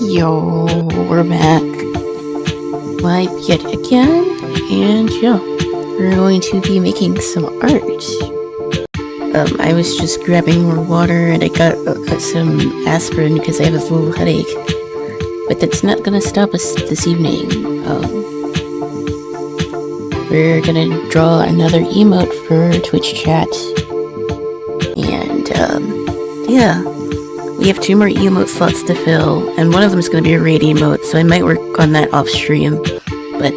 Yo, we're back live yet again, and yeah, we're going to be making some art. I was just grabbing more water and I got some aspirin because I have a little headache, but that's not gonna stop us this evening. We're gonna draw another emote for Twitch chat, and yeah. We have 2 more emote slots to fill, and one of them is going to be a raid emote, so I might work on that off stream, but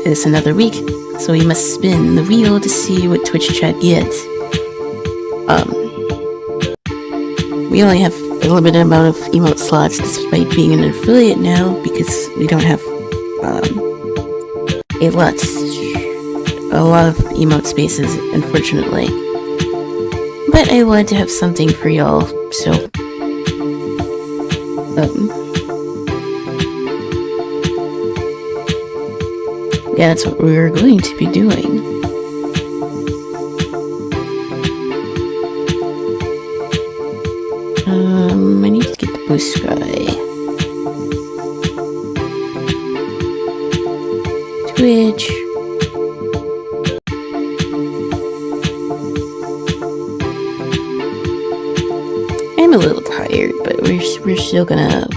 it's another week, so we must spin the wheel to see what Twitch chat gets. We only have a limited amount of emote slots despite being an affiliate now, because we don't have a lot of emote spaces, unfortunately. But I wanted to have something for y'all, so yeah, that's what we're going to be doing. I need to get the blue sky. Twitch. I'm a little tired, but we're still gonna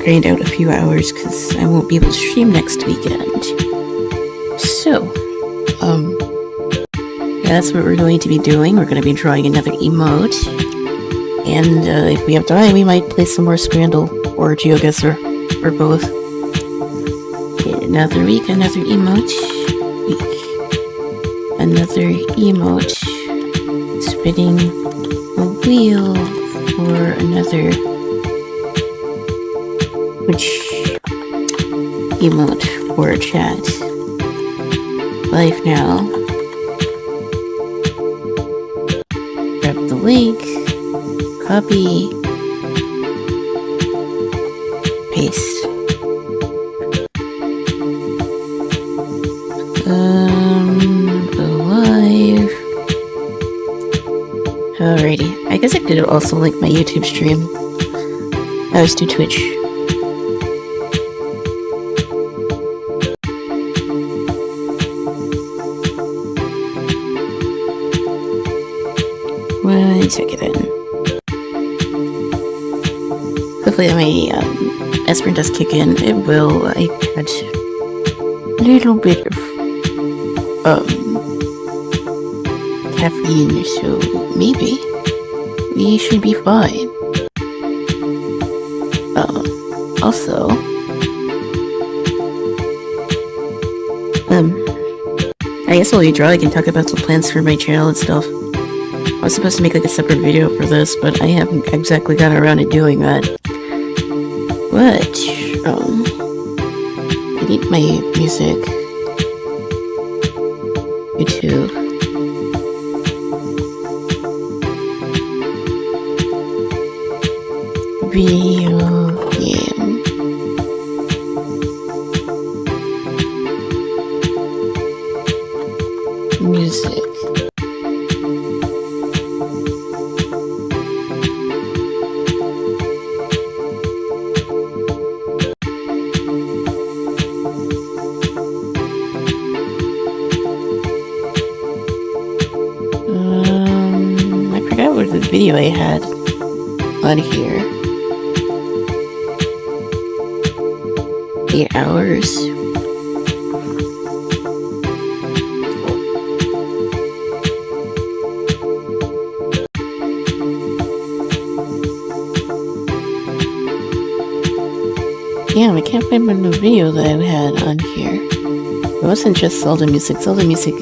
grind out a few hours because I won't be able to stream next weekend. So, yeah, that's what we're going to be doing. We're going to be drawing another emote, and if we have time, we might play some more Scrandle or GeoGuessr, or both. Another week, another emote. Another emote. Spinning a wheel for another. Which emote for chat? Live now. Grab the link. Copy. Paste. Go live. Alrighty. I guess I could also link my YouTube stream. I was do Twitch. One second. Hopefully my aspirin does kick in. It will. I had a little bit of caffeine, so maybe we should be fine. Also, I guess while you draw, I can talk about some plans for my channel and stuff. I was supposed to make like a separate video for this, but I haven't exactly gotten around to doing that. But, I need my music. YouTube. Video game. Music. I forgot what the video I had on here. 8 hours. Damn, I can't find my new video that I had on here. It wasn't just Zelda music. Zelda music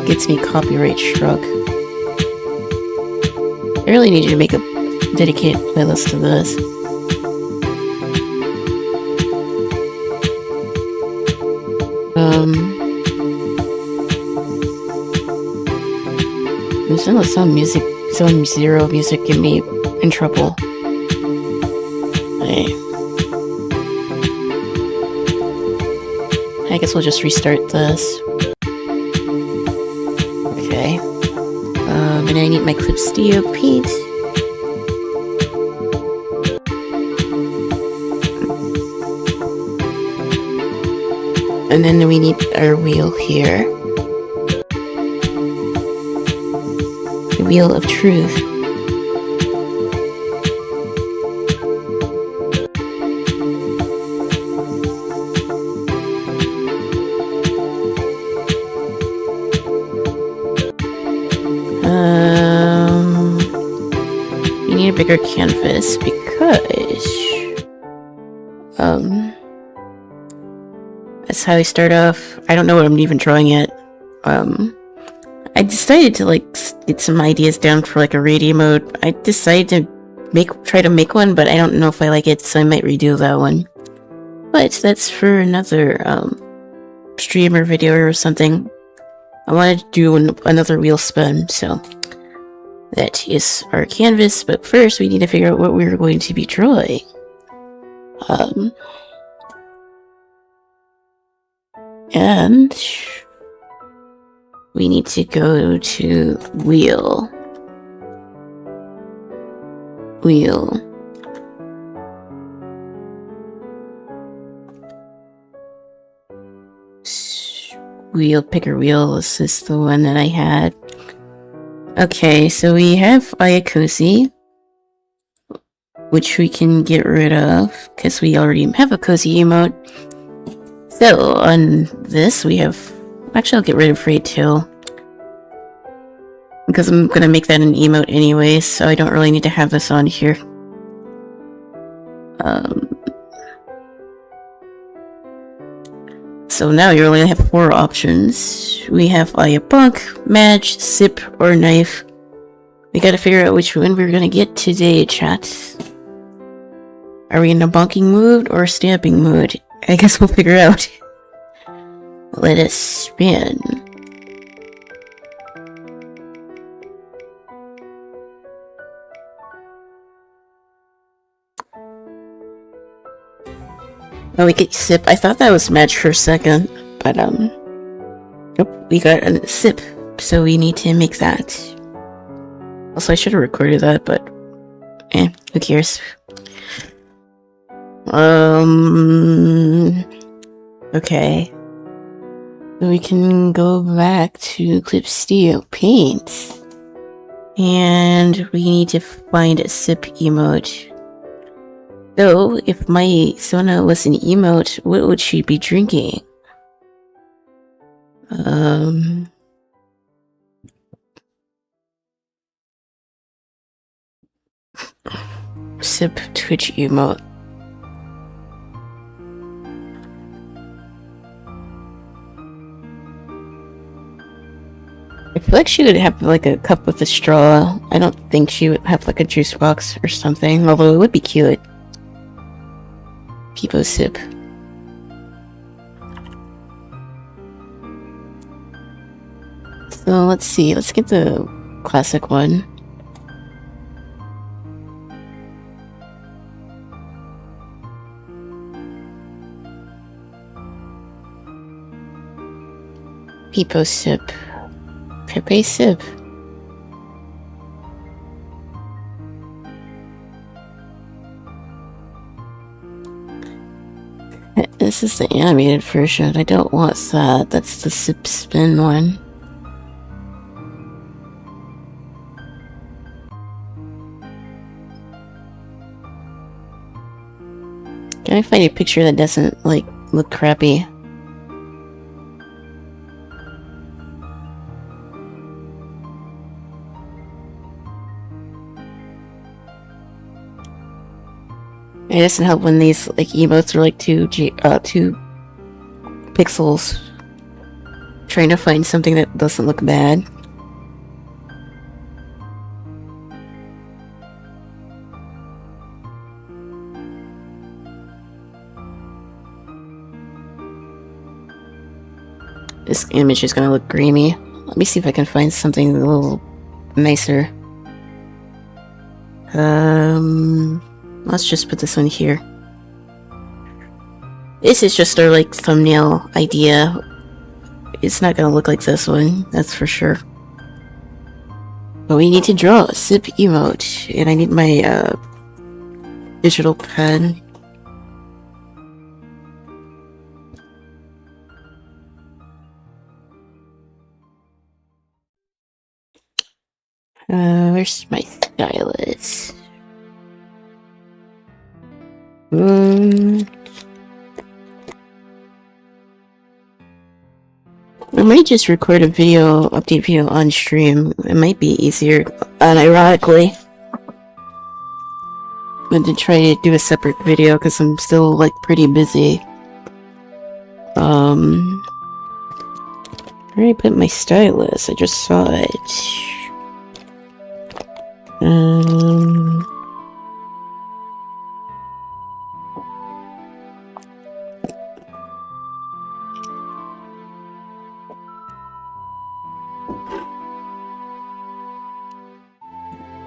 gets me copyright struck. I really need you to make a dedicated playlist to this. There's some music, some Zero music get me in trouble. I guess we'll just restart this. Okay. And I need my Clipstio paint. And then we need our wheel here. The wheel of truth. We need a bigger canvas because that's how I start off. I don't know what I'm even drawing yet. I decided to like get some ideas down for like a radio mode. I decided to try to make one, but I don't know if I like it, so I might redo that one. But that's for another stream or video or something. I wanted to do another wheel spin, so that is our canvas. But first, we need to figure out what we're going to be drawing. And we need to go to wheel. Picker wheel. This is the one that I had. Okay, so we have Ayakosi, which we can get rid of because we already have a cozy emote. So on this we have, actually I'll get rid of Freight too, because I'm gonna make that an emote anyway, so I don't really need to have this on here. So now you only have 4 options. We have Ayabunk, Madge, Sip, or Knife. We gotta figure out which one we're gonna get today, chat. Are we in a bonking mood or stamping mood? I guess we'll figure out. Let us spin. Oh, we get Sip. I thought that was Madge for a second, but nope, we got a Sip, so we need to make that. Also, I should have recorded that, but who cares? Okay. So we can go back to Clip Studio Paint. And we need to find a Sip emote. So, if my Sona was an emote, what would she be drinking? Sip Twitch emote. I feel like she would have like a cup with a straw. I don't think she would have like a juice box or something, although it would be cute. Peepo Sip. So let's see, let's get the classic one. Peepo Sip. Pepe Sip. This is the animated version. I don't want that. That's the Sip Spin one. Can I find a picture that doesn't, like, look crappy? It doesn't help when these like emotes are like 2 pixels. Trying to find something that doesn't look bad. This image is gonna look grainy. Let me see if I can find something a little nicer. Let's just put this one here. This is just our like thumbnail idea. It's not gonna look like this one, that's for sure. But we need to draw a Sip emote, and I need my digital pen. Where's my stylus? I might just record a video, update video on stream. It might be easier, unironically, than to try to do a separate video because I'm still like pretty busy. Where did I put my stylus? I just saw it.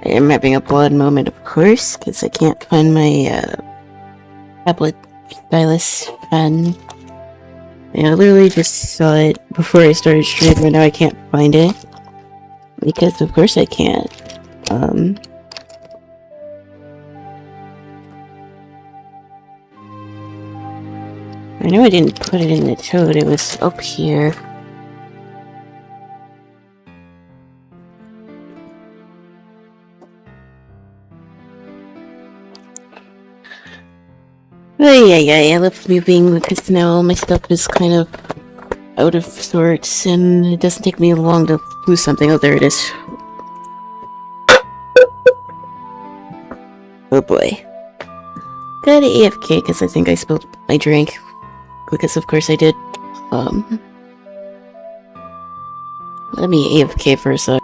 I am having a blood moment, of course, because I can't find my tablet stylus pen. Yeah, I literally just saw it before I started streaming, and now I can't find it. Because of course I can't. I know I didn't put it in the tote, it was up here. I left moving because now all my stuff is kind of out of sorts, and it doesn't take me long to lose something. Oh, there it is. Oh boy. Got AFK because I think I spilled my drink. Because of course I did. Let me AFK for a sec.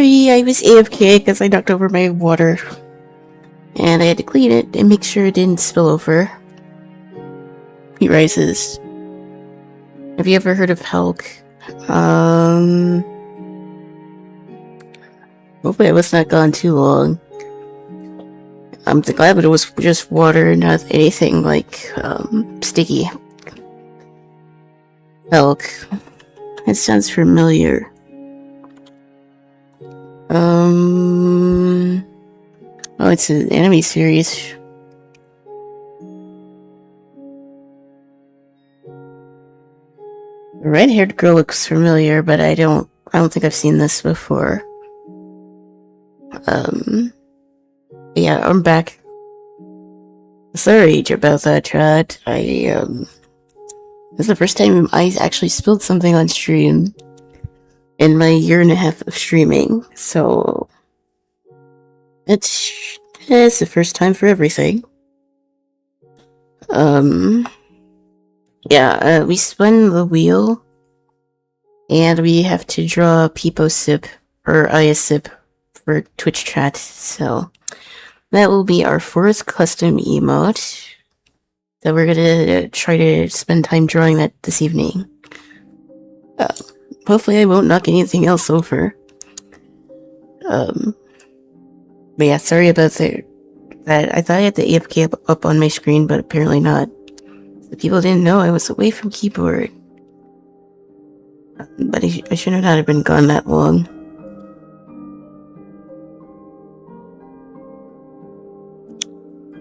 sorry, I was AFK because I knocked over my water. And I had to clean it and make sure it didn't spill over. Heat rises. Have you ever heard of Hulk? Hopefully I was not gone too long. I'm glad it was just water, not anything like, sticky. Hulk. It sounds familiar. Oh, it's an anime series. The red-haired girl looks familiar, but I don't think I've seen this before. Yeah, I'm back. Sorry about that, chat. This is the first time I actually spilled something on stream in my 1.5 years of streaming, so it's the first time for everything. Yeah, we spun the wheel, and we have to draw Peepo Sip, or ISIP, for Twitch chat, so that will be our 4th custom emote that we're gonna try to spend time drawing that this evening. Hopefully I won't knock anything else over. But yeah, sorry about that. I thought I had the AFK up on my screen, but apparently not. The people didn't know I was away from keyboard. But I should not have been gone that long.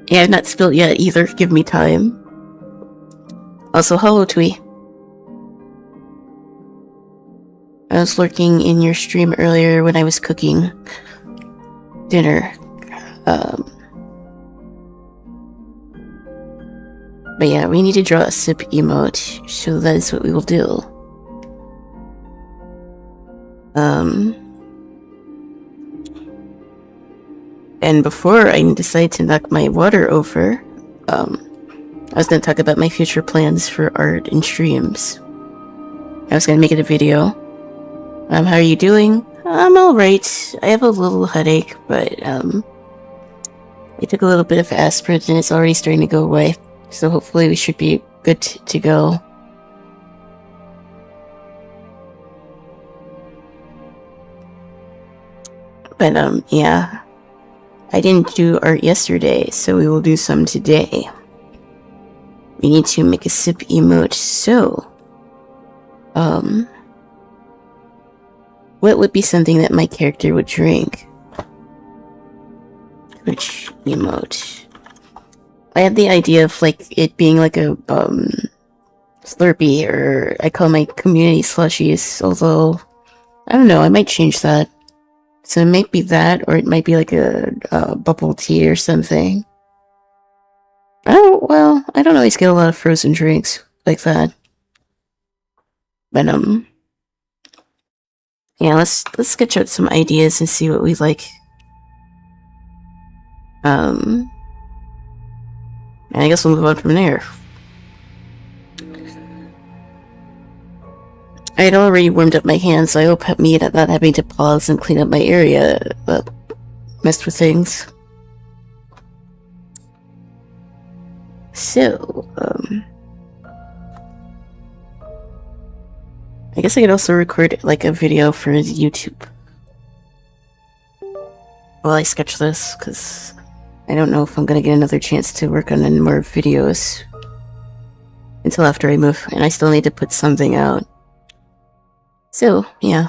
Yeah, I've not spilled yet either. Give me time. Also, hello, Twee. I was lurking in your stream earlier when I was cooking dinner. But yeah, we need to draw a sip emote, so that is what we will do. And before I decide to knock my water over, I was going to talk about my future plans for art and streams. I was going to make it a video. How are you doing? I'm alright. I have a little headache, but I took a little bit of aspirin and it's already starting to go away. So hopefully we should be good to go. But yeah. I didn't do art yesterday, so we will do some today. We need to make a sip emote, so... what would be something that my character would drink? Which emote? I had the idea of, like, it being like a, Slurpee, or I call my community slushies, although... I don't know, I might change that. So it might be that, or it might be like a bubble tea or something. Oh, well, I don't always get a lot of frozen drinks like that. But, yeah, let's sketch out some ideas and see what we like. And I guess we'll move on from there. I had already warmed up my hands, so I hope me not having to pause and clean up my area messed with things. So, I guess I could also record, like, a video for YouTube while I sketch this, because I don't know if I'm gonna get another chance to work on any more videos until after I move, and I still need to put something out. So, yeah.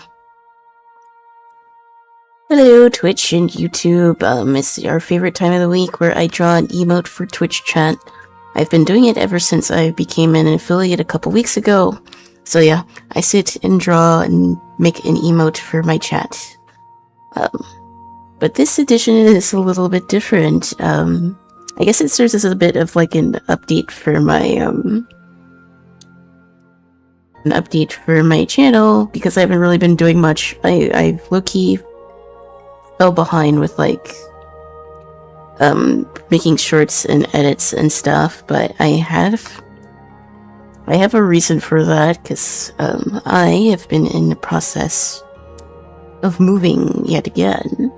Hello, Twitch and YouTube. It's our favorite time of the week where I draw an emote for Twitch chat. I've been doing it ever since I became an affiliate a couple weeks ago. So yeah, I sit and draw and make an emote for my chat. But this edition is a little bit different. I guess it serves as a bit of like an update for my channel, because I haven't really been doing much. I low-key fell behind with like making shorts and edits and stuff, but I have a reason for that, because I have been in the process of moving yet again.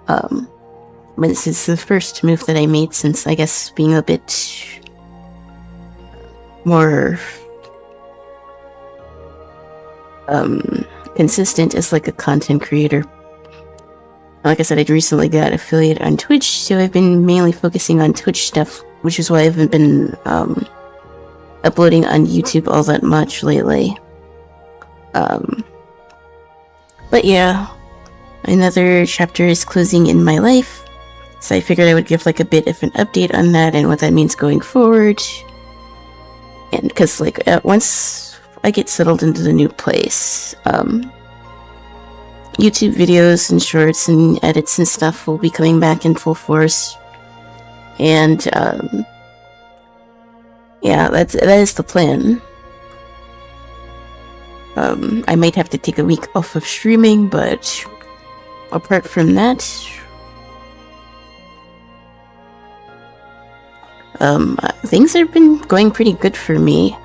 But this is the first move that I made since, I guess, being a bit more consistent as like a content creator. Like I said, I'd recently got affiliate on Twitch, so I've been mainly focusing on Twitch stuff, which is why I haven't been uploading on YouTube all that much lately. But yeah, another chapter is closing in my life, so I figured I would give like a bit of an update on that and what that means going forward. And because like once I get settled into the new place, YouTube videos and shorts and edits and stuff will be coming back in full force. And yeah, that is the plan. I might have to take a week off of streaming, but apart from that, things have been going pretty good for me.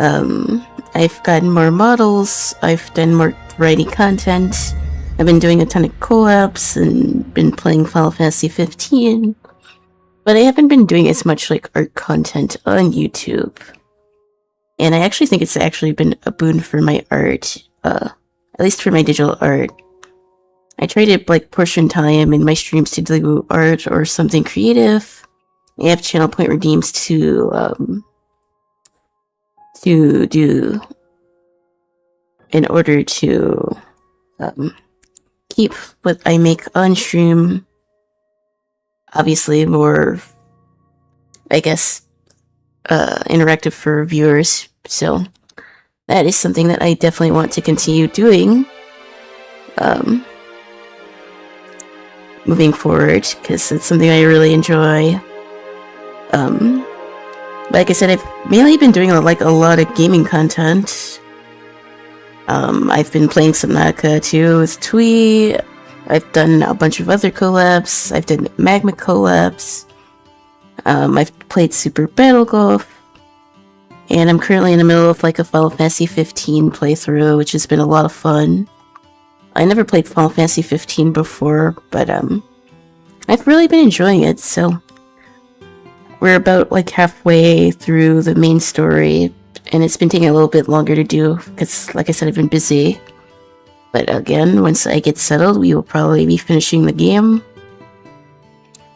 I've gotten more models, I've done more variety content, I've been doing a ton of collabs and been playing Final Fantasy 15, but I haven't been doing as much like art content on YouTube. And I actually think it's actually been a boon for my art, at least for my digital art. I try to like portion time in my streams to do art or something creative. I have channel point redeems to do in order to keep what I make on stream obviously more, I guess, interactive for viewers. So that is something that I definitely want to continue doing moving forward, because it's something I really enjoy. Like I said, I've mainly been doing like a lot of gaming content. I've been playing some Subnautica too with Twee. I've done a bunch of other collabs. I've done Magma collabs. I've played Super Battle Golf. And I'm currently in the middle of like a Final Fantasy 15 playthrough, which has been a lot of fun. I never played Final Fantasy 15 before, but I've really been enjoying it, so we're about like halfway through the main story, and it's been taking a little bit longer to do because, like I said, I've been busy. But again, once I get settled, we will probably be finishing the game.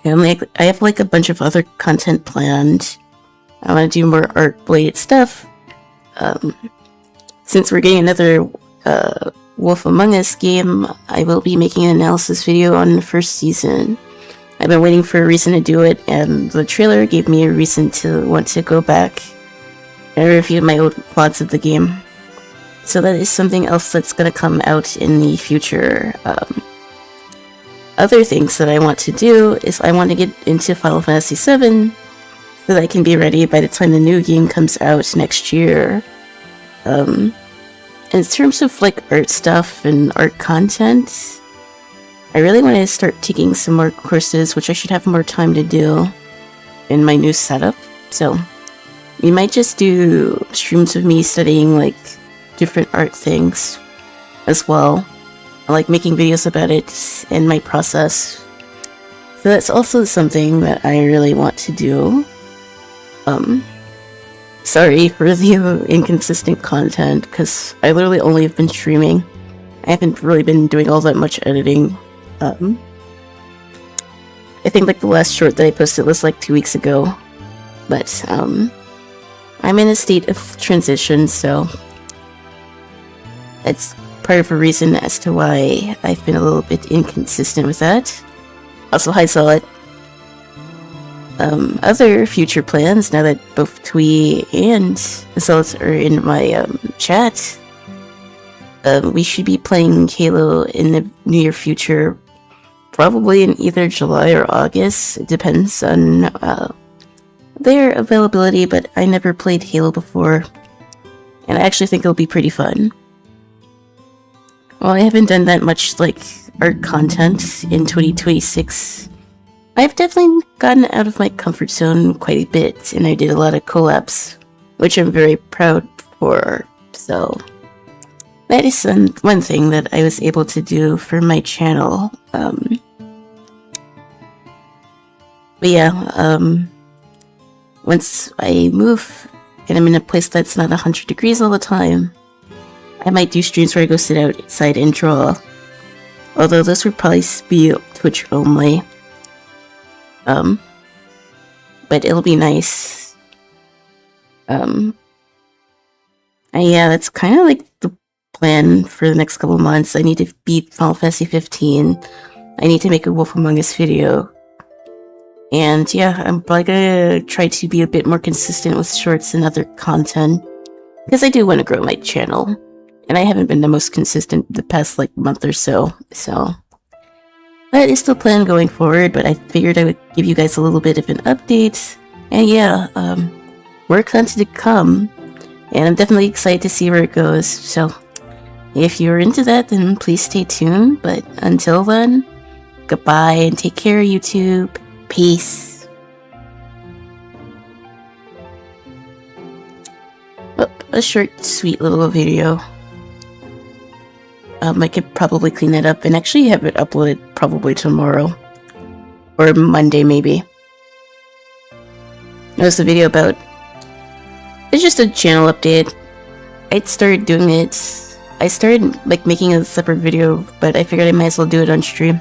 And like, I have like a bunch of other content planned. I want to do more art-related stuff. Since we're getting another Wolf Among Us game, I will be making an analysis video on the first season. I've been waiting for a reason to do it, and the trailer gave me a reason to want to go back and review my old plots of the game. So that is something else that's going to come out in the future. Other things that I want to do is I want to get into Final Fantasy VII so that I can be ready by the time the new game comes out next year. In terms of like art stuff and art content, I really want to start taking some more courses, which I should have more time to do in my new setup. So we might just do streams of me studying like different art things as well. I like making videos about it and my process. So that's also something that I really want to do. Sorry for the inconsistent content, because I literally only have been streaming. I haven't really been doing all that much editing. I think like the last short that I posted was like 2 weeks ago. But I'm in a state of transition, so that's part of a reason as to why I've been a little bit inconsistent with that. Also, hi Solid. Other future plans, now that both Twee and Solid are in my chat, we should be playing Halo in the near future, probably in either July or August. It depends on their availability, but I never played Halo before, and I actually think it'll be pretty fun. Well, I haven't done that much like art content in 2026. I've definitely gotten out of my comfort zone quite a bit, and I did a lot of collabs, which I'm very proud for, so that is one thing that I was able to do for my channel. But yeah, once I move and I'm in a place that's not 100 degrees all the time, I might do streams where I go sit outside and draw. Although this would probably be Twitch only. But it'll be nice. And yeah, that's kind of like the plan for the next couple months. I need to beat Final Fantasy 15. I need to make a Wolf Among Us video. And yeah, I'm probably gonna try to be a bit more consistent with shorts and other content. Because I do want to grow my channel. And I haven't been the most consistent the past like month or so. So that is the plan going forward, but I figured I would give you guys a little bit of an update. And yeah, more content to come. And I'm definitely excited to see where it goes. So if you're into that, then please stay tuned. But until then, goodbye and take care, YouTube. Peace. Oh, a short, sweet little video. I could probably clean it up and actually have it uploaded probably tomorrow. Or Monday, maybe. It was a video about... It's just a channel update. I started doing it... I started like making a separate video, but I figured I might as well do it on stream.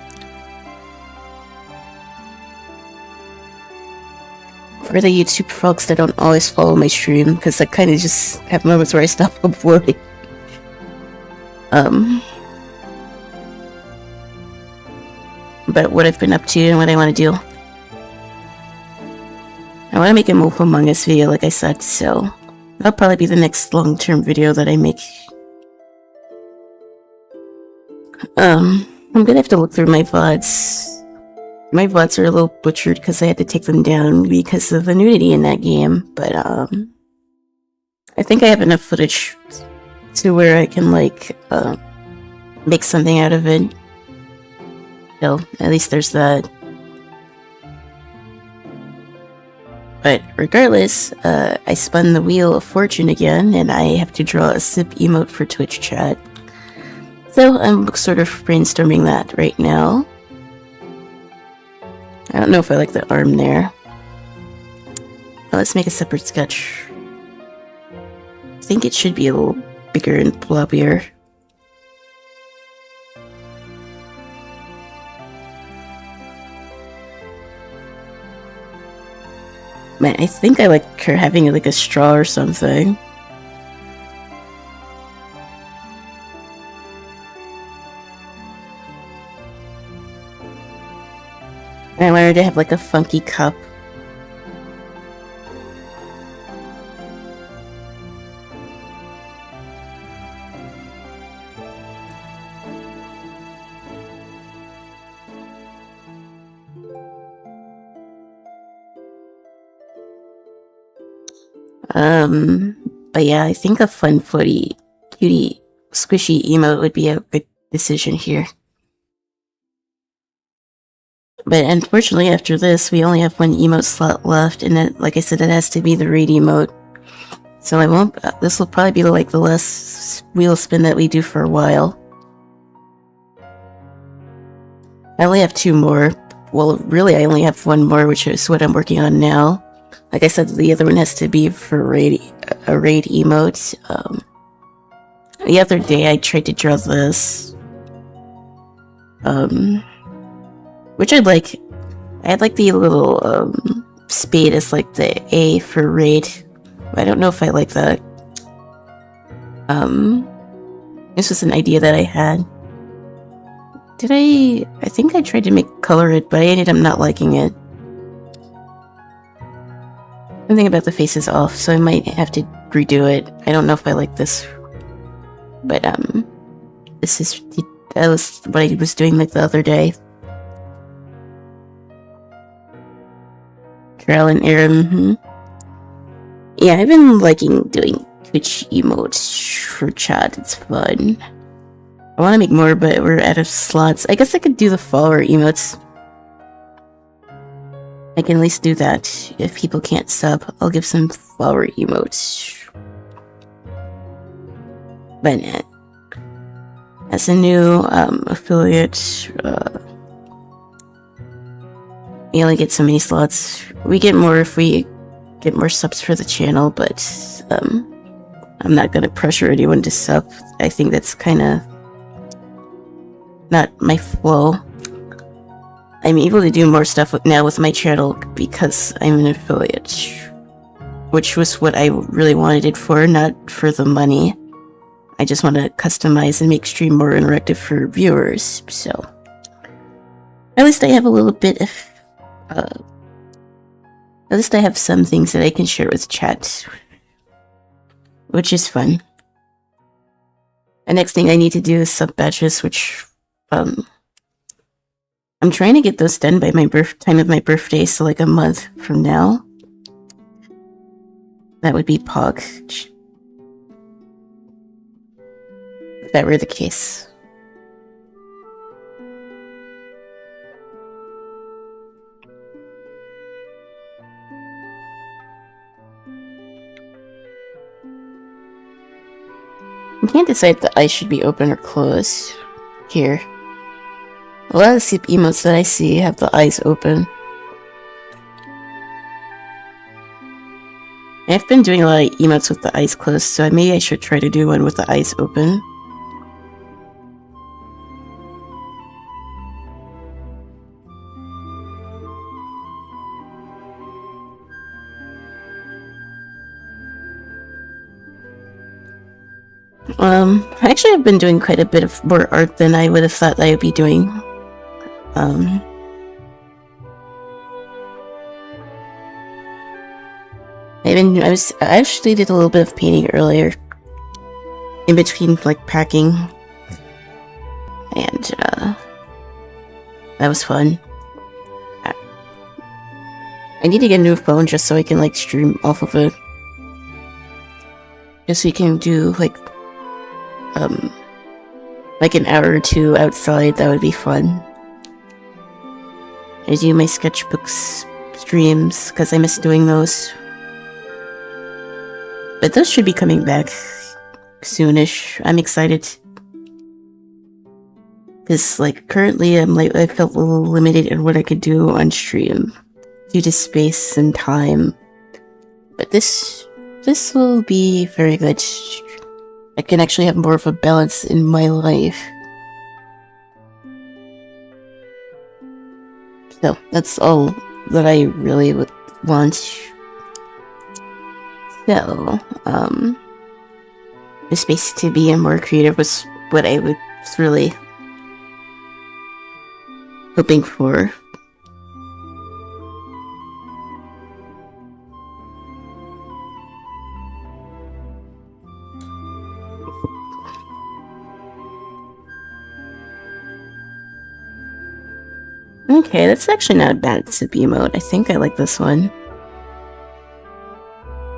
For the YouTube folks that don't always follow my stream, because I kind of just have moments where I stop uploading. But what I've been up to and what I want to do. I want to make a Wolf Among Us video, like I said, so that'll probably be the next long-term video that I make. I'm gonna have to look through my VODs. My VODs are a little butchered because I had to take them down because of the nudity in that game, but I think I have enough footage to where I can like make something out of it. So at least there's that. But regardless, I spun the wheel of fortune again, and I have to draw a sip emote for Twitch chat. So I'm sort of brainstorming that right now. I don't know if I like the arm there. Well, let's make a separate sketch. I think it should be a little bigger and blobbier. Man, I think I like her having like a straw or something. I want her to have like a funky cup. But yeah, I think a fun, floaty, cutie, squishy emote would be a good decision here. But unfortunately, after this, we only have one emote slot left, and that, like I said, it has to be the raid emote. So I won't. This will probably be like the last wheel spin that we do for a while. I only have 2 more. Well, really, I only have 1 more, which is what I'm working on now. Like I said, the other one has to be for a raid emote. The other day, I tried to draw this. Which I'd like. I'd like the little spade as like the A for raid. I don't know if I like that. This was an idea that I had. Did I think I tried to color it, but I ended up not liking it. Something about the face is off, so I might have to redo it. I don't know if I like this. But, that was what I was doing like the other day. Trial and error, Yeah, I've been liking doing Twitch emotes for chat, it's fun. I want to make more, but we're out of slots. I guess I could do the follower emotes. I can at least do that. If people can't sub, I'll give some follower emotes. But as a new affiliate, we only get so many slots. We get more if we get more subs for the channel, but I'm not gonna pressure anyone to sub. I think that's kind of not my flow. I'm able to do more stuff now with my channel because I'm an affiliate, which was what I really wanted it for, not for the money. I just want to customize and make stream more interactive for viewers, so at least I have a little bit of at least I have some things that I can share with chat, which is fun. The next thing I need to do is sub badges, which I'm trying to get those done by my time of my birthday, so like a month from now. That would be Pog. If that were the case. I can't decide if the eyes should be open or closed. Here. A lot of the sleep emotes that I see have the eyes open. I've been doing a lot of emotes with the eyes closed, so maybe I should try to do one with the eyes open. Actually I've been doing quite a bit of more art than I would have thought I would be doing. I actually did a little bit of painting earlier, in between like packing, and that was fun. I need to get a new phone just so I can like stream off of it, just so we can do like an hour or two outside. That would be fun. I do my sketchbooks streams because I miss doing those. But those should be coming back soonish. I'm excited. Because, like, currently I felt a little limited in what I could do on stream due to space and time. But this will be very good. I can actually have more of a balance in my life. So, that's all that I really would want. So, the space to be more creative was what I was really hoping for. Okay, that's actually not a bad sip emote. I think I like this one.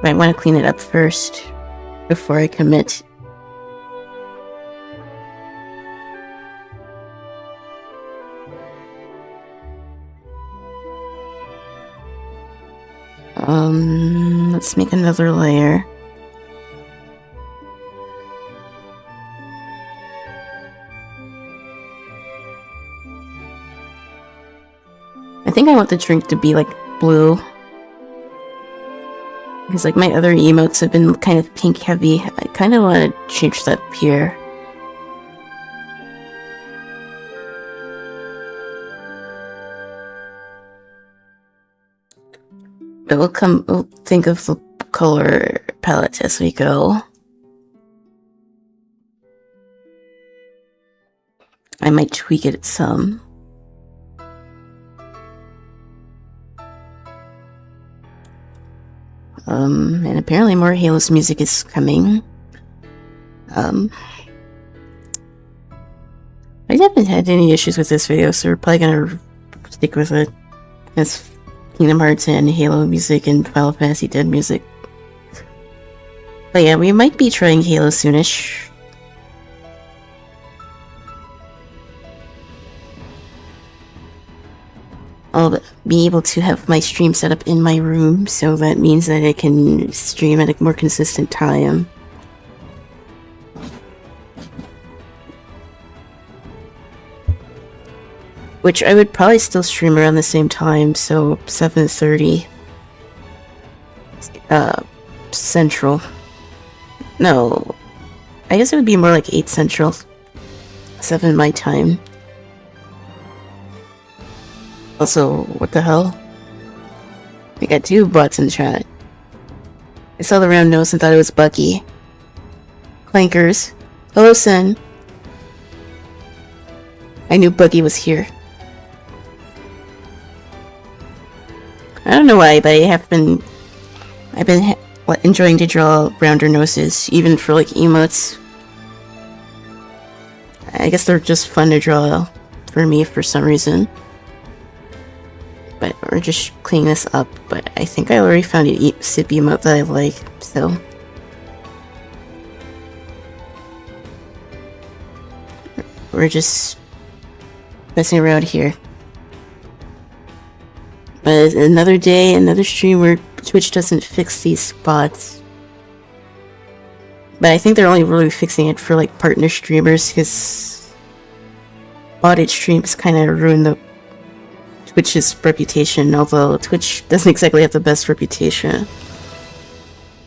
Might want to clean it up first before I commit. Let's make another layer. I think I want the drink to be like blue. Because like my other emotes have been kind of pink heavy. I kind of want to change that up here. But we'll think of the color palette as we go. I might tweak it some. And apparently more Halo's music is coming. I haven't had any issues with this video, so we're probably gonna stick with it. It's Kingdom Hearts and Halo music and Final Fantasy X music. But yeah, we might be trying Halo soonish. I'll be able to have my stream set up in my room, so that means that I can stream at a more consistent time. which I would probably still stream around the same time, so 7:30 Central. No, I guess it would be more like 8 Central, 7 my time. Also, what the hell? We got 2 bots in chat. I saw the round nose and thought it was Bucky. Clankers. Hello, Sen. I knew Buggy was here. I don't know why, but I've been enjoying to draw rounder noses, even for like emotes. I guess they're just fun to draw for me for some reason. But we're just cleaning this up, but I think I already found a sip emote that I like, so. We're just messing around here. But another day, another stream where Twitch doesn't fix these spots. But I think they're only really fixing it for like partner streamers, because botted streams kind of ruin the Twitch's reputation, although Twitch doesn't exactly have the best reputation.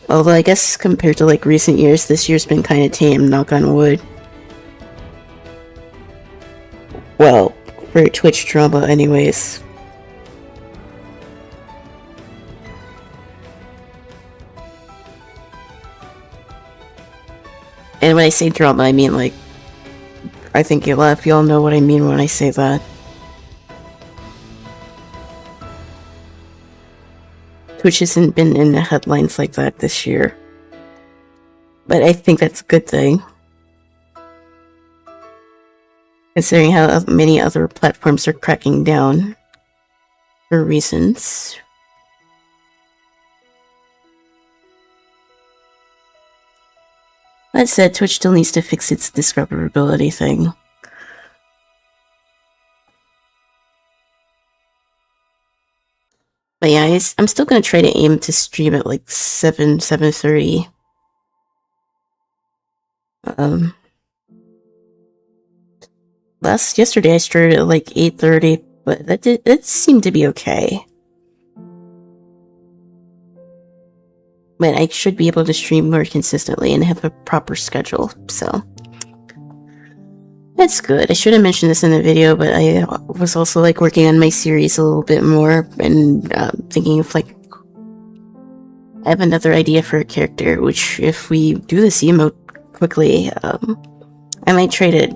Although I guess compared to like recent years, this year's been kind of tame, knock on wood. Well, for Twitch drama anyways. And when I say drama, I mean like, I think y'all know what I mean when I say that. Twitch hasn't been in the headlines like that this year. But I think that's a good thing. Considering how many other platforms are cracking down for reasons. That said, Twitch still needs to fix its discoverability thing. But yeah, I'm still gonna try to aim to stream at like 7:30. Yesterday I started at like 8:30, but that seemed to be okay. But I should be able to stream more consistently and have a proper schedule, so that's good. I should have mentioned this in the video, but I was also like working on my series a little bit more and thinking of like, I have another idea for a character, which if we do this emote quickly, I might try to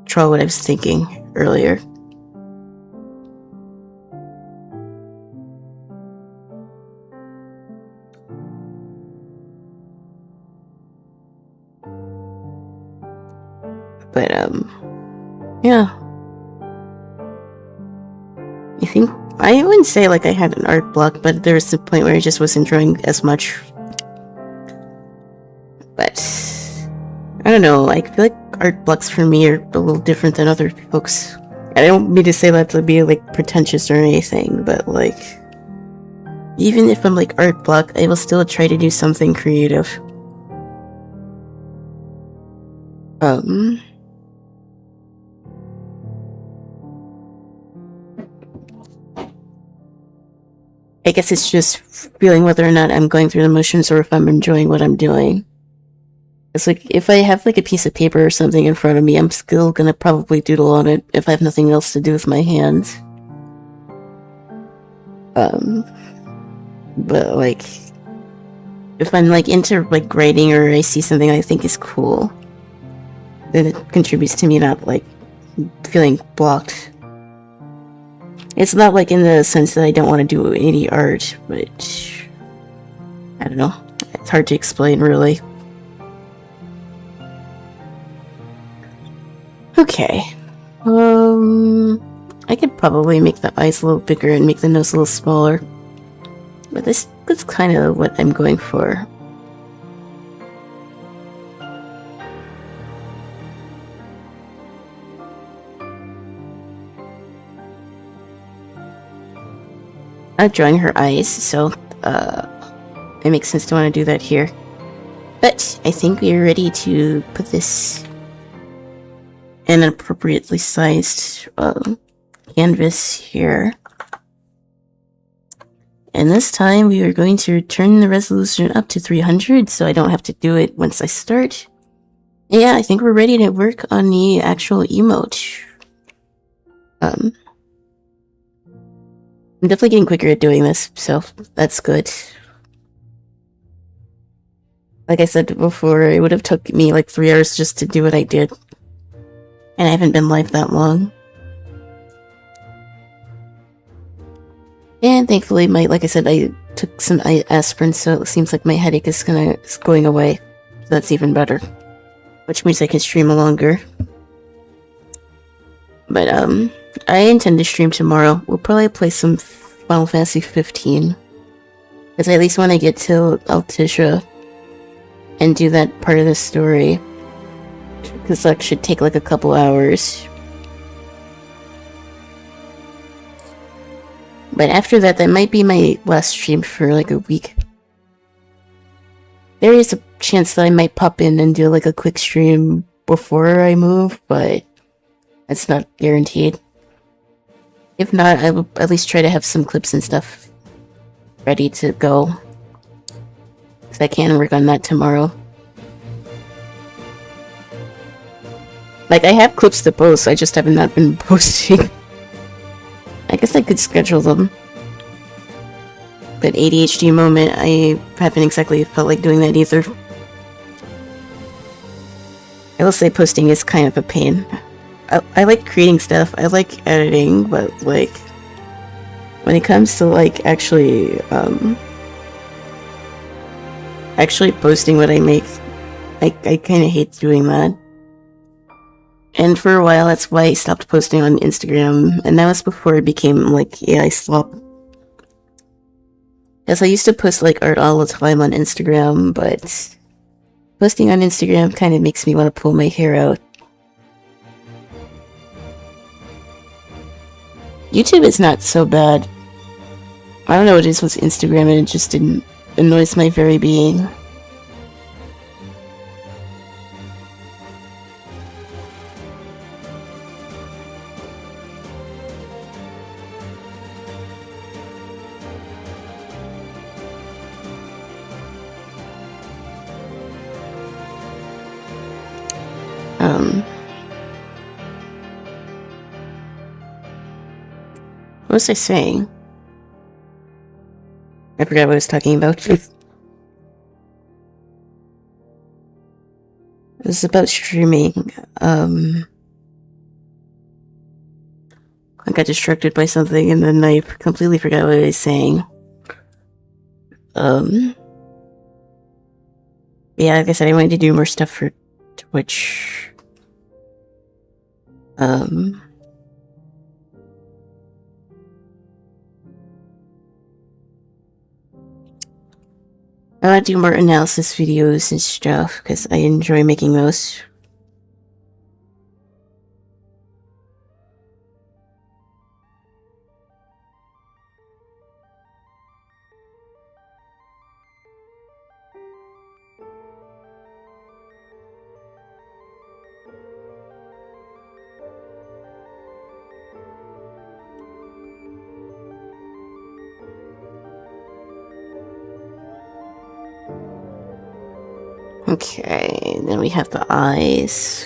draw what I was thinking earlier. But yeah. I wouldn't say like I had an art block, but there was a point where I just wasn't drawing as much. But I don't know, I feel like art blocks for me are a little different than other folks. I don't mean to say that to be like pretentious or anything, but like, even if I'm like art block, I will still try to do something creative. I guess it's just feeling whether or not I'm going through the motions or if I'm enjoying what I'm doing. It's like, if I have like a piece of paper or something in front of me, I'm still gonna probably doodle on it if I have nothing else to do with my hands. But like, if I'm like into like writing or I see something I think is cool, then it contributes to me not like feeling blocked. It's not like in the sense that I don't want to do any art, but I don't know. It's hard to explain, really. Okay. I could probably make the eyes a little bigger and make the nose a little smaller. But that's kind of what I'm going for. I'm drawing her eyes, so it makes sense to want to do that here. But I think we're ready to put this in an appropriately sized canvas here. And this time we are going to turn the resolution up to 300 so I don't have to do it once I start. Yeah, I think we're ready to work on the actual emote. I'm definitely getting quicker at doing this, so that's good. Like I said before, it would have took me like 3 hours just to do what I did. And I haven't been live that long. And thankfully, like I said, I took some aspirin, so it seems like my headache is going away. So that's even better. Which means I can stream longer. But, I intend to stream tomorrow. We'll probably play some Final Fantasy 15. Because I at least want to get to Altissia and do that part of the story. Because that should take like a couple hours. But after that, that might be my last stream for like a week. There is a chance that I might pop in and do like a quick stream before I move, but that's not guaranteed. If not, I will at least try to have some clips and stuff ready to go. Because I can work on that tomorrow. Like, I have clips to post, I just have not been posting. I guess I could schedule them. But ADHD moment, I haven't exactly felt like doing that either. I will say posting is kind of a pain. I like creating stuff, I like editing, but like, when it comes to like actually posting what I make, I kind of hate doing that. And for a while, that's why I stopped posting on Instagram, and that was before it became like AI slop. Yes, I used to post like art all the time on Instagram, but posting on Instagram kind of makes me want to pull my hair out. YouTube is not so bad. I don't know what it is with Instagram, and it just annoys my very being. What was I saying? I forgot what I was talking about. It was about streaming. I got distracted by something and then I completely forgot what I was saying. Yeah, like I said, I wanted to do more stuff for Twitch. I want to do more analysis videos and stuff, because I enjoy making those. Okay, then we have the eyes.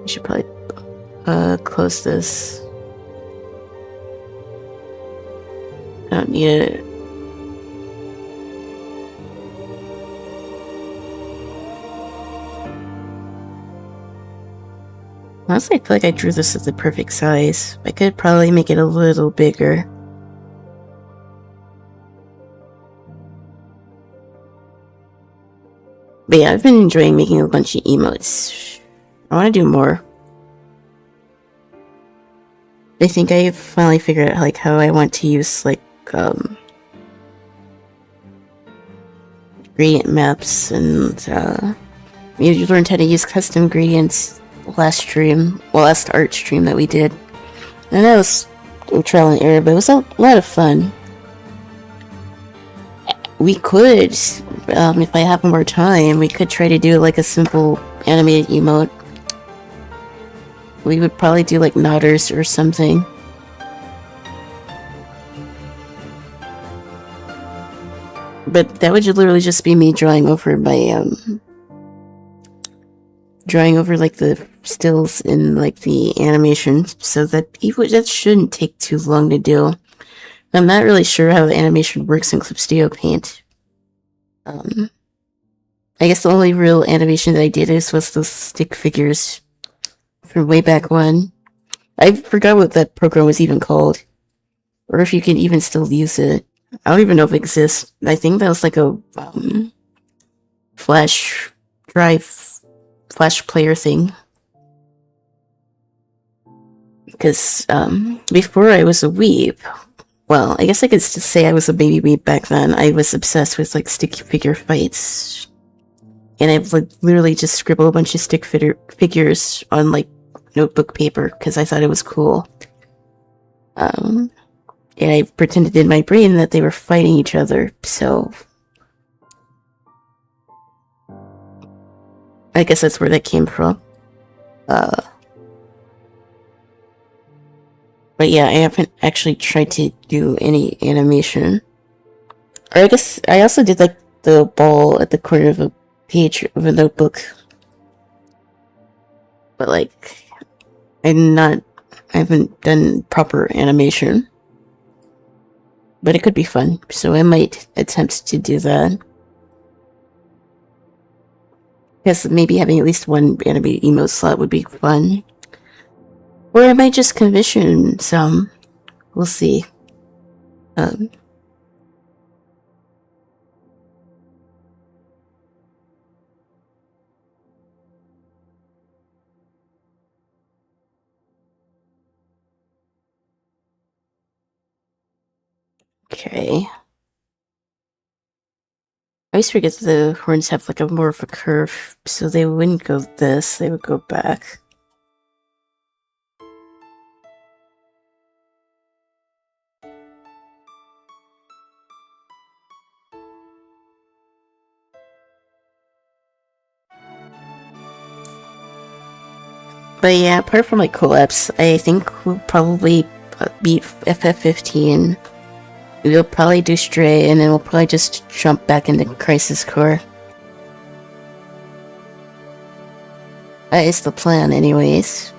I should probably close this. I don't need it. Honestly, I feel like I drew this at the perfect size. I could probably make it a little bigger. But yeah, I've been enjoying making a bunch of emotes. I want to do more. I think I finally figured out like how I want to use like gradient maps, and you learned how to use custom gradients last art stream that we did, and that was trial and error, but it was a lot of fun. We could, if I have more time, we could try to do like a simple animated emote. We would probably do like nodders or something. But that would literally just be me drawing over my, drawing over like the stills in like the animation, so that that shouldn't take too long to do. I'm not really sure how the animation works in Clip Studio Paint. I guess the only real animation that I did was those stick figures from way back when. I forgot what that program was even called, or if you can even still use it. I don't even know if it exists. I think that was like a flash drive, flash player thing. Because before I was a weeb, well, I guess I could still say I was a baby weeb back then. I was obsessed with like stick figure fights, and I've like literally just scribbled a bunch of stick figures on like notebook paper because I thought it was cool. And I pretended in my brain that they were fighting each other, so I guess that's where that came from. But yeah, I haven't actually tried to do any animation. Or I guess I also did like the ball at the corner of a page of a notebook. But like, I haven't done proper animation. But it could be fun, so I might attempt to do that. Because maybe having at least one animated emote slot would be fun. Or I might just commission some. We'll see. Okay. I always forget that the horns have like a more of a curve, so they wouldn't go this, they would go back. But yeah, apart from like collapse, I think we'll probably beat FF15. We'll probably do Stray, and then we'll probably just jump back into Crisis Core. That is the plan, anyways.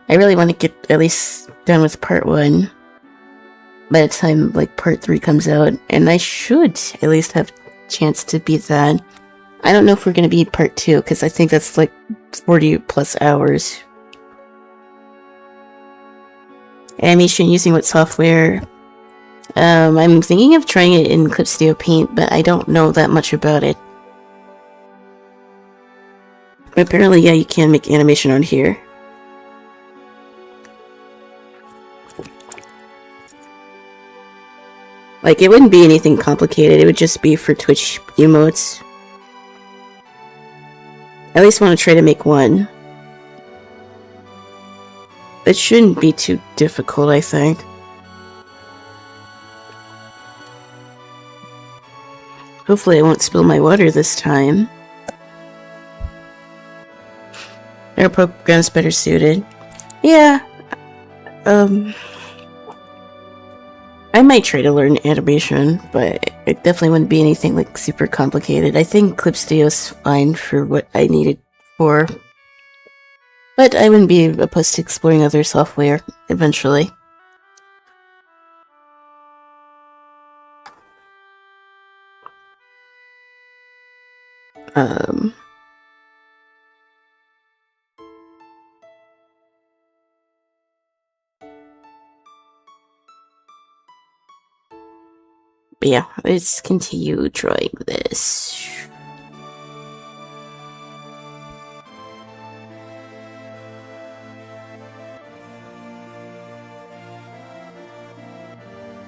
I really want to get at least done with part 1 by the time like part 3 comes out, and I should at least have a chance to beat that. I don't know if we're gonna beat part 2, because I think that's like 40 plus hours. Animation using what software? I'm thinking of trying it in Clip Studio Paint, but I don't know that much about it. But apparently, yeah, you can make animation on here. Like, it wouldn't be anything complicated, it would just be for Twitch emotes. I at least want to try to make one. It shouldn't be too difficult, I think. Hopefully I won't spill my water this time. Our program's better suited. Yeah. I might try to learn animation, but it definitely wouldn't be anything like super complicated. I think Clip Studio's fine for what I need it for. But I wouldn't be opposed to exploring other software eventually. But yeah, let's continue drawing this.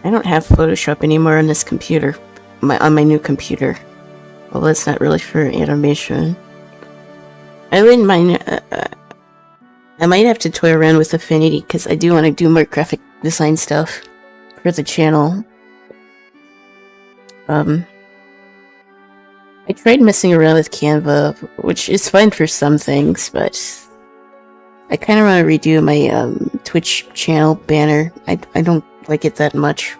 I don't have Photoshop anymore on this computer, on my new computer. Well, that's not really for animation. I wouldn't mind. I might have to toy around with Affinity because I do want to do more graphic design stuff for the channel. I tried messing around with Canva, which is fine for some things, but I kind of want to redo my Twitch channel banner. I don't like it that much.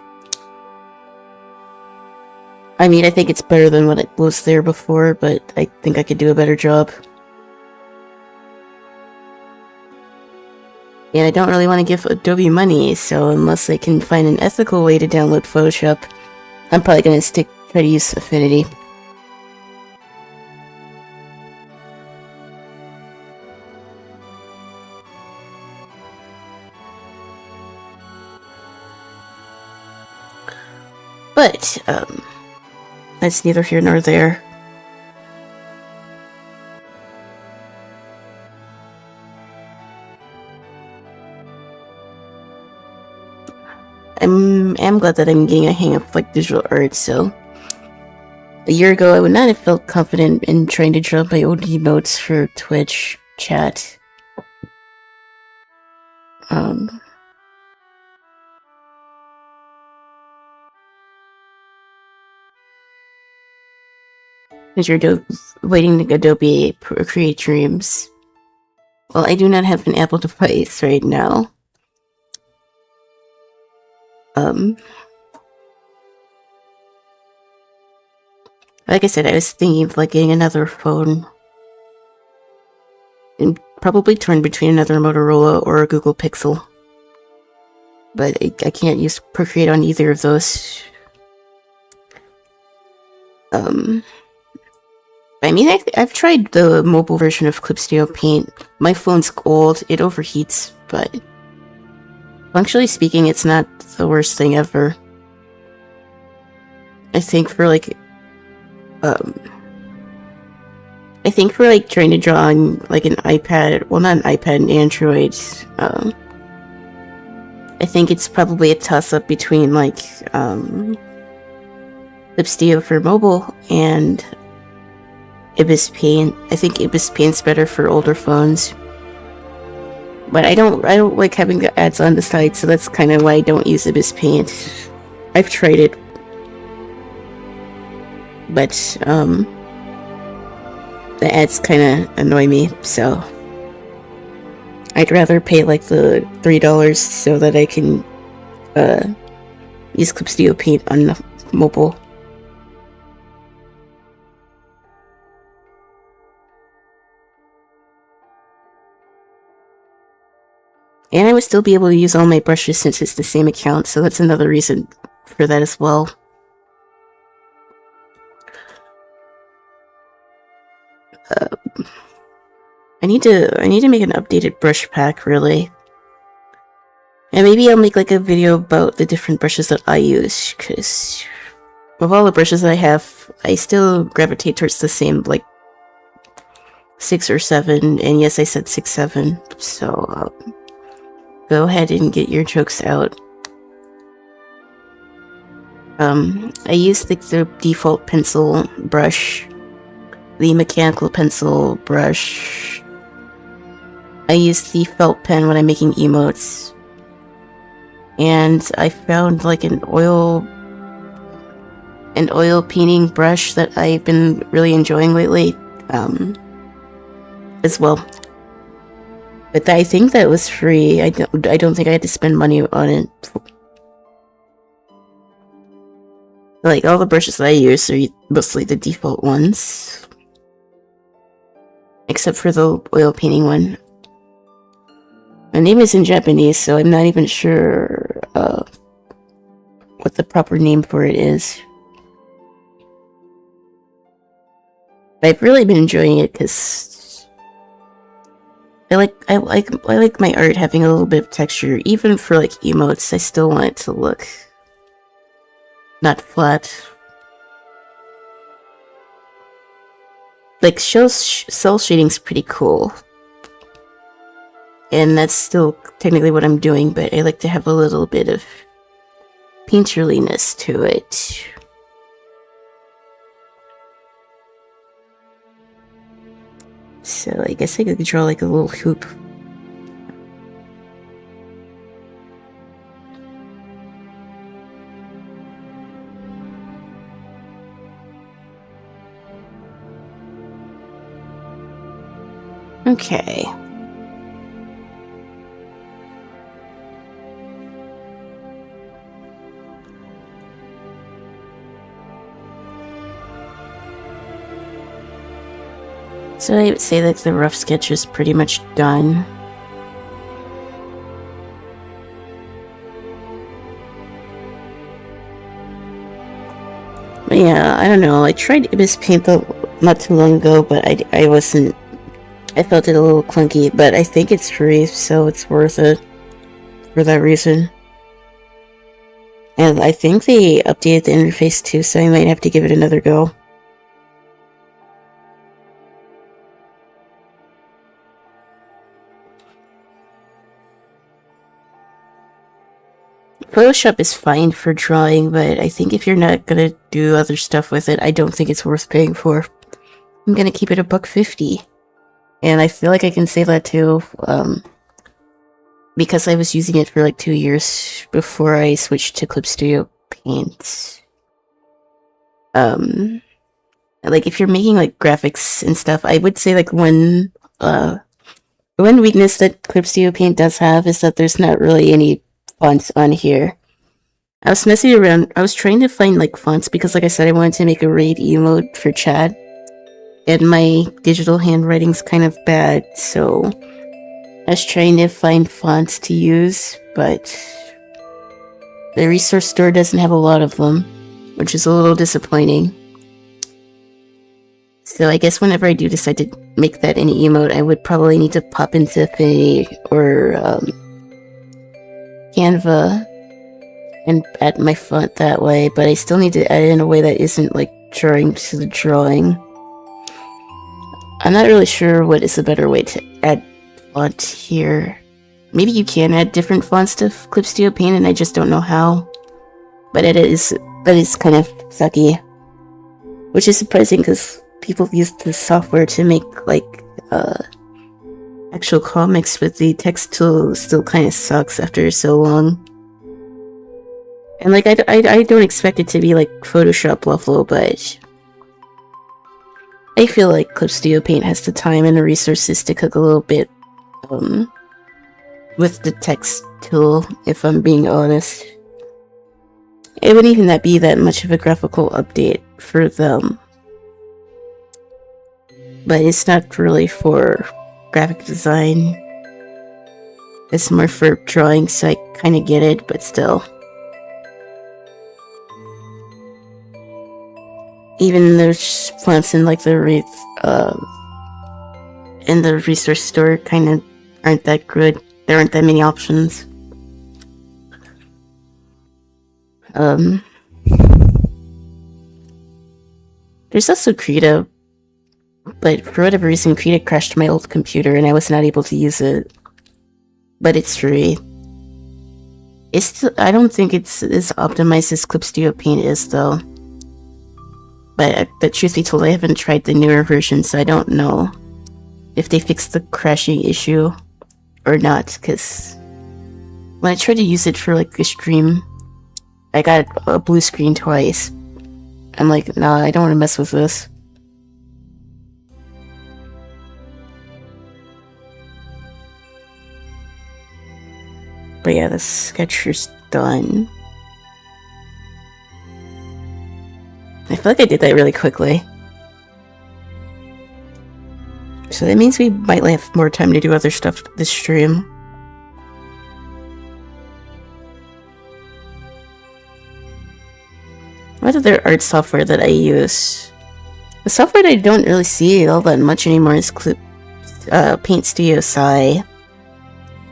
I mean, I think it's better than what it was there before, but I think I could do a better job. And I don't really want to give Adobe money, so unless I can find an ethical way to download Photoshop, I'm probably going to try to use Affinity. But, that's neither here nor there. I'm glad that I'm getting a hang of, like, digital art, so... A year ago, I would not have felt confident in trying to draw my own emotes for Twitch chat. Is your waiting Adobe Create Dreams? Well, I do not have an Apple device right now. Like I said, I was thinking of like getting another phone. And probably torn between another Motorola or a Google Pixel. But I can't use Procreate on either of those. I mean, I've tried the mobile version of Clip Studio Paint. My phone's old, it overheats, but functionally speaking, it's not the worst thing ever. I think for like trying to draw on like an iPad, well, not an iPad, an Android, I think it's probably a toss-up between like Clip Studio for mobile and Ibis Paint. I think Ibis Paint's better for older phones. But I don't like having the ads on the side, so that's kind of why I don't use Ibis Paint. I've tried it. But the ads kind of annoy me, so I'd rather pay like the $3 so that I can use Clip Studio Paint on mobile. And I would still be able to use all my brushes since it's the same account, so that's another reason for that as well. I need to make an updated brush pack, really. And maybe I'll make like a video about the different brushes that I use, because of all the brushes that I have, I still gravitate towards the same, like, 6 or 7, and yes, I said 6, 7, so go ahead and get your jokes out. I use the default pencil brush, the mechanical pencil brush. I use the felt pen when I'm making emotes. And I found like an oil painting brush that I've been really enjoying lately, as well. But I think that was free. I don't think I had to spend money on it. Like, all the brushes that I use are mostly the default ones. Except for the oil painting one. My name is in Japanese, so I'm not even sure what the proper name for it is. But I've really been enjoying it because I like my art having a little bit of texture. Even for like emotes, I still want it to look not flat. Like, cell shading's pretty cool. And that's still technically what I'm doing, but I like to have a little bit of painterliness to it. So I guess I could draw like a little hoop. Okay. So I would say that the rough sketch is pretty much done. But yeah, I don't know. I tried Ibis Paint not too long ago, but I wasn't. I felt it a little clunky, but I think it's free, so it's worth it for that reason. And I think they updated the interface too, so I might have to give it another go. Photoshop is fine for drawing, but I think if you're not gonna do other stuff with it, I don't think it's worth paying for. I'm gonna keep it $1.50. And I feel like I can say that too, because I was using it for like 2 years before I switched to Clip Studio Paint. Like if you're making like graphics and stuff, I would say like one weakness that Clip Studio Paint does have is that there's not really any fonts on here. I was messing around. I was trying to find like fonts because, like I said, I wanted to make a raid emote for chat, and my digital handwriting's kind of bad, so I was trying to find fonts to use, but the resource store doesn't have a lot of them, which is a little disappointing. So I guess whenever I do decide to make that any emote, I would probably need to pop into Affinity or Canva and add my font that way, but I still need to add it in a way that isn't like jarring to the drawing. I'm not really sure what is a better way to add font here. Maybe you can add different fonts to Clip Studio Paint and I just don't know how. But that is kind of sucky. Which is surprising because people use this software to make like actual comics, but the text tool still kind of sucks after so long. And like I don't expect it to be like Photoshop level, but I feel like Clip Studio Paint has the time and the resources to cook a little bit with the text tool, if I'm being honest. It wouldn't even be that much of a graphical update for them. But it's not really for graphic design. It's more for drawing, so I kind of get it, but still. Even those fonts in like the resource store kind of aren't that good. There aren't that many options. There's also Krita, but for whatever reason Krita crashed my old computer and I was not able to use it. But it's free. I don't think it's as optimized as Clip Studio Paint is though. But truth be told, I haven't tried the newer version, so I don't know if they fixed the crashing issue or not, because when I tried to use it for like a stream, I got a blue screen twice. I'm like, nah, I don't want to mess with this. But yeah, the sketch is done. I feel like I did that really quickly. So that means we might have more time to do other stuff this stream. What other art software that I use? The software that I don't really see all that much anymore is Paint Studio Sci.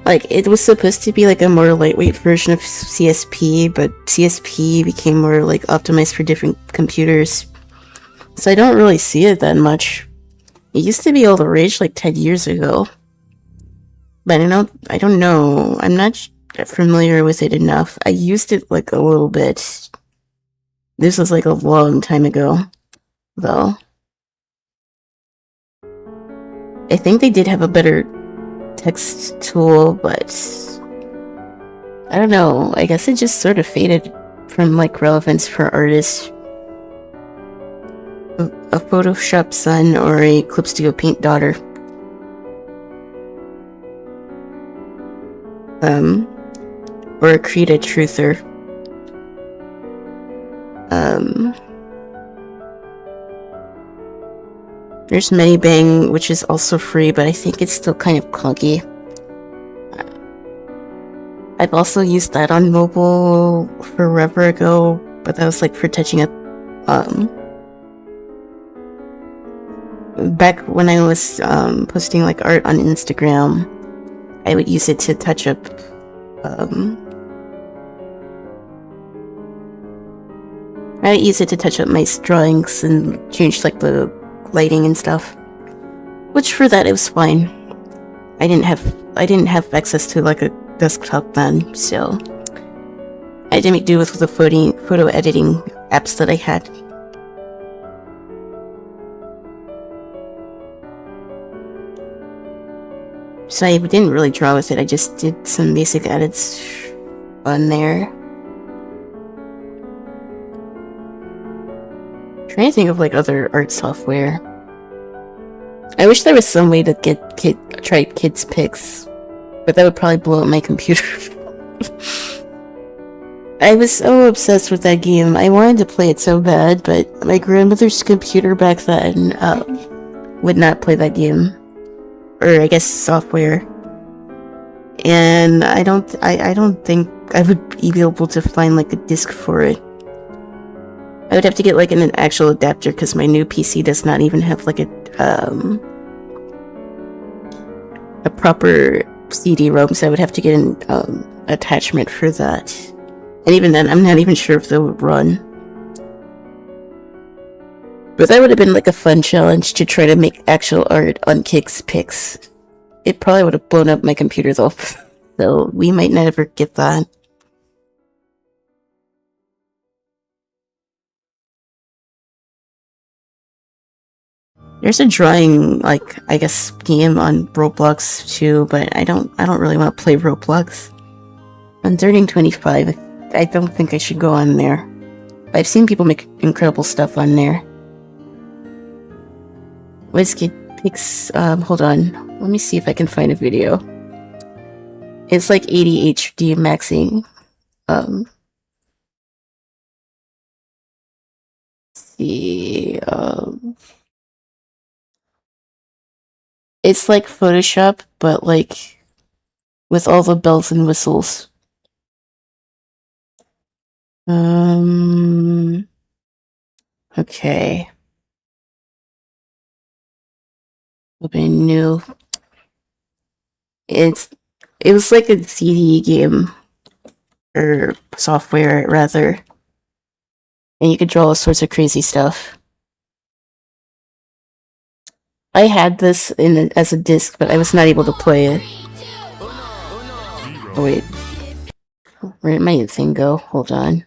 Like, it was supposed to be like a more lightweight version of CSP, but CSP became more like optimized for different computers. So I don't really see it that much. It used to be all the rage like 10 years ago. But I don't know. I'm not familiar with it enough. I used it like a little bit. This was like a long time ago, though. I think they did have a better text tool, but I don't know. I guess it just sort of faded from like relevance for artists. A Photoshop son or a Clip Studio Paint daughter. or create a truther. There's Medibang, which is also free, but I think it's still kind of clunky. I've also used that on mobile forever ago, but that was like for touching up, back when I was, posting like art on Instagram, I would use it to touch up, I would use it to touch up my drawings and change like the lighting and stuff. Which for that it was fine. I didn't have access to like a desktop then, so I didn't make do with the photo editing apps that I had. So I didn't really draw with it, I just did some basic edits on there. Trying to think of like other art software. I wish there was some way to try kids pics, but that would probably blow up my computer. I was so obsessed with that game. I wanted to play it so bad, but my grandmother's computer back then would not play that game, or I guess software. And I don't think I would be able to find like a disc for it. I would have to get like an actual adapter because my new PC does not even have like a proper CD-ROM, so I would have to get an attachment for that. And even then, I'm not even sure if they would run. But that would have been like a fun challenge to try to make actual art on Kids Pics. It probably would have blown up my computer though, so we might never get that. There's a drawing, like, I guess, game on Roblox too, but I don't really want to play Roblox. I'm turning 25. I don't think I should go on there. I've seen people make incredible stuff on there. WizKid Pics, hold on. Let me see if I can find a video. It's like 80 HD maxing. Let's see, it's like Photoshop, but like with all the bells and whistles. Okay. Open new. It was like a CD game, or software rather, and you could draw all sorts of crazy stuff. I had this as a disc, but I was not able to play it. Oh wait, where did my thing go? Hold on.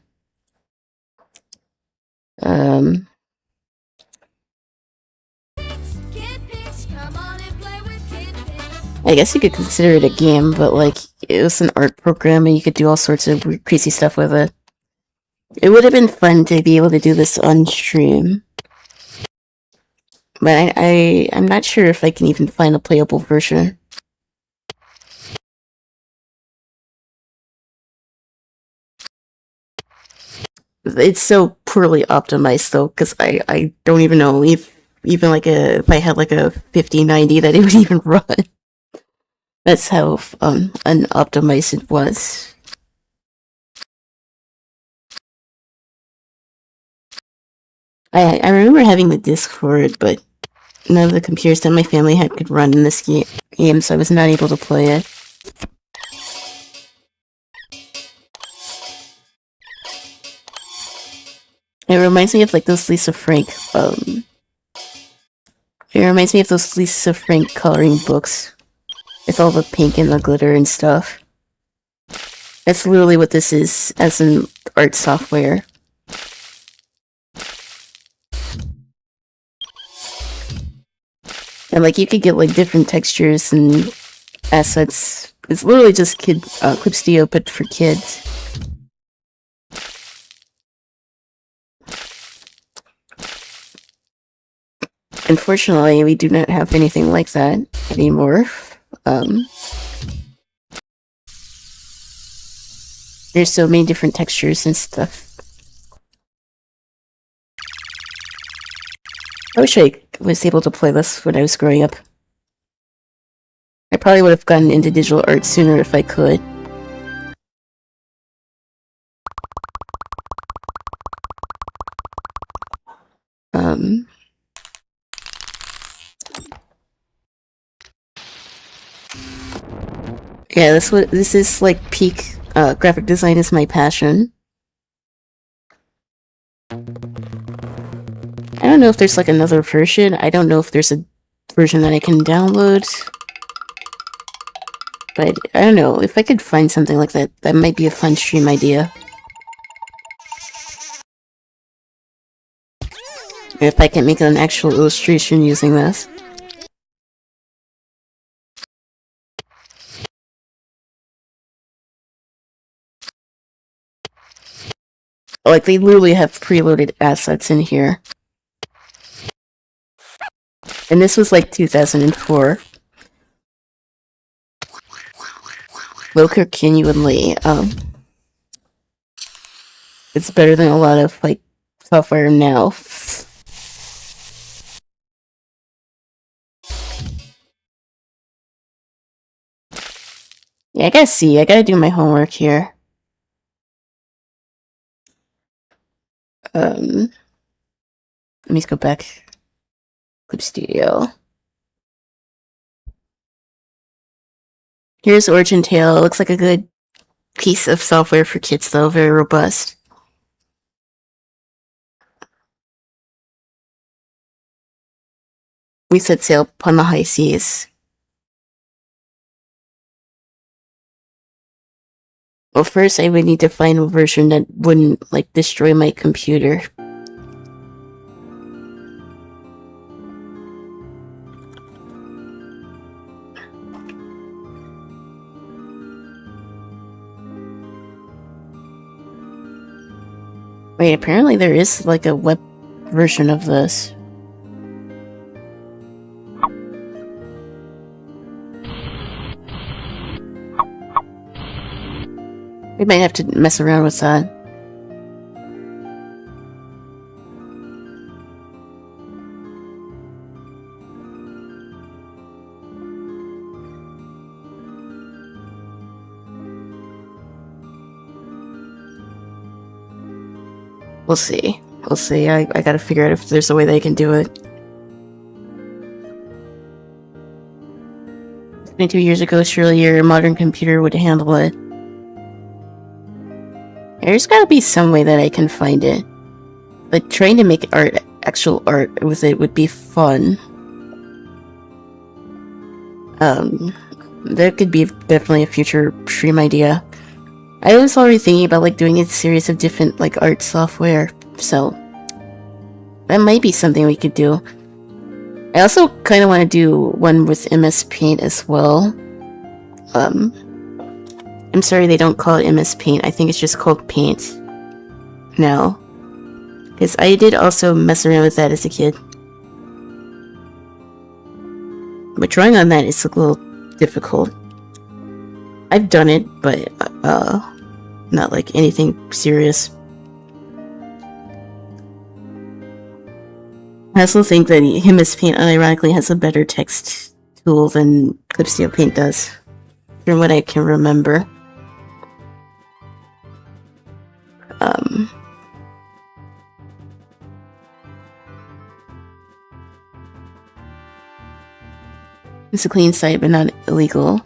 I guess you could consider it a game, but like, it was an art program and you could do all sorts of crazy stuff with it. It would have been fun to be able to do this on stream. But I'm not sure if I can even find a playable version. It's so poorly optimized though, because I don't even know if even like if I had like a 5090 that it would even run. That's how unoptimized it was. I remember having the disc for it, but none of the computers that my family had could run in this game, so I was not able to play it. It reminds me of like those Lisa Frank, it reminds me of those Lisa Frank coloring books with all the pink and the glitter and stuff. That's literally what this is as an art software. And like you could get like different textures and assets. It's literally just Clip Studio but for kids. Unfortunately, we do not have anything like that anymore. There's so many different textures and stuff. I wish I was able to play this when I was growing up. I probably would have gotten into digital art sooner if I could. Yeah, this is like peak graphic design is my passion. I don't know if there's like another version. I don't know if there's a version that I can download. But I don't know, if I could find something like that, that might be a fun stream idea. If I can make an actual illustration using this. Like, they literally have preloaded assets in here. And this was like 2004. Wilker genuinely, it's better than a lot of, like, software now. Yeah, I gotta do my homework here. Let me go back. Clip Studio. Here's Origin Tale. It looks like a good piece of software for kids, though. Very robust. We set sail upon the high seas. Well, first I would need to find a version that wouldn't, like, destroy my computer. Wait, apparently there is, like, a web version of this. We might have to mess around with that. We'll see. We'll see. I gotta figure out if there's a way they can do it. 22 years ago, surely your modern computer would handle it. There's gotta be some way that I can find it. But trying to make actual art with it would be fun. That could be definitely a future stream idea. I was already thinking about, like, doing a series of different, like, art software, so that might be something we could do. I also kind of want to do one with MS Paint as well. I'm sorry they don't call it MS Paint. I think it's just called Paint now. Because I did also mess around with that as a kid. But drawing on that is a little difficult. I've done it, but not like anything serious. I also think that MS Paint unironically has a better text tool than Clip Studio Paint does, from what I can remember. It's a clean site, but not illegal.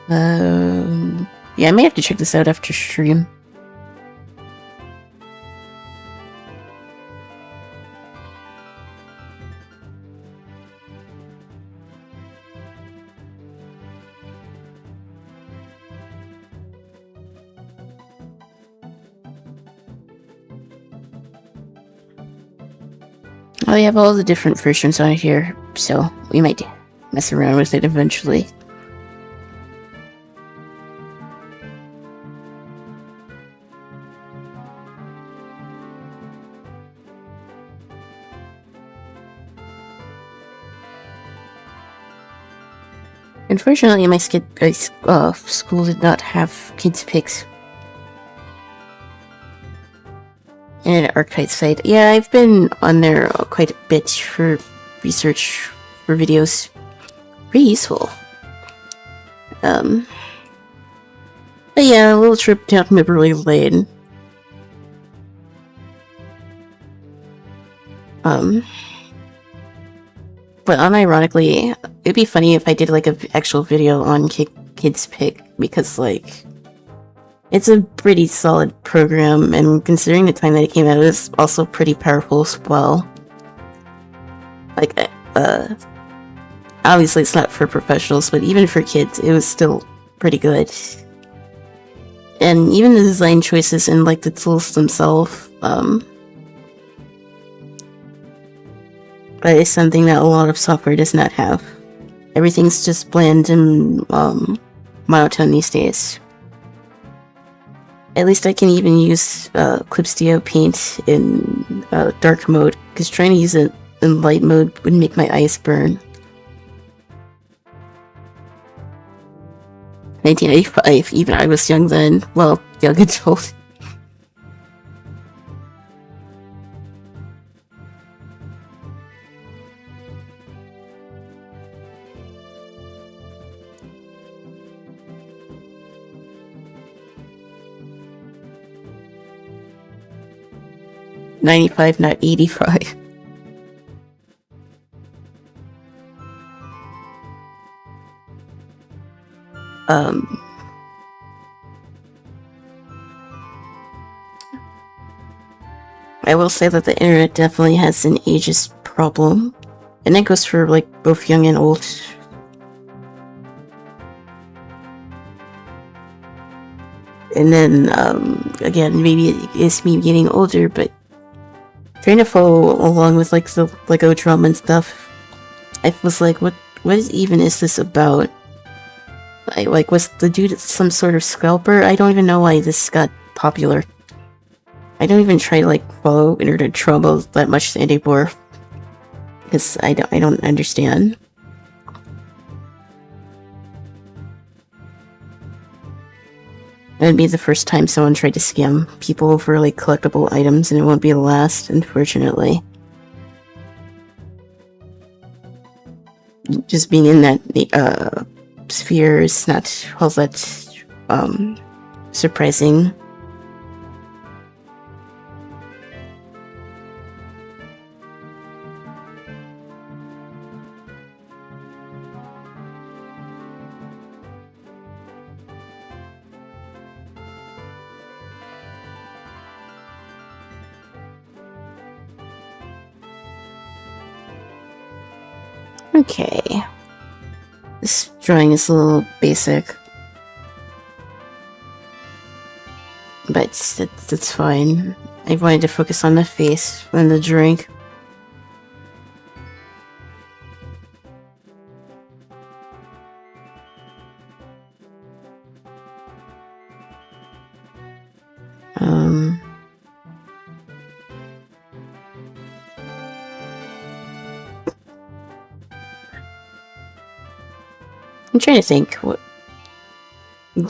Yeah, I may have to check this out after stream. Oh, they have all the different versions on here, so we might mess around with it eventually. Unfortunately, my school did not have kids pics. And an archive site. Yeah, I've been on there quite a bit for research for videos. Pretty useful. But yeah, a little trip down memory lane. But unironically, it'd be funny if I did like an actual video on Kids Pick, because like it's a pretty solid program, and considering the time that it came out, it was also pretty powerful as well. Like, obviously it's not for professionals, but even for kids, it was still pretty good. And even the design choices and like the tools themselves, that is something that a lot of software does not have. Everything's just bland and monotone these days. At least I can even use Clipstio Paint in dark mode, because trying to use it in light mode would make my eyes burn. 1985, even I was young then. Well, young adult. '95, not '85. I will say that the internet definitely has an ageist problem, and that goes for like both young and old. And then again, maybe it's me getting older, but trying to follow along with like the Lego drama and stuff, I was like, what even is this about? Like, was the dude some sort of scalper? I don't even know why this got popular. I don't even try to like follow internet drama that much anymore, because I don't understand. It'd be the first time someone tried to scam people over like collectible items, and it won't be the last, unfortunately. Just being in that sphere is not all that surprising. Okay. This drawing is a little basic, but that's fine. I wanted to focus on the face and the drink. I'm trying to think. What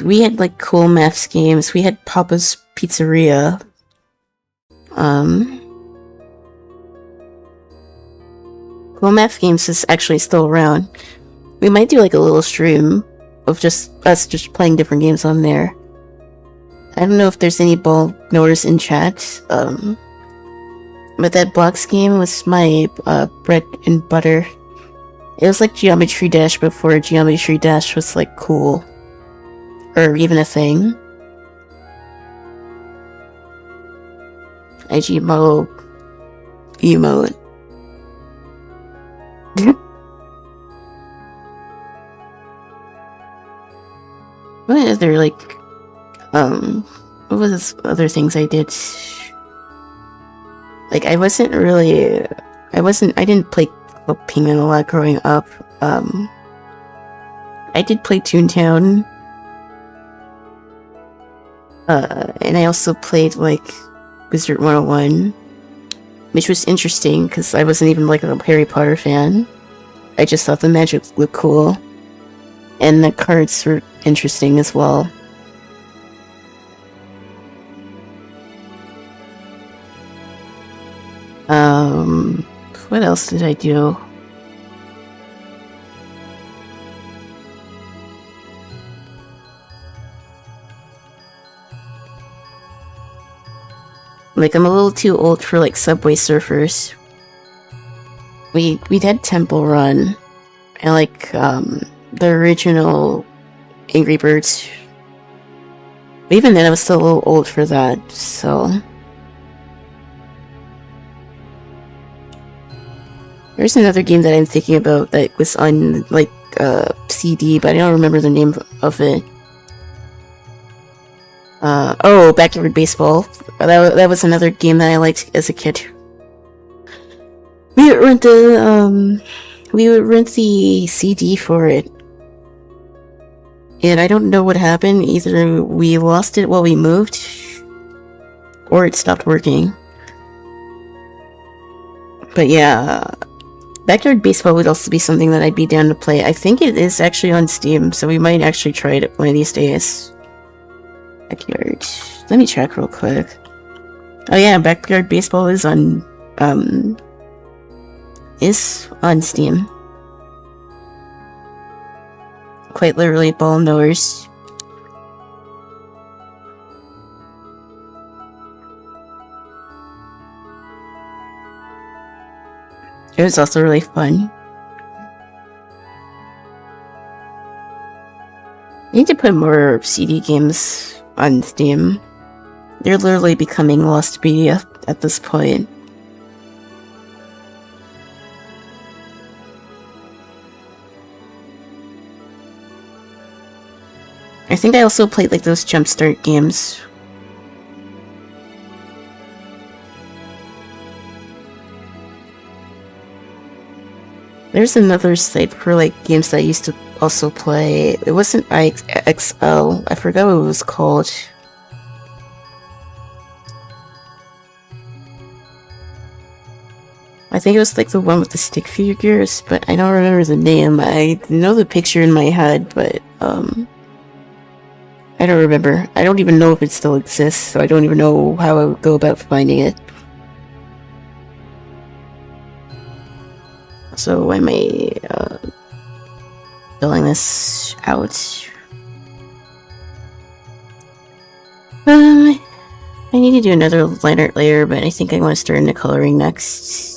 we had, like, cool maths games. We had Papa's Pizzeria. Cool math games is actually still around. We might do like a little stream of just us just playing different games on there. I don't know if there's any ball knowers in chat. But that blocks game was my bread and butter. It was like Geometry Dash before Geometry Dash was like cool. Or even a thing. IG model emote. What other, like, what was other things I did? Like, I didn't play Pingman a lot growing up. I did play Toontown. And I also played, like, Wizard 101, which was interesting, because I wasn't even, like, a Harry Potter fan. I just thought the magic looked cool. And the cards were interesting as well. What else did I do? Like, I'm a little too old for, like, Subway Surfers. We had Temple Run. And, like, the original Angry Birds. But even then, I was still a little old for that, so... There's another game that I'm thinking about that was on, like, CD, but I don't remember the name of it. Oh, Backyard Baseball. That was another game that I liked as a kid. We would rent the CD for it. And I don't know what happened. Either we lost it while we moved, or it stopped working. But yeah, Backyard Baseball would also be something that I'd be down to play. I think it is actually on Steam, so we might actually try it one of these days. Backyard. Let me check real quick. Oh yeah, Backyard Baseball is on Steam. Quite literally, ball knowers. It was also really fun. I need to put more CD games on Steam. They're literally becoming lost media at this point. I think I also played like those Jumpstart games. There's another site for like games that I used to also play. It wasn't IXL. I forgot what it was called. I think it was like the one with the stick figures, but I don't remember the name. I know the picture in my head, but I don't remember. I don't even know if it still exists, so I don't even know how I would go about finding it. So why am I filling this out? I need to do another line art layer, but I think I want to start into coloring next.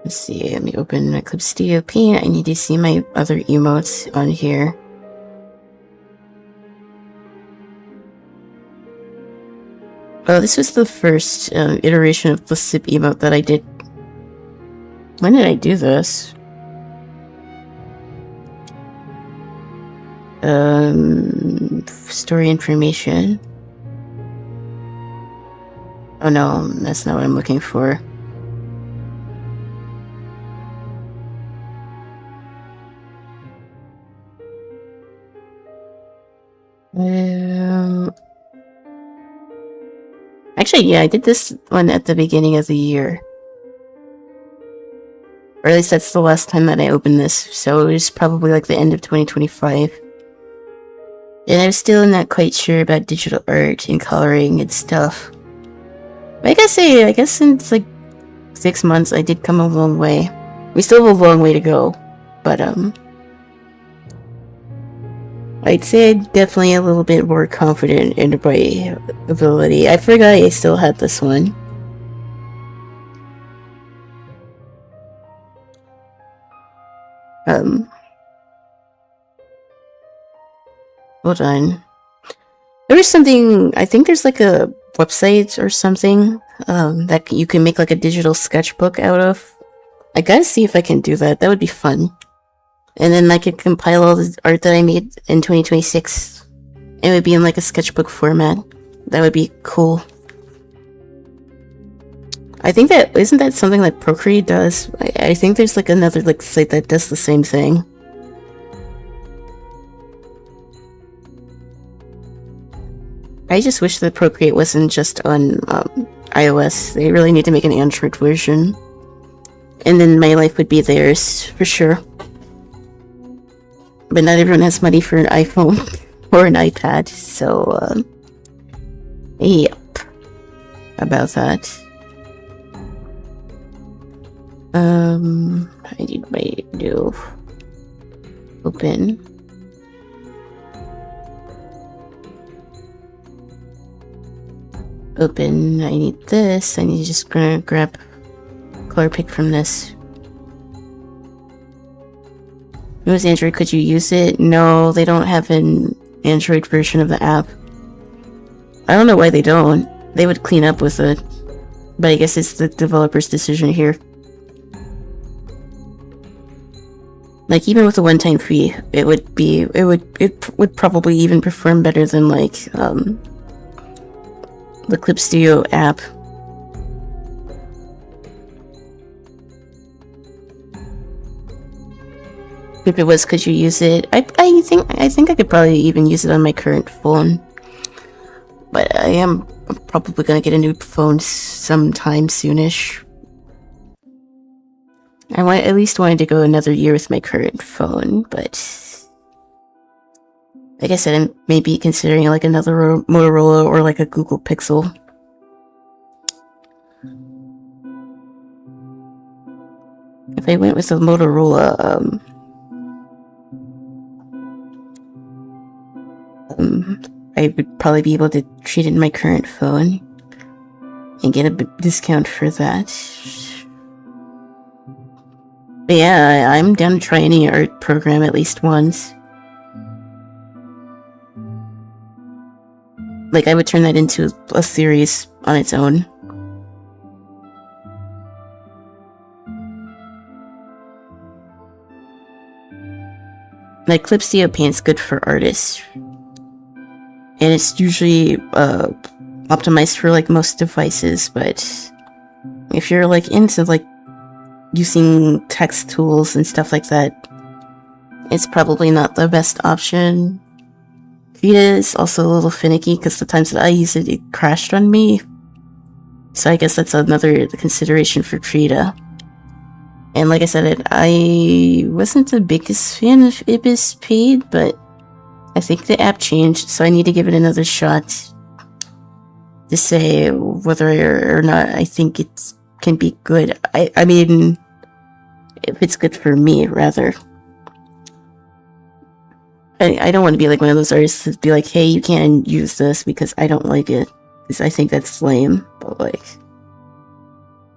Let's see, let me open my Clip Studio Paint. I need to see my other emotes on here. Oh, this was the first iteration of the SIP emote that I did. When did I do this? Story information. Oh no, that's not what I'm looking for. Actually, yeah, I did this one at the beginning of the year. Or at least that's the last time that I opened this, so it was probably like the end of 2025. And I was still not quite sure about digital art and coloring and stuff. But I guess since like 6 months I did come a long way. We still have a long way to go, but I'd say I'm definitely a little bit more confident in my ability. I forgot I still had this one. Hold on. There was something, I think there's like a website or something, that you can make like a digital sketchbook out of. I gotta see if I can do that. That would be fun. And then I could compile all the art that I made in 2026. It would be in like a sketchbook format. That would be cool. I think that, isn't that something like Procreate does? I think there's like another like site that does the same thing. I just wish that Procreate wasn't just on iOS. They really need to make an Android version. And then my life would be theirs, for sure. But not everyone has money for an iPhone or an iPad, so, yep. About that. I need my new open. Open, I need this. I need to just grab color pick from this. It was Android, could you use it? No, they don't have an Android version of the app. I don't know why they don't. They would clean up with it. But I guess it's the developer's decision here. Like, even with a one-time fee, it would probably even perform better than, like, the Clip Studio app. If it was, could you use it? I think I could probably even use it on my current phone. But I'm probably gonna get a new phone sometime soonish. I at least wanted to go another year with my current phone, but like I said, I'm maybe considering like another Motorola or like a Google Pixel. If I went with a Motorola, I would probably be able to trade in my current phone and get a discount for that. But yeah, I'm down to try any art program at least once. Like, I would turn that into a series on its own. Like, Clip Studio Paint's good for artists. And it's usually optimized for like most devices, but if you're like into like using text tools and stuff like that, it's probably not the best option. Vita is also a little finicky because the times that I use it, it crashed on me. So I guess that's another consideration for Krita. And like I said, I wasn't the biggest fan of Ibis Paid, but I think the app changed, so I need to give it another shot to say whether or not I think it can be good. I mean, if it's good for me, rather. I don't want to be like one of those artists to be like, hey, you can't use this because I don't like it. Because I think that's lame, but like,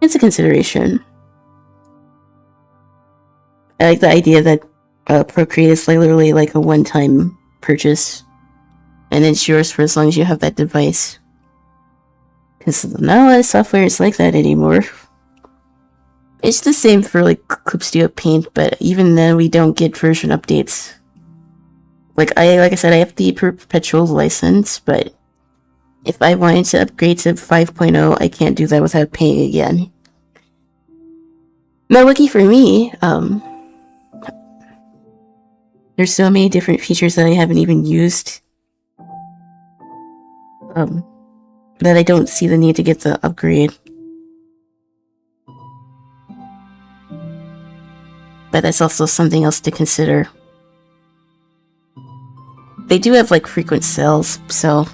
it's a consideration. I like the idea that Procreate is like literally like a one-time purchase, and it's yours for as long as you have that device. Because not a lot of software is like that anymore. It's the same for like Clip Studio Paint, but even then we don't get version updates. Like I said, I have the perpetual license, but if I wanted to upgrade to 5.0, I can't do that without paying again. Now, lucky for me, there's so many different features that I haven't even used, that I don't see the need to get the upgrade. But that's also something else to consider. They do have like frequent sales, so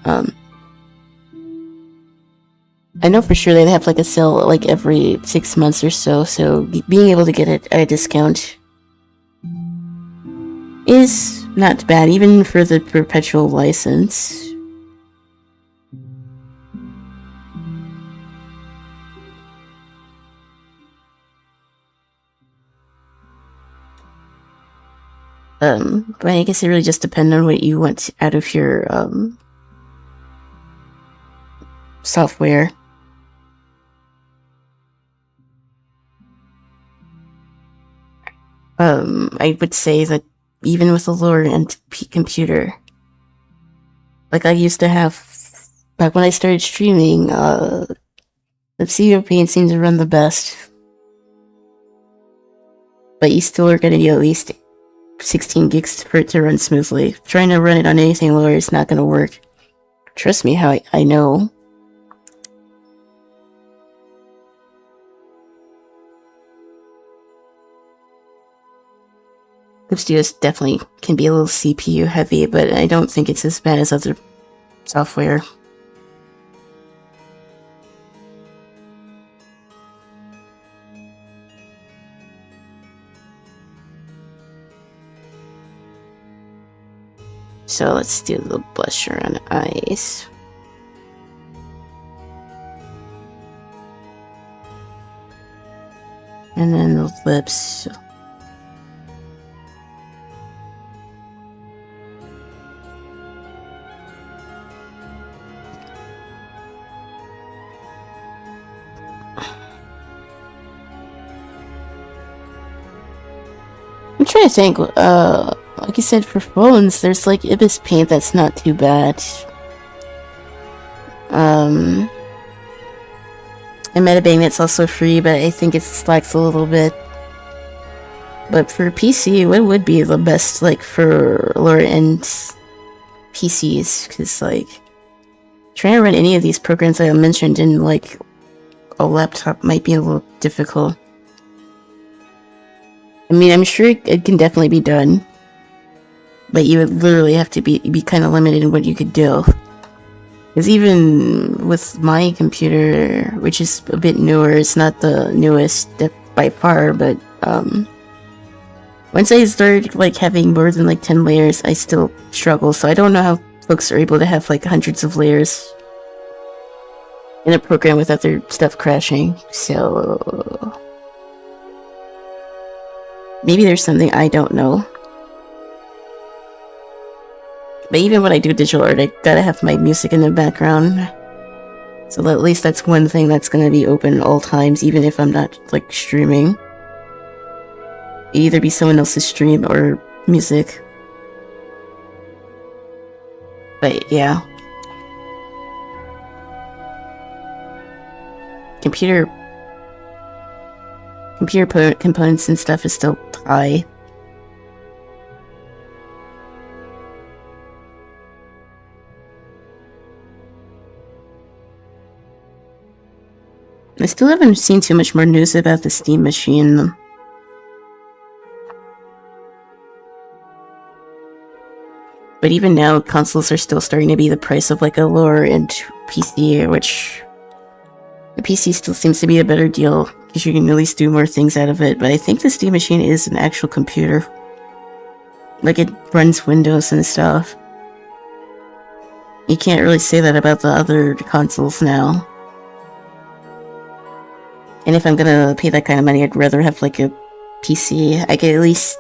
I know for sure they have like a sale like every 6 months or so, so being able to get it at a discount is not bad, even for the perpetual license. But I guess it really just depends on what you want out of your software. I would say that even with a lower end computer, like I used to have back when I started streaming, the Studio Paint seemed to run the best. But you still are gonna need at least 16 gigs for it to run smoothly. Trying to run it on anything lower is not gonna work. Trust me, how I know. Clip Studios definitely can be a little CPU heavy, but I don't think it's as bad as other software. So let's do the blusher on eyes. And then the lips. I'm trying to think, like you said, for phones, there's like Ibis Paint that's not too bad. And Metabang that's also free, but I think it slacks a little bit. But for PC, what would be the best, like, for lower end PCs? Because, like, trying to run any of these programs I mentioned in, like, a laptop might be a little difficult. I mean, I'm sure it can definitely be done, but you would literally have to be kind of limited in what you could do. Because even with my computer, which is a bit newer, it's not the newest by far, but once I start like having more than like 10 layers, I still struggle. So I don't know how folks are able to have like hundreds of layers in a program without their stuff crashing. So maybe there's something I don't know. But even when I do digital art, I gotta have my music in the background. So at least that's one thing that's gonna be open at all times, even if I'm not, like, streaming. It'd either be someone else's stream or music. But yeah. Computer components and stuff is still high. I still haven't seen too much more news about the Steam machine. But even now, consoles are still starting to be the price of like a lower end PC, which the PC still seems to be a better deal because you can at least do more things out of it. But I think the Steam machine is an actual computer. Like, it runs Windows and stuff. You can't really say that about the other consoles now. And if I'm gonna pay that kind of money, I'd rather have like a PC. I could at least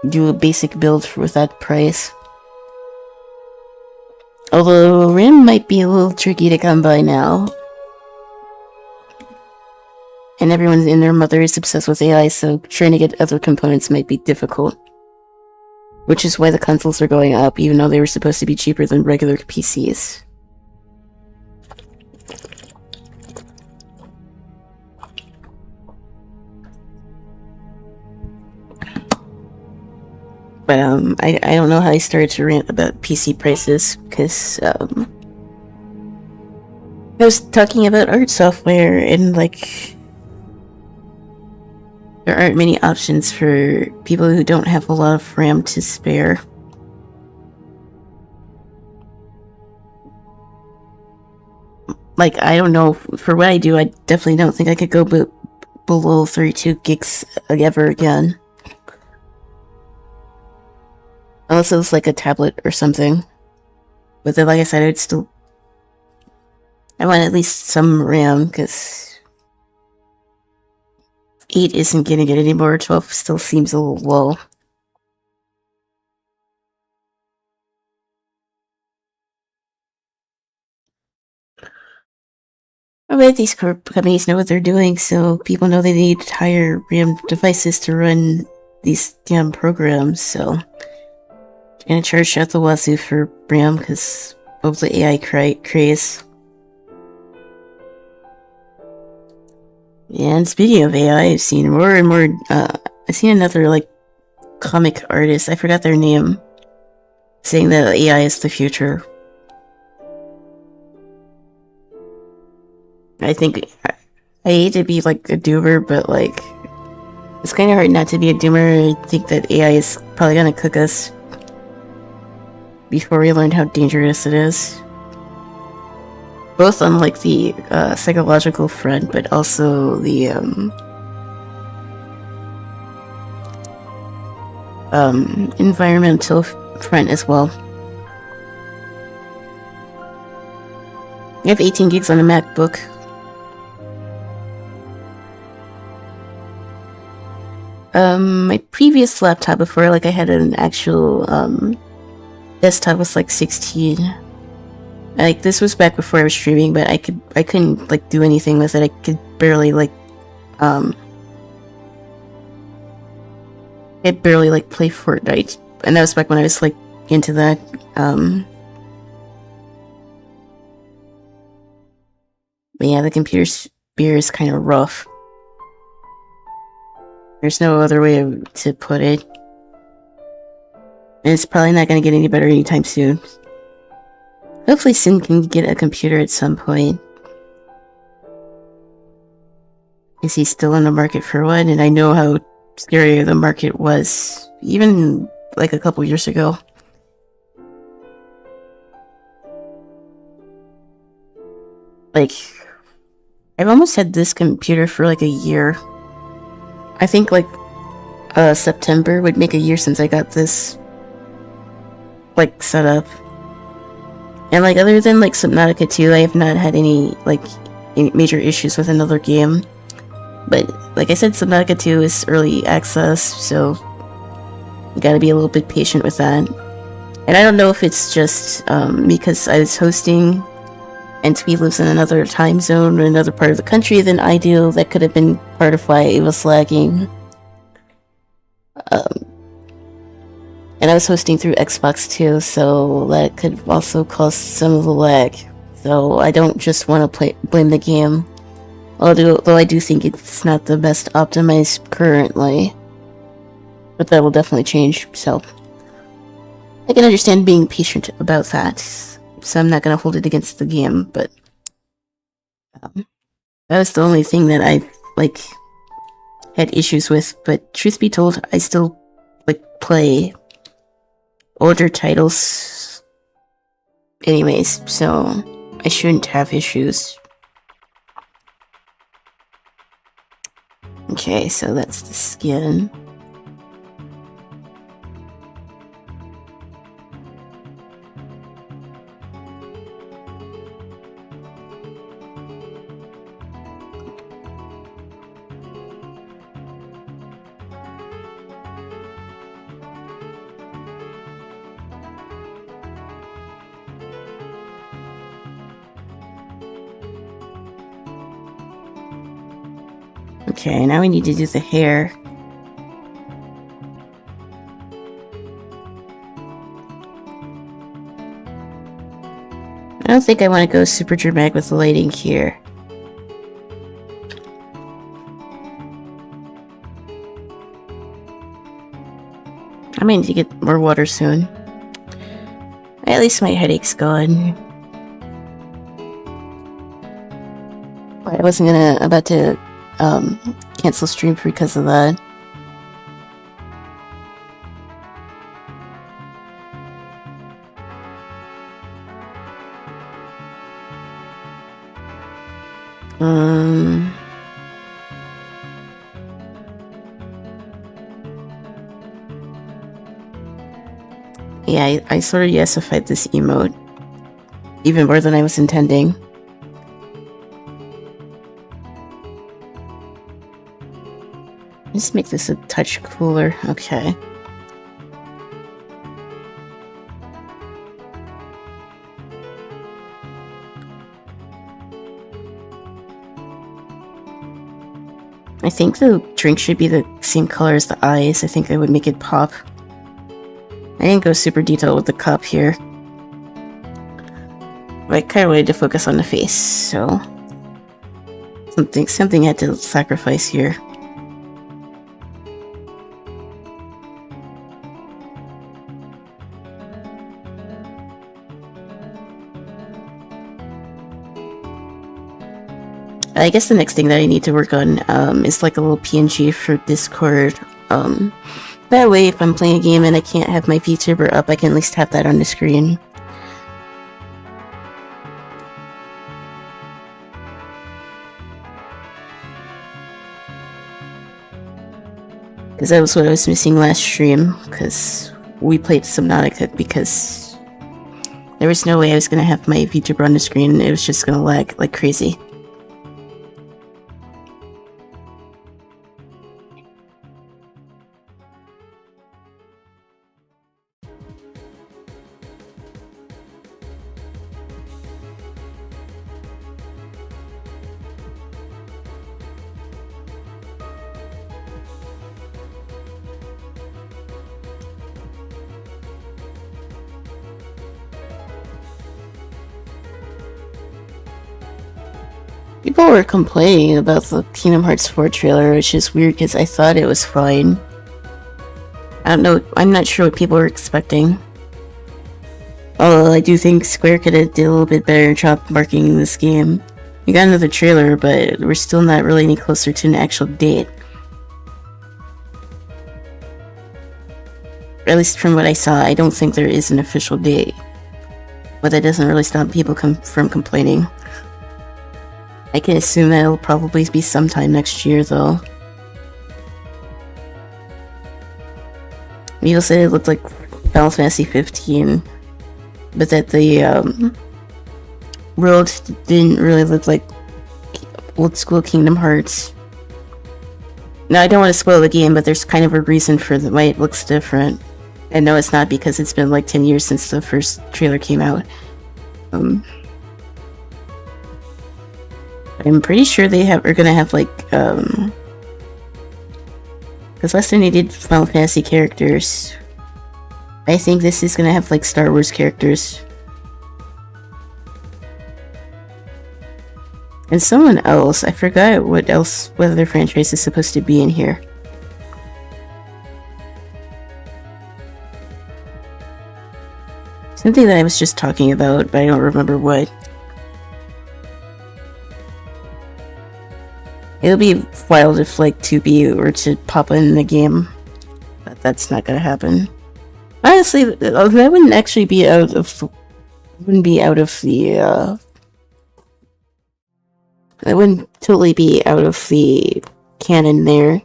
do a basic build with that price. Although RAM might be a little tricky to come by now. And everyone and their mother is obsessed with AI, so trying to get other components might be difficult. Which is why the consoles are going up, even though they were supposed to be cheaper than regular PCs. But I don't know how I started to rant about PC prices, because I was talking about art software, and like, there aren't many options for people who don't have a lot of RAM to spare. Like, I don't know, for what I do, I definitely don't think I could go below 32 gigs ever again. Unless it was like a tablet or something. But then, like I said, I want at least some RAM, because 8 isn't getting it anymore. 12 still seems a little low. But these companies know what they're doing, so people know they need higher RAM devices to run these damn programs, so gonna charge out the wazoo for RAM because of the AI craze. And speaking of AI, I've seen more and more, I've seen another, like, comic artist, I forgot their name, saying that AI is the future. I think I hate to be like a doomer, but like it's kind of hard not to be a doomer. I think that AI is probably gonna cook us before we learn how dangerous it is. Both on like the psychological front, but also the environmental front as well. I have 18 gigs on a MacBook. My previous laptop before, like I had an actual desktop was like 16. Like this was back before I was streaming, but I couldn't like do anything with it. I could barely like play Fortnite, and that was back when I was like into that. But yeah, the computer spear is kind of rough. There's no other way to put it. And it's probably not going to get any better anytime soon. Hopefully Sin can get a computer at some point. Is he still in the market for one? And I know how scary the market was, even like a couple years ago. Like, I've almost had this computer for like a year. I think like September would make a year since I got this like set up. And like other than like Subnautica 2, I have not had any major issues with another game. But like I said, Subnautica 2 is early access, so you gotta be a little bit patient with that. And I don't know if it's just because I was hosting and Tweet lives in another time zone or another part of the country than I do. That could have been part of why it was lagging. And I was hosting through Xbox too, so that could also cause some of the lag. So I don't just want to blame the game. Although I do think it's not the best optimized currently. But that will definitely change, so I can understand being patient about that. So I'm not going to hold it against the game, but that was the only thing that I had issues with. But truth be told, I still play older titles anyways, so I shouldn't have issues. Okay, so that's the skin. Okay, now we need to do the hair. I don't think I want to go super dramatic with the lighting here. I might need to get more water soon. At least my headache's gone. I wasn't about to cancel stream because of that. Yeah, I sort of yesified this emote even more than I was intending. Just make this a touch cooler. Okay. I think the drink should be the same color as the eyes. I think that would make it pop. I didn't go super detailed with the cup here. But I kind of wanted to focus on the face, so something had to sacrifice here. I guess the next thing that I need to work on is like a little PNG for Discord. That way, if I'm playing a game and I can't have my VTuber up, I can at least have that on the screen. Because that was what I was missing last stream, because we played Subnautica, because there was no way I was going to have my VTuber on the screen. It was just going to lag like crazy. People were complaining about the Kingdom Hearts 4 trailer, which is weird because I thought it was fine. I don't know, I'm not sure what people were expecting. Although I do think Square could have did a little bit better job marketing this game. We got another trailer, but we're still not really any closer to an actual date. At least from what I saw, I don't think there is an official date. But that doesn't really stop people from complaining. I can assume that it'll probably be sometime next year, though. People said it looked like Final Fantasy 15, but that the world didn't really look like old school Kingdom Hearts. Now, I don't want to spoil the game, but there's kind of a reason for why it looks different. And no, it's not because it's been like 10 years since the first trailer came out. I'm pretty sure they are gonna have like, because last time they did Final Fantasy characters, I think this is gonna have like Star Wars characters. And someone else, I forgot what other franchise is supposed to be in here. Something that I was just talking about, but I don't remember what. It'll be wild if like 2B were to pop in the game, but that's not gonna happen. Honestly, that wouldn't actually be out of the. That wouldn't totally be out of the canon there.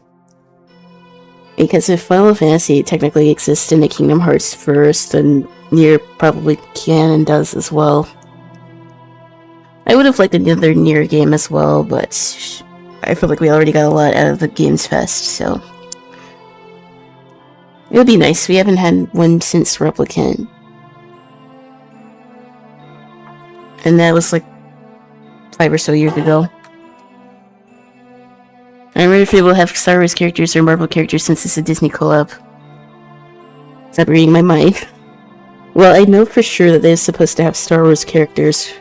Because if Final Fantasy technically exists in the Kingdom Hearts first, then Nier probably canon does as well. I would have liked another Nier game as well, but I feel like we already got a lot out of the Games Fest, so it would be nice. We haven't had one since Replicant. And that was like 5 or so years ago. I wonder if we will have Star Wars characters or Marvel characters since it's a Disney collab. Stop reading my mind. Well, I know for sure that they're supposed to have Star Wars characters.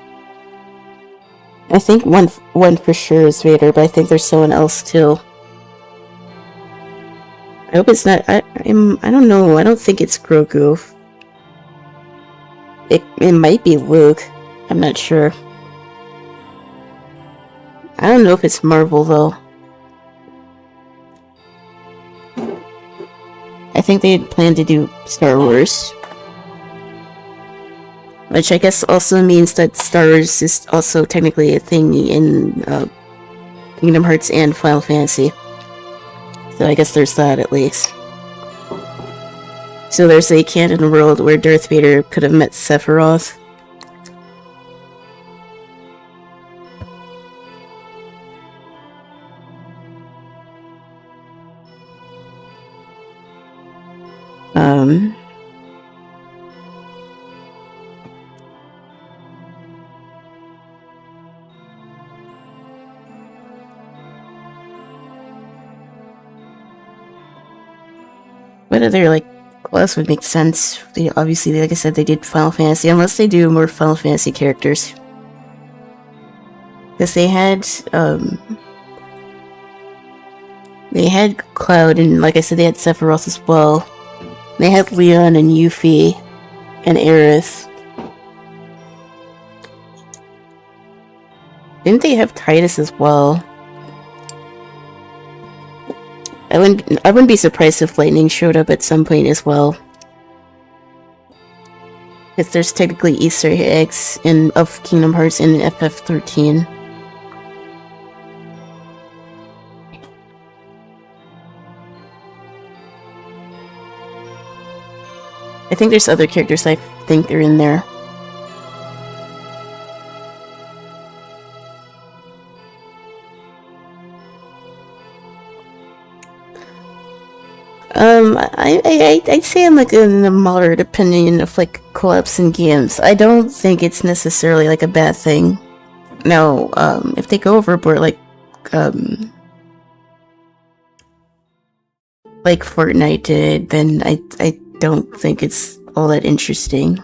I think one for sure is Vader, but I think there's someone else too. I hope it's not. I don't know. I don't think it's Grogu. It might be Luke. I'm not sure. I don't know if it's Marvel though. I think they had planned to do Star Wars. Which I guess also means that Star Wars is also technically a thing in Kingdom Hearts and Final Fantasy. So I guess there's that at least. So there's a canon world where Darth Vader could have met Sephiroth. What other, like, what else would make sense? They obviously, like I said, they did Final Fantasy, unless they do more Final Fantasy characters. Because they had Cloud, and like I said, they had Sephiroth as well. They had Leon and Yuffie and Aerith. Didn't they have Titus as well? I wouldn't be surprised if Lightning showed up at some point as well. Because there's technically Easter eggs of Kingdom Hearts in FF13. I think there's other characters I think are in there. I'd say I'm like in a moderate opinion of like collabs and games. I don't think it's necessarily like a bad thing. Now, if they go overboard like Fortnite did, then I don't think it's all that interesting.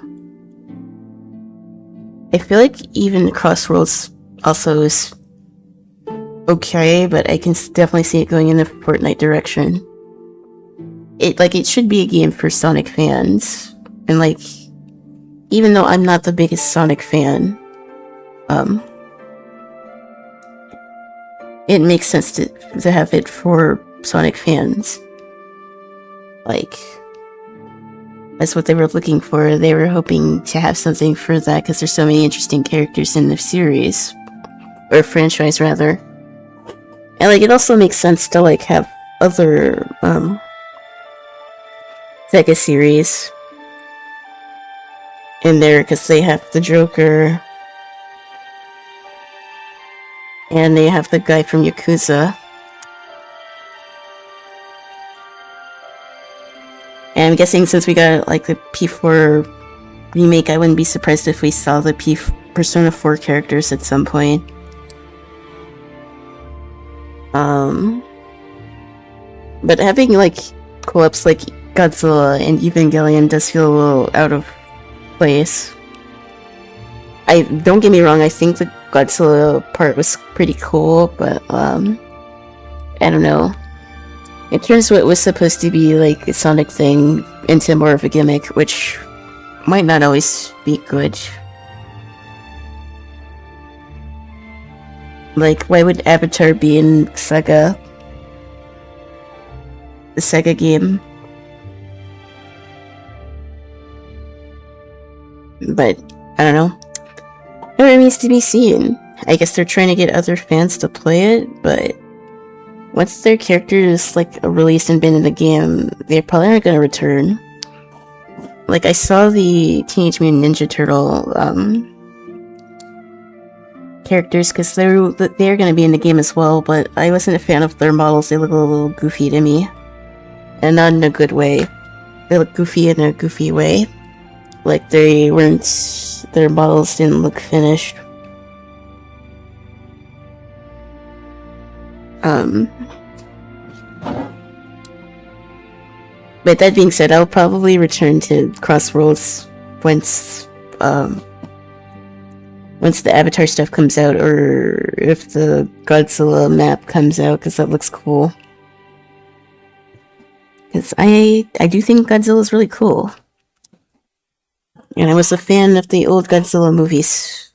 I feel like even Crossworlds also is okay, but I can definitely see it going in the Fortnite direction. It should be a game for Sonic fans, and like, even though I'm not the biggest Sonic fan, it makes sense to have it for Sonic fans. Like, that's what they were looking for. They were hoping to have something for that because there's so many interesting characters in the series, or franchise rather. And like, it also makes sense to like have other Sega series in there because they have the Joker and they have the guy from Yakuza. And I'm guessing since we got like the P4 remake, I wouldn't be surprised if we saw the Persona 4 characters at some point. But having like collabs like Godzilla and Evangelion does feel a little out of place. Don't get me wrong, I think the Godzilla part was pretty cool, but I don't know. It turns what was supposed to be like a Sonic thing into more of a gimmick, which might not always be good. Like, why would Avatar be in Sega? The Sega game? But, I don't know. It remains to be seen. I guess they're trying to get other fans to play it, but once their character is like released and been in the game, they're probably not gonna return. Like, I saw the Teenage Mutant Ninja Turtle characters because they're gonna be in the game as well, but I wasn't a fan of their models. They look a little goofy to me, and not in a good way. They look goofy in a goofy way. Like, their models didn't look finished. But that being said, I'll probably return to Crossworlds once the Avatar stuff comes out, or if the Godzilla map comes out, because that looks cool. Because I do think Godzilla is really cool. And I was a fan of the old Godzilla movies.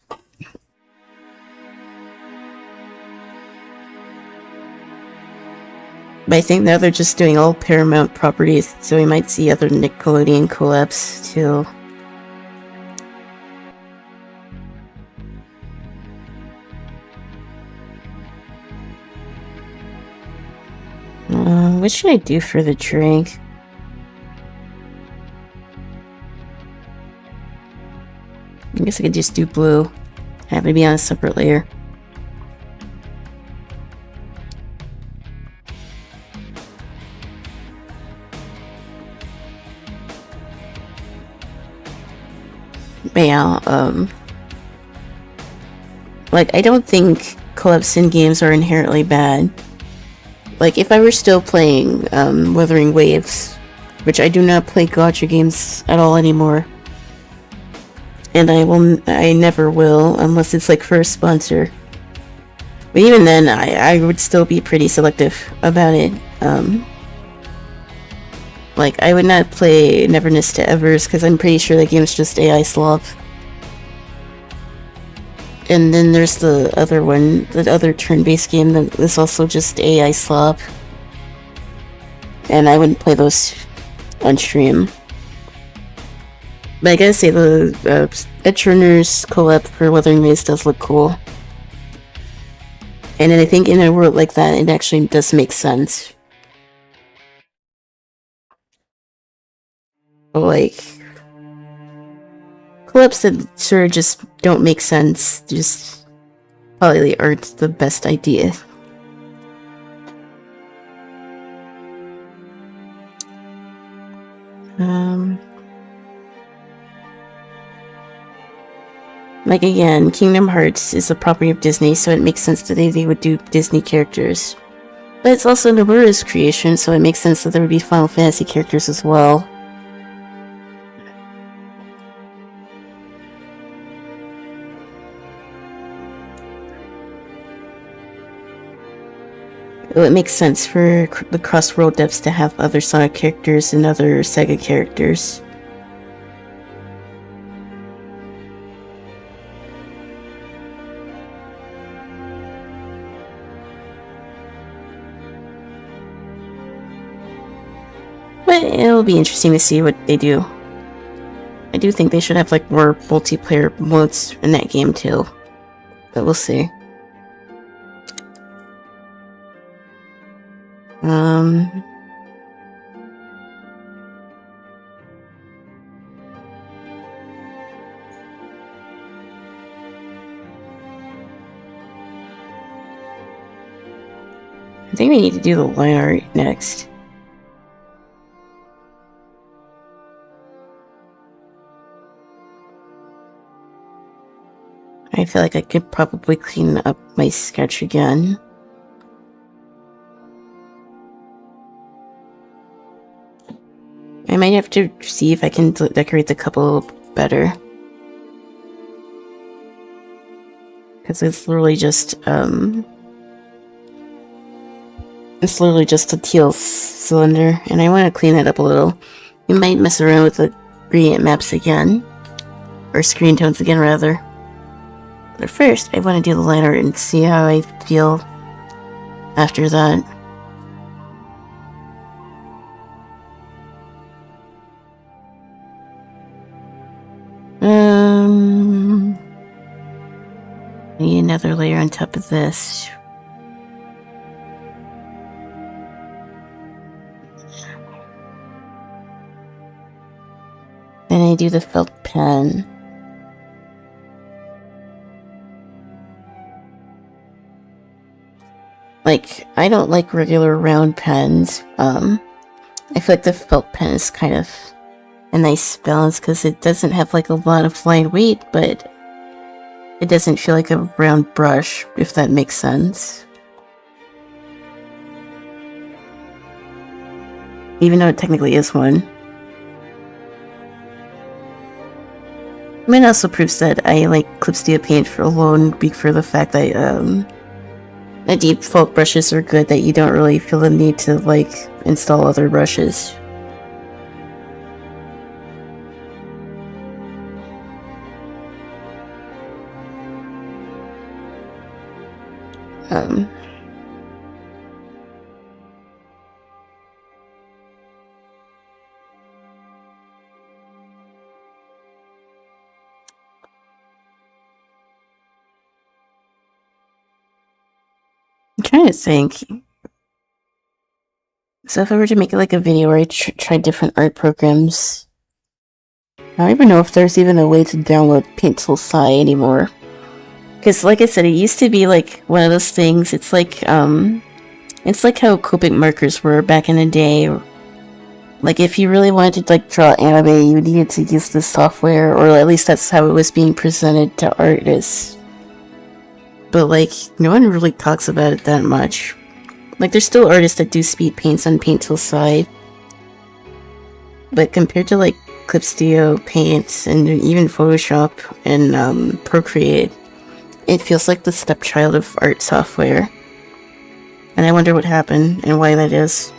But I think now they're just doing all Paramount properties, so we might see other Nickelodeon collabs too. What should I do for the drink? I guess I could just do blue. Have to be on a separate layer. But yeah, like, I don't think collabs in games are inherently bad. Like, if I were still playing Wuthering Waves, which I do not play gacha games at all anymore, and I never will unless it's like for a sponsor. But even then, I would still be pretty selective about it. Like, I would not play Neverness to Evers because I'm pretty sure that game's just AI slop. And then there's the other one, the other turn-based game that is also just AI slop. And I wouldn't play those on stream. But I gotta say, the Edgerunners collab for Wuthering Waves does look cool. And I think in a world like that, it actually does make sense. Like, collabs that sort of just don't make sense, just probably aren't the best idea. Like again, Kingdom Hearts is a property of Disney, so it makes sense that they would do Disney characters. But it's also Nomura's creation, so it makes sense that there would be Final Fantasy characters as well. It makes sense for the Crossworld devs to have other Sonic characters and other Sega characters. But it'll be interesting to see what they do. I do think they should have like more multiplayer modes in that game too. But we'll see. I think we need to do the line art next. I feel like I could probably clean up my sketch again. I might have to see if I can decorate the cup a little better. Because it's literally just, it's literally just a teal cylinder, and I want to clean it up a little. We might mess around with the gradient maps again. Or screen tones again, rather. But first, I want to do the line art and see how I feel after that. Need another layer on top of this. Then I do the felt pen. Like, I don't like regular round pens. I feel like the felt pen is kind of a nice balance because it doesn't have like a lot of line weight, but it doesn't feel like a round brush, if that makes sense. Even though it technically is one. I mean, it also proves that I like Clipsteel paint for alone for the fact that the default brushes are good, that you don't really feel the need to like install other brushes. I'm trying to think. So if I were to make like a video where I try different art programs, I don't even know if there's even a way to download Pencil Sci anymore. Because like I said, it used to be like one of those things. It's like how Copic markers were back in the day. Like if you really wanted to like draw anime, you needed to use this software, or at least that's how it was being presented to artists. But like, no one really talks about it that much. Like, there's still artists that do speed paints on Paintool Sci. But compared to like Clipsteel paints and even Photoshop and Procreate, it feels like the stepchild of art software. And I wonder what happened and why that is.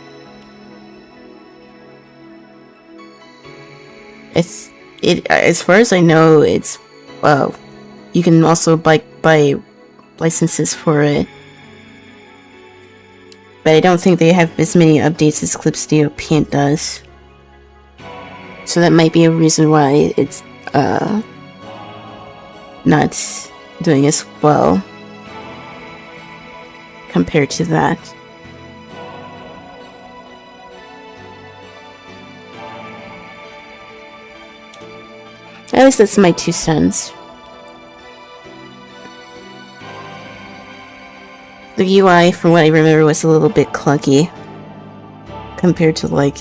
As far as I know, it's, well, you can also buy licenses for it. But I don't think they have as many updates as Clip Studio Paint does. So that might be a reason why it's not doing as well compared to that. At least that's my 2 cents. The UI, from what I remember, was a little bit clunky compared to like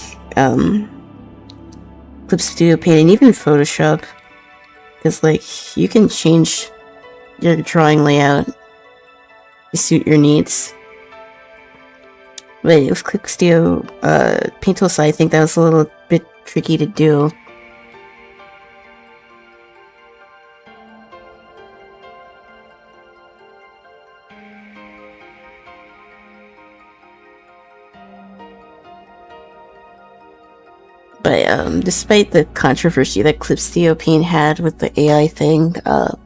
Clip Studio Paint and even Photoshop, because like you can change your drawing layout to suit your needs. But with Clip Studio Paint Tool, I think that was a little bit tricky to do. But despite the controversy that Clip Studio Paint had with the AI thing, I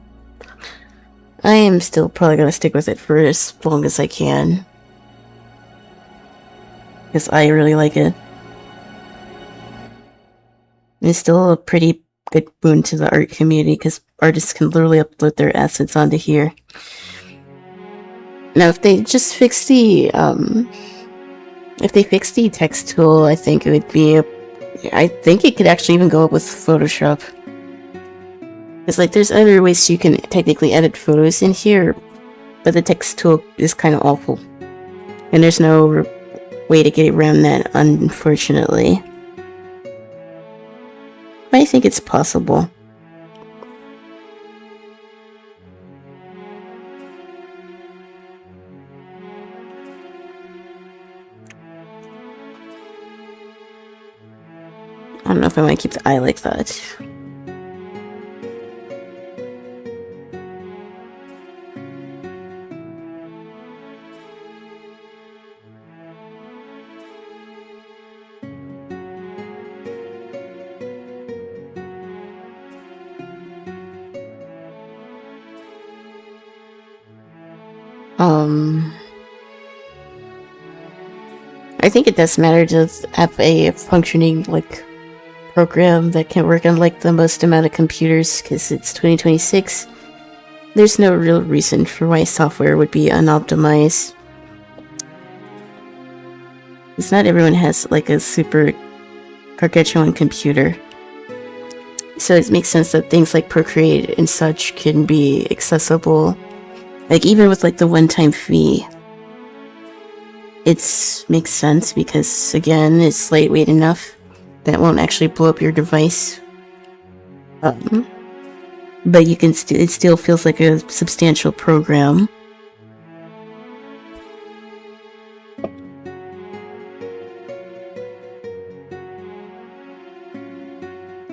am still probably gonna stick with it for as long as I can, because I really like it. It's still a pretty good boon to the art community, because artists can literally upload their assets onto here. Now, if they just fix the text tool, I think it would be I think it could actually even go up with Photoshop. It's like there's other ways you can technically edit photos in here, but the text tool is kind of awful. And there's no way to get around that, unfortunately. But I think it's possible. I don't know if I want to keep the eye like that. I think it does matter to have a functioning, like, program that can work on, like, the most amount of computers, because it's 2026. There's no real reason for why software would be unoptimized. Because not everyone has, like, a super gargantuan computer. So it makes sense that things like Procreate and such can be accessible. Like, even with, like, the one-time fee. It makes sense because, again, it's lightweight enough that won't actually blow up your device. But you can it still feels like a substantial program.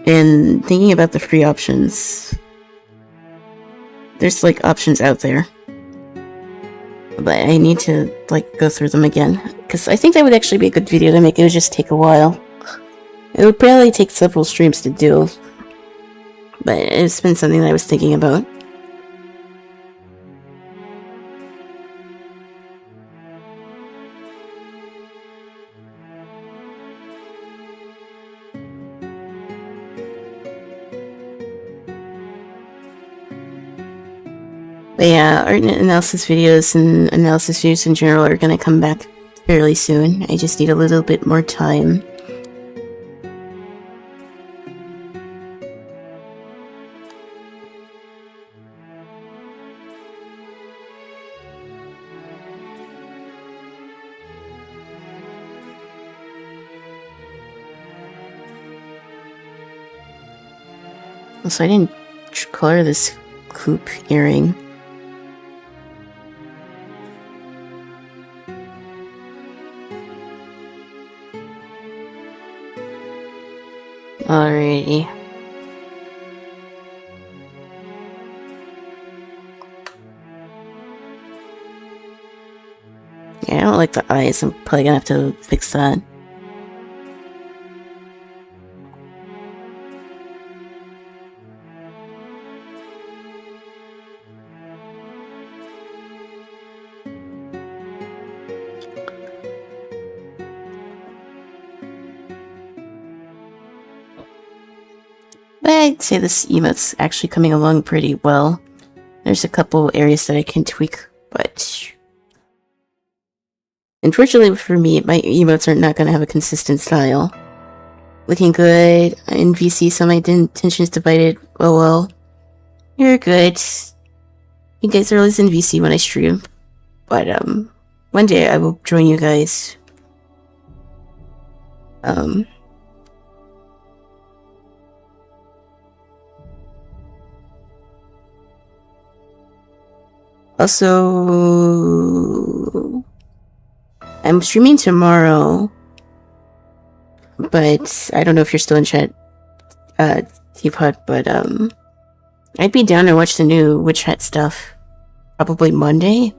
And thinking about the free options, there's like options out there. But I need to like go through them again, because I think that would actually be a good video to make. It would just take a while. It would probably take several streams to do, but it's been something that I was thinking about. But yeah, art analysis videos and analysis videos in general are going to come back fairly soon. I just need a little bit more time. Also, I didn't color this coupe earring. Alrighty. Yeah, I don't like the eyes. I'm probably gonna have to fix that. But I'd say this emote's actually coming along pretty well. There's a couple areas that I can tweak, but unfortunately for me, my emotes are not going to have a consistent style. Looking good in VC, so my attention is divided. Oh well. You're good. You guys are always in VC when I stream. But, one day I will join you guys. Also, I'm streaming tomorrow, but I don't know if you're still in chat, Teapot, but, I'd be down to watch the new Witch Hat stuff. Probably Monday.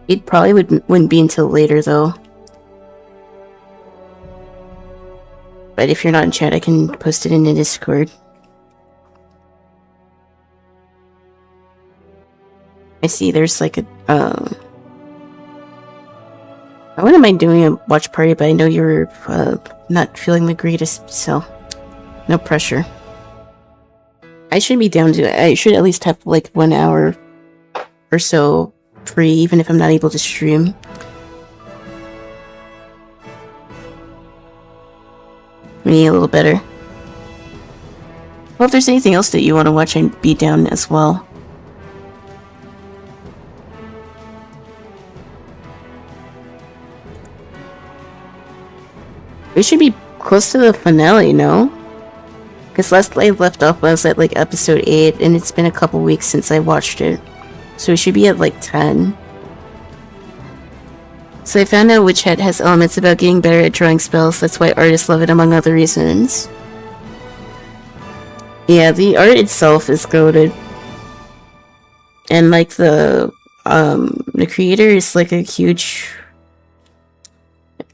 It probably wouldn't be until later, though. But if you're not in chat, I can post it in the Discord. I see there's like a, I wouldn't mind doing a watch party, but I know you're, not feeling the greatest, so no pressure. I should be down to, I should at least have like 1 hour or so free, even if I'm not able to stream. Me a little better. Well, if there's anything else that you want to watch, I'd be down as well. We should be close to the finale, no? Because last I left off was at like episode 8, and it's been a couple weeks since I watched it. So we should be at like 10. So I found out Witch Hat has elements about getting better at drawing spells. That's why artists love it, among other reasons. Yeah, the art itself is goated. And like the creator is like a huge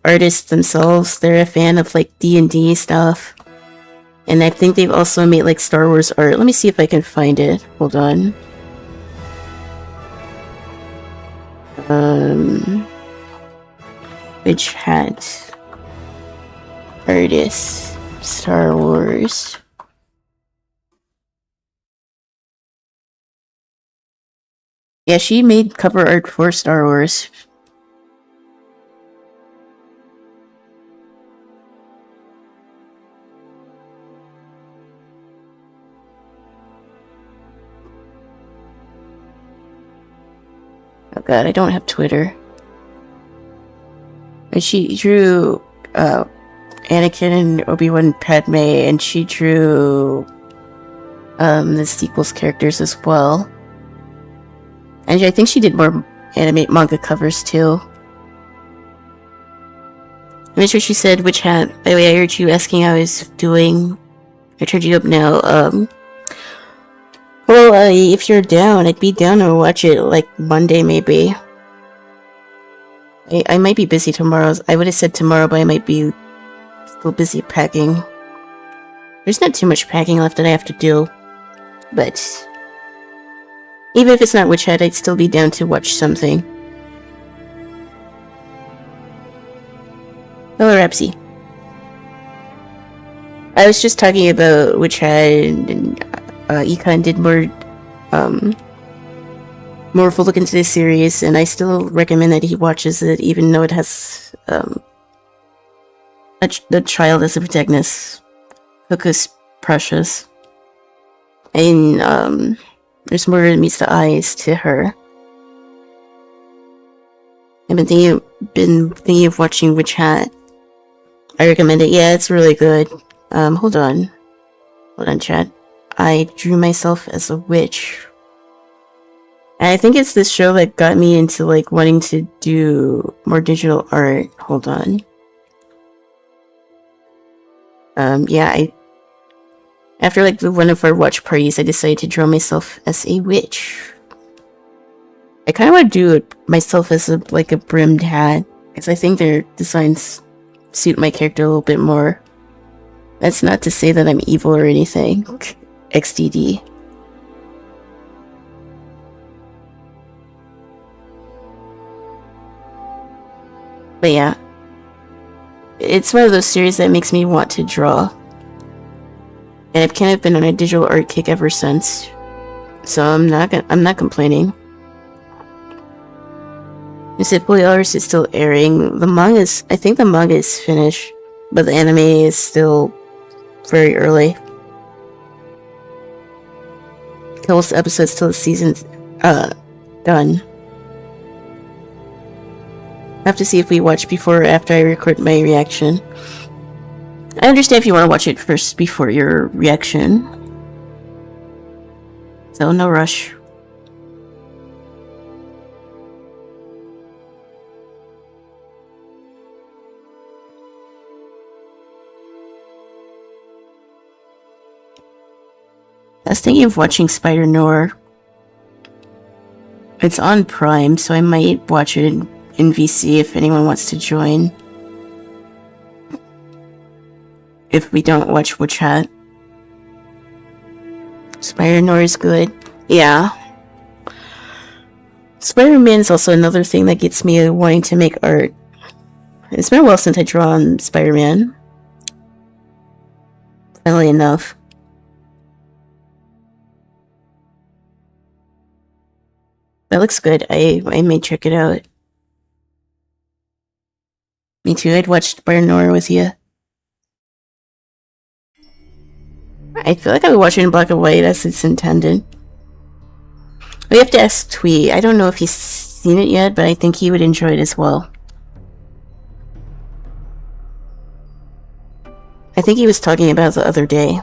artist themselves. They're a fan of like D&D stuff. And I think they've also made like Star Wars art. Let me see if I can find it. Hold on. Witch Hat artist Star Wars. Yeah, she made cover art for Star Wars. Oh god, I don't have Twitter. And she drew Anakin and Obi-Wan Padme, and she drew the sequels characters as well. And I think she did more anime manga covers too. I'm sure she said Witch Hat. By the way, I heard you asking how I was doing. I turned you up now. Well, if you're down, I'd be down to watch it like Monday maybe. I might be busy tomorrow. I would have said tomorrow, but I might be still busy packing. There's not too much packing left that I have to do. But even if it's not Witch Hat, I'd still be down to watch something. Hello, Rapsy. I was just talking about Witch Hat, and Econ did more of a look into this series, and I still recommend that he watches it, even though it has the child as a protagonist. Coco's precious. And there's more that meets the eyes to her. I've been thinking of watching Witch Hat. I recommend it. Yeah, it's really good. Hold on, chat. I drew myself as a witch. And I think it's this show that got me into like wanting to do more digital art. Hold on. Yeah, after like one of our watch parties, I decided to draw myself as a witch. I kind of want to do it myself as a brimmed hat, because I think their designs suit my character a little bit more. That's not to say that I'm evil or anything. XDD. But yeah. It's one of those series that makes me want to draw. And I've kind of been on a digital art kick ever since. So I'm not complaining. If Polyarus is still airing, I think the manga is finished, but the anime is still very early. Couple episodes till the season's done. I have to see if we watch before or after I record my reaction. I understand if you want to watch it first before your reaction. So no rush. I was thinking of watching Spider Noir. It's on Prime, so I might watch it in VC if anyone wants to join. If we don't watch Witch Hat. Spider Noir is good. Yeah. Spider-Man is also another thing that gets me wanting to make art. It's been a while since I draw on Spider-Man. Funnily enough. That looks good. I may check it out. Me too. I'd watch Spider Noir with you. I feel like I would watch it in black and white as it's intended. We have to ask Twee. I don't know if he's seen it yet, but I think he would enjoy it as well. I think he was talking about it the other day.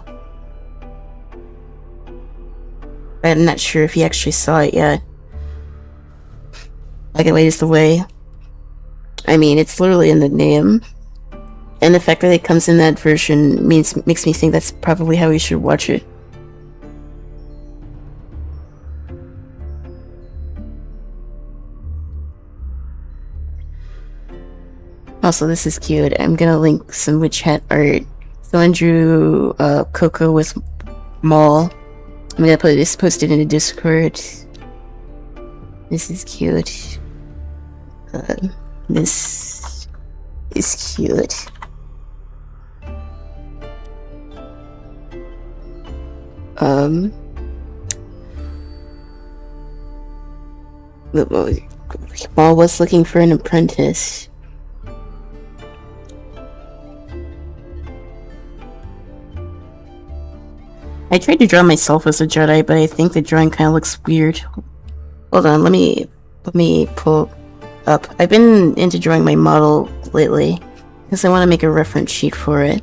But I'm not sure if he actually saw it yet. Black and white is the way. I mean, it's literally in the name. And the fact that it comes in that version makes me think that's probably how we should watch it. Also, this is cute. I'm gonna link some Witch Hat art. Someone drew Coco with Maul. I'm gonna post it in the Discord. This is cute. This is cute. Maul was looking for an apprentice. I tried to draw myself as a Jedi, but I think the drawing kind of looks weird. Hold on, let me pull up. I've been into drawing my model lately because I want to make a reference sheet for it.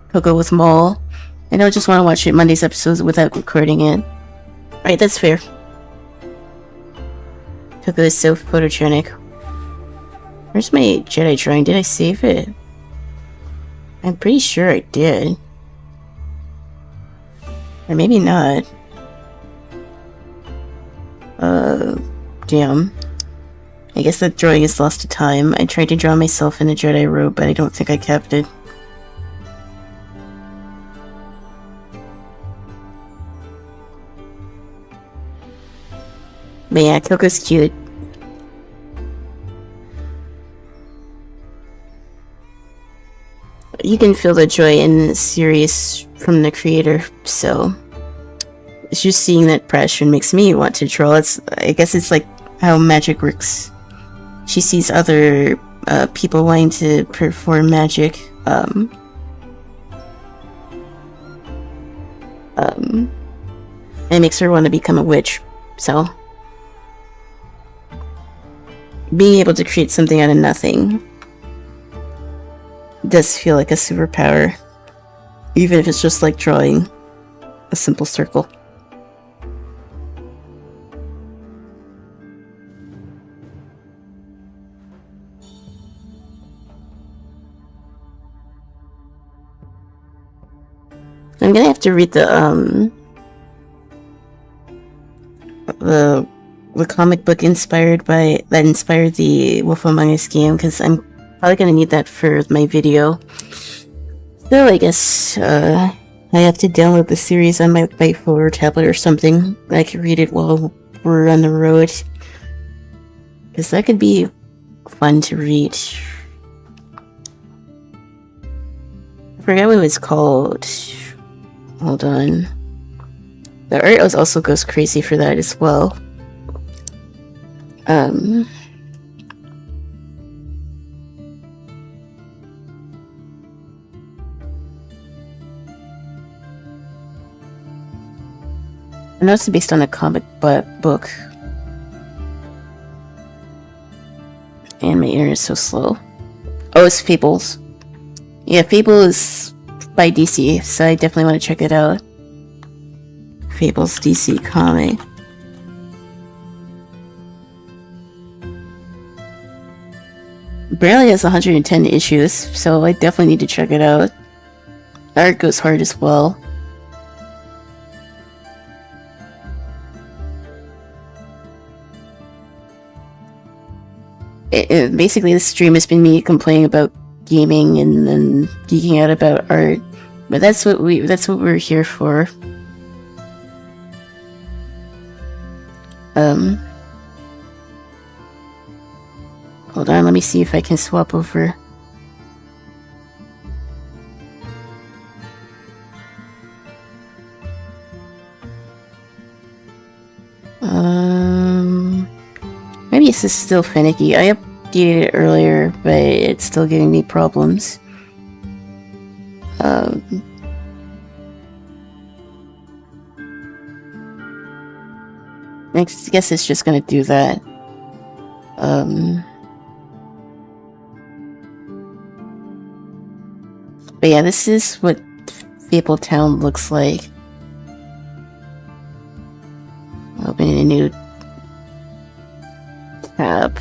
Coco with Maul. I don't just want to watch it Monday's episodes without recording it. Right, that's fair. Coco is so photogenic. Where's my Jedi drawing? Did I save it? I'm pretty sure I did. Or maybe not. Damn. I guess that drawing is lost to time. I tried to draw myself in a Jedi robe, but I don't think I kept it. But yeah, Coco's cute. You can feel the joy in the series from the creator, so it's just seeing that passion makes me want to draw. I guess it's like how magic works. She sees other people wanting to perform magic. It makes her want to become a witch. So being able to create something out of nothing does feel like a superpower, even if it's just like drawing a simple circle. I'm gonna have to read the comic book that inspired the Wolf Among Us game, because I'm probably gonna need that for my video. So I guess I have to download the series on my phone or tablet or something. I can read it while we're on the road, because that could be fun to read. I forgot what it was called. Hold on. The art also goes crazy for that as well. I know it's based on a comic book. And my internet's so slow. Oh, it's Fables. Yeah, Fable is by DC, so I definitely want to check it out. Fables DC comic. Barely has 110 issues, so I definitely need to check it out. Art goes hard as well. Basically, this stream has been me complaining about gaming and then geeking out about art, but that's what we're here for. Hold on, let me see if I can swap over. Maybe this is still finicky. I updated it earlier, but it's still giving me problems. I guess it's just gonna do that. But yeah, this is what Fabletown looks like. Opening a new tab.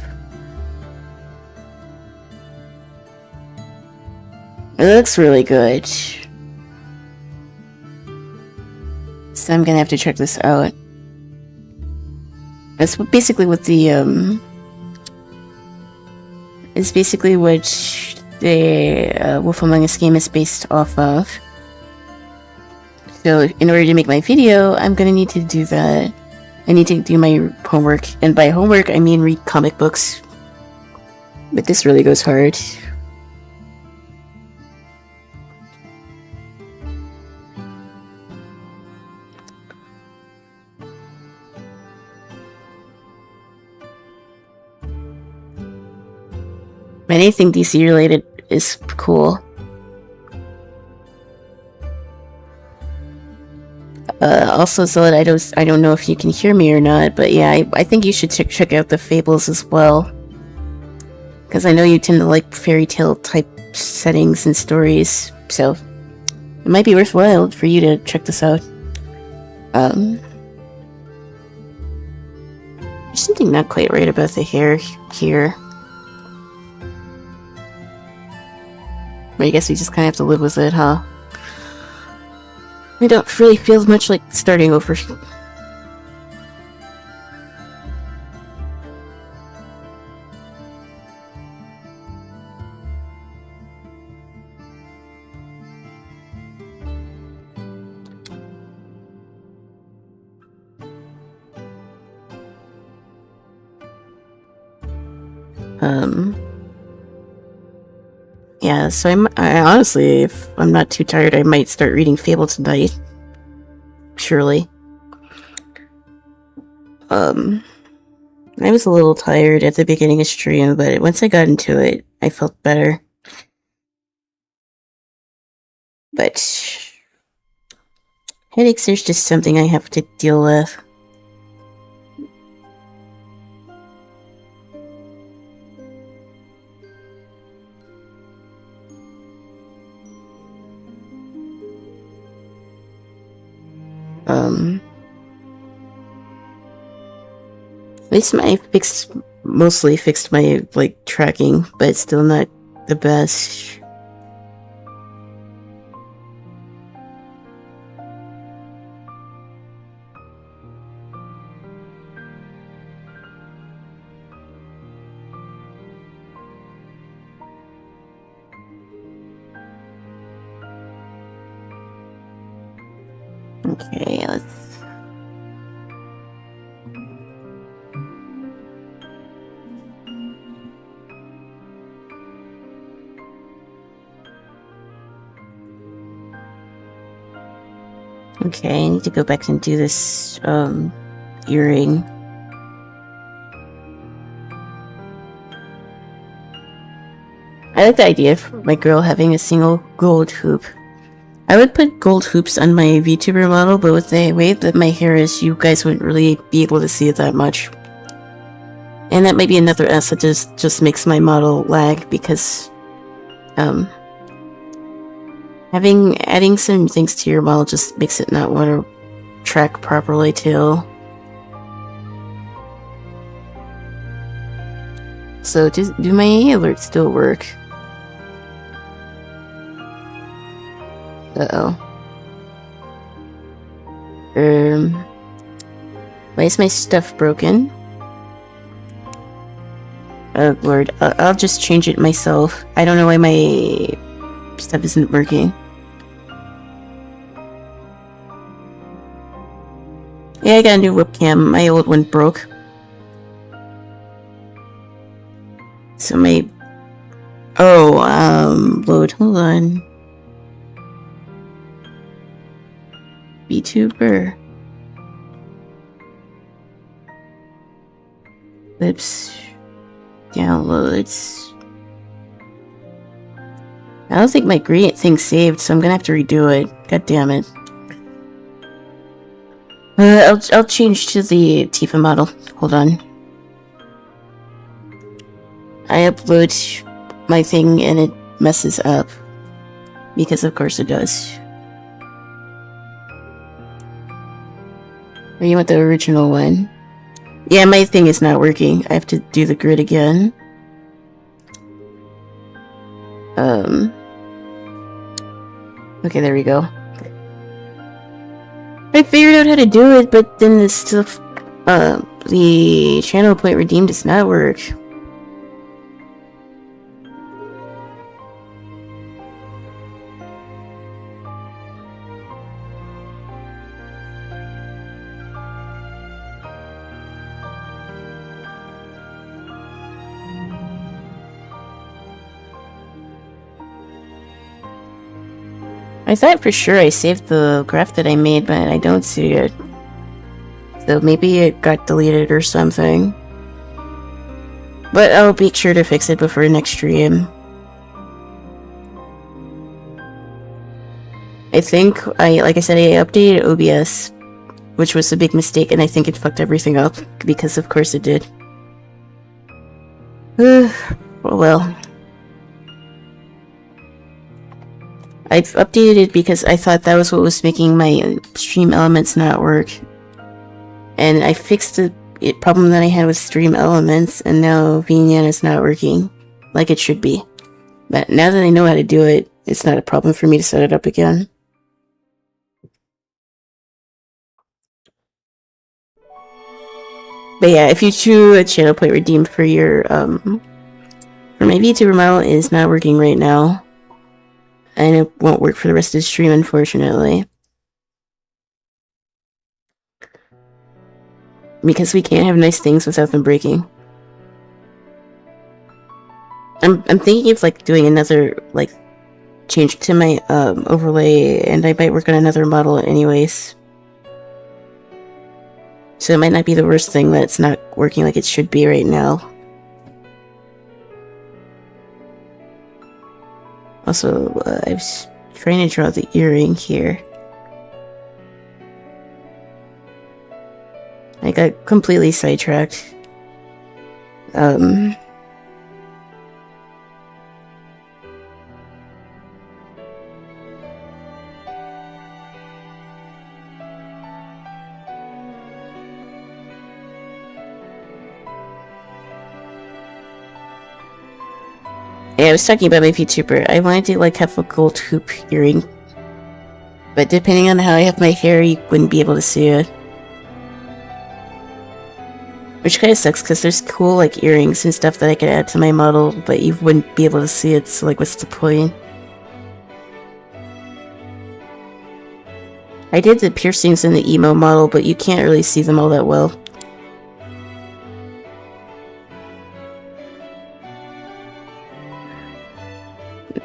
It looks really good. So I'm gonna have to check this out. That's basically what the it's basically what the Wolf Among Us game is based off of. So in order to make my video, I'm gonna need to do that. I need to do my homework, and by homework I mean read comic books. But this really goes hard. Anything DC related is cool. Also, Zillet, I don't know if you can hear me or not, but yeah, I think you should check out the Fables as well. Because I know you tend to like fairy tale type settings and stories, so it might be worthwhile for you to check this out. There's something not quite right about the hair here. But I guess we just kind of have to live with it, huh? I don't really feel much like starting over. Yeah, so I honestly, if I'm not too tired, I might start reading Fable tonight. Surely. I was a little tired at the beginning of stream, but once I got into it, I felt better. But headaches are just something I have to deal with. At least mostly fixed my, like, tracking, but it's still not the best. Okay, let's... Okay, I need to go back and do this, earring. I like the idea of my girl having a single gold hoop. I would put gold hoops on my VTuber model, but with the way that my hair is, you guys wouldn't really be able to see it that much. And that might be another S that just makes my model lag, because, adding some things to your model just makes it not want to track properly too. So, do my alerts still work? Uh-oh. Why is my stuff broken? Oh lord, I'll just change it myself. I don't know why my stuff isn't working. Yeah, I got a new webcam. My old one broke. So my... Oh, load. Hold on. VTuber. Clips. Downloads. I don't think my green thing's saved, so I'm gonna have to redo it. God damn it. I'll change to the Tifa model. Hold on. I upload my thing and it messes up. Because of course it does. Or you want the original one? Yeah, my thing is not working. I have to do the grid again. Okay, there we go. I figured out how to do it, but then the stuff, the channel point redeem does not work. I thought for sure I saved the graph that I made, but I don't see it. So maybe it got deleted or something. But I'll be sure to fix it before next stream. I think, like I said, I updated OBS, which was a big mistake, and I think it fucked everything up, because of course it did. Oh well. I've updated it because I thought that was what was making my stream elements not work. And I fixed the problem that I had with stream elements, and now VNyan is not working like it should be. But now that I know how to do it, it's not a problem for me to set it up again. But yeah, if you do a channel point redeem for your, for my VTuber model, it is not working right now. And it won't work for the rest of the stream, unfortunately. Because we can't have nice things without them breaking. I'm thinking of, like, doing another, like, change to my, overlay, and I might work on another model anyways. So it might not be the worst thing that it's not working like it should be right now. Also, I was trying to draw the earring here. I got completely sidetracked. Yeah, I was talking about my VTuber. I wanted to, like, have a gold hoop earring. But depending on how I have my hair, you wouldn't be able to see it. Which kind of sucks, because there's cool, like, earrings and stuff that I could add to my model, but you wouldn't be able to see it, so, like, what's the point? I did the piercings in the emo model, but you can't really see them all that well.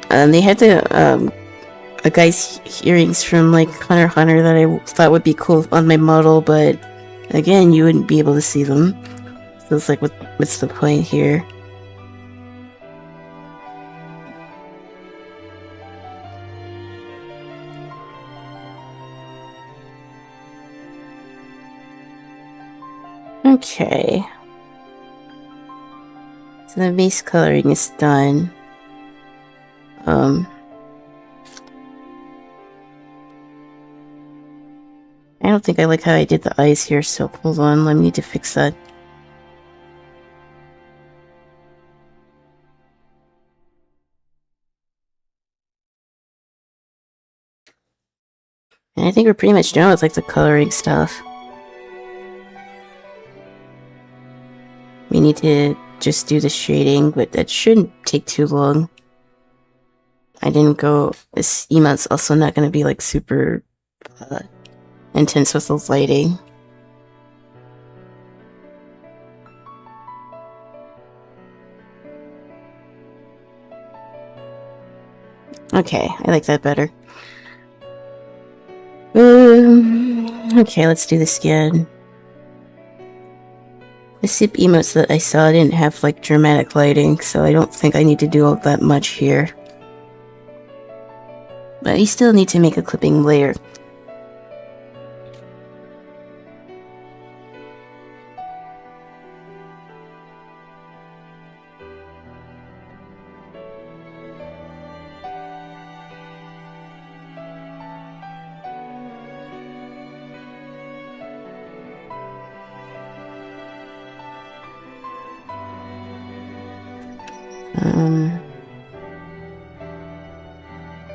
They had to, a guy's earrings from like Hunter x Hunter that I thought would be cool on my model, but again, you wouldn't be able to see them. So it's like, what's the point here? Okay. So the base coloring is done. I don't think I like how I did the eyes here, so hold on, let me need to fix that. And I think we're pretty much done with like the coloring stuff. We need to just do the shading, but that shouldn't take too long. I didn't go... This emote's also not going to be like super intense with the lighting. Okay, I like that better. Okay, let's do this again. The SIP emotes that I saw didn't have like dramatic lighting, so I don't think I need to do all that much here. But you still need to make a clipping layer.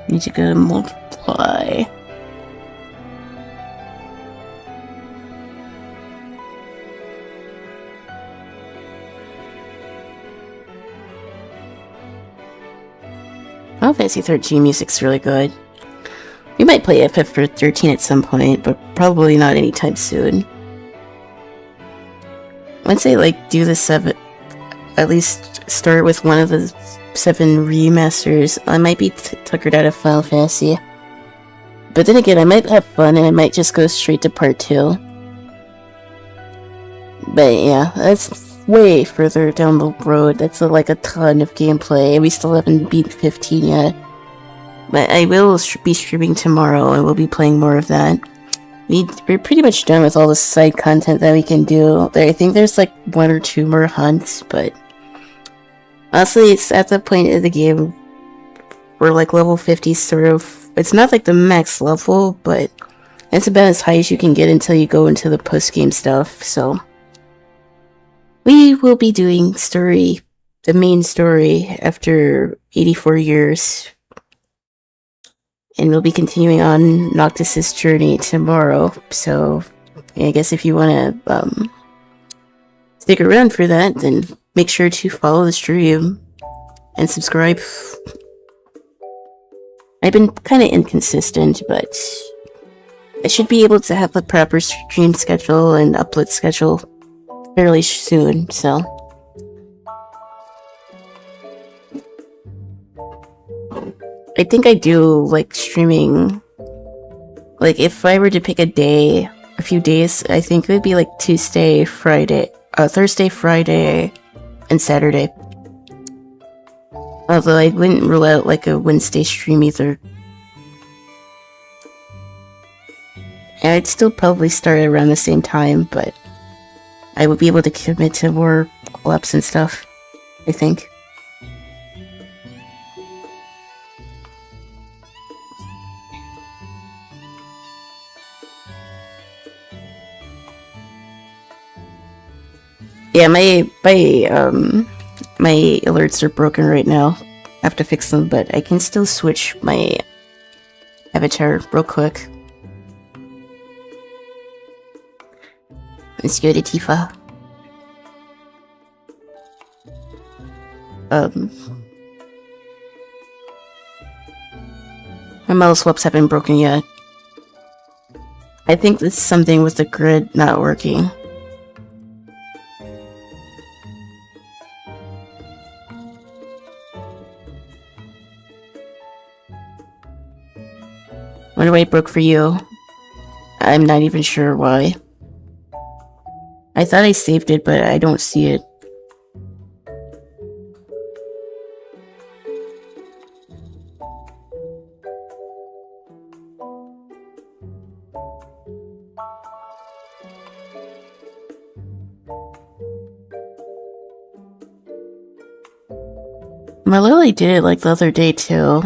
Need to go to multiply. Final Fantasy 13 music's really good. We might play FF13 at some point, but probably not anytime soon. Once I like do the 7, at least start with one of the 7 remasters, I might be tuckered out of Final Fantasy. But then again, I might have fun and I might just go straight to part 2. But yeah, that's way further down the road. That's like a ton of gameplay. We still haven't beat 15 yet. But I will be streaming tomorrow and we'll be playing more of that. We're pretty much done with all the side content that we can do. I think there's like 1 or 2 more hunts, but honestly, it's at the point of the game where like level 50 sort of... It's not like the max level, but it's about as high as you can get until you go into the post-game stuff, so... We will be doing the main story, after 84 years. And we'll be continuing on Noctis's journey tomorrow, so I guess if you want to stick around for that, then make sure to follow the stream and subscribe. I've been kind of inconsistent, but I should be able to have a proper stream schedule and upload schedule fairly soon, so... I think I do like streaming. Like, if I were to pick a few days, I think it would be like Thursday, Friday, and Saturday. Although I wouldn't rule out like a Wednesday stream either. And I'd still probably start around the same time, but I would be able to commit to more collabs and stuff, I think. Yeah, my alerts are broken right now. I have to fix them, but I can still switch my avatar real quick. Let's go to Tifa. My model swaps haven't broken yet. I think it's something with the grid not working. Wonder why it broke for you. I'm not even sure why. I thought I saved it, but I don't see it. I literally did it like the other day too.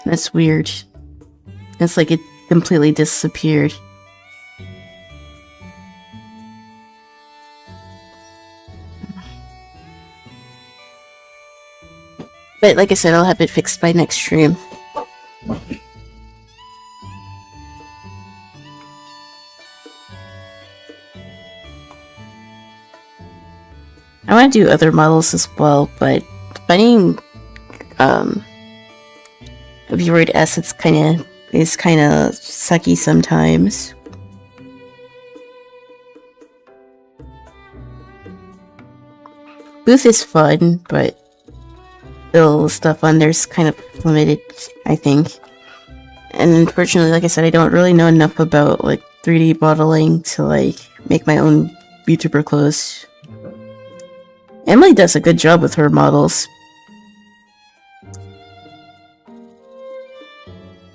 That's weird. It's like it completely disappeared. But like I said, I'll have it fixed by next stream. I want to do other models as well, but finding Void assets is kind of sucky sometimes. Booth is fun, but the stuff on there's kind of limited, I think. And unfortunately, like I said, I don't really know enough about like 3D modeling to like make my own VTuber clothes. Emily does a good job with her models.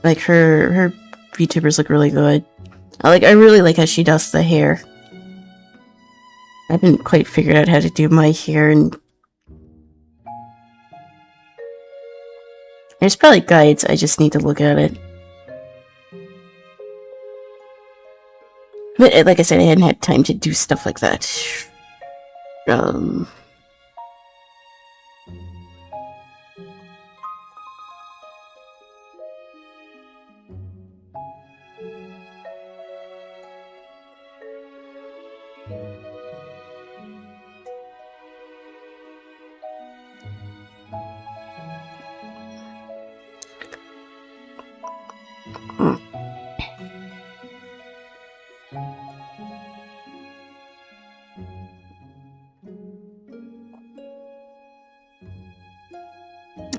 Like her VTubers look really good. I really like how she does the hair. I haven't quite figured out how to do my hair, and there's probably guides, I just need to look at it. But like I said, I hadn't had time to do stuff like that.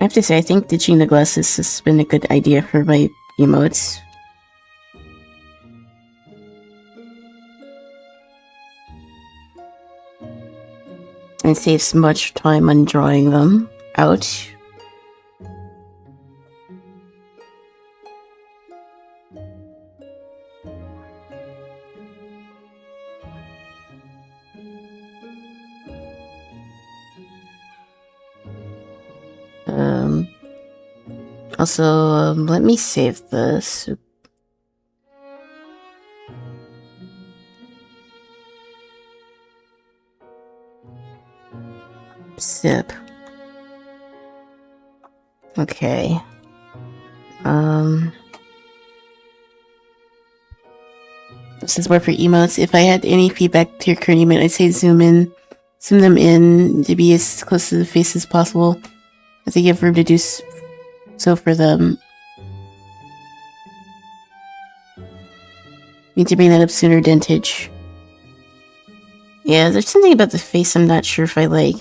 I have to say, I think ditching the glasses has been a good idea for my emotes. And saves much time on drawing them out. Also, let me save this. Zip. Okay. This is more for emotes. If I had any feedback to your current emote, I'd say zoom them in to be as close to the face as possible, as they give room to do so for them. Need to bring that up sooner, Dentage. Yeah, there's something about the face I'm not sure if I like.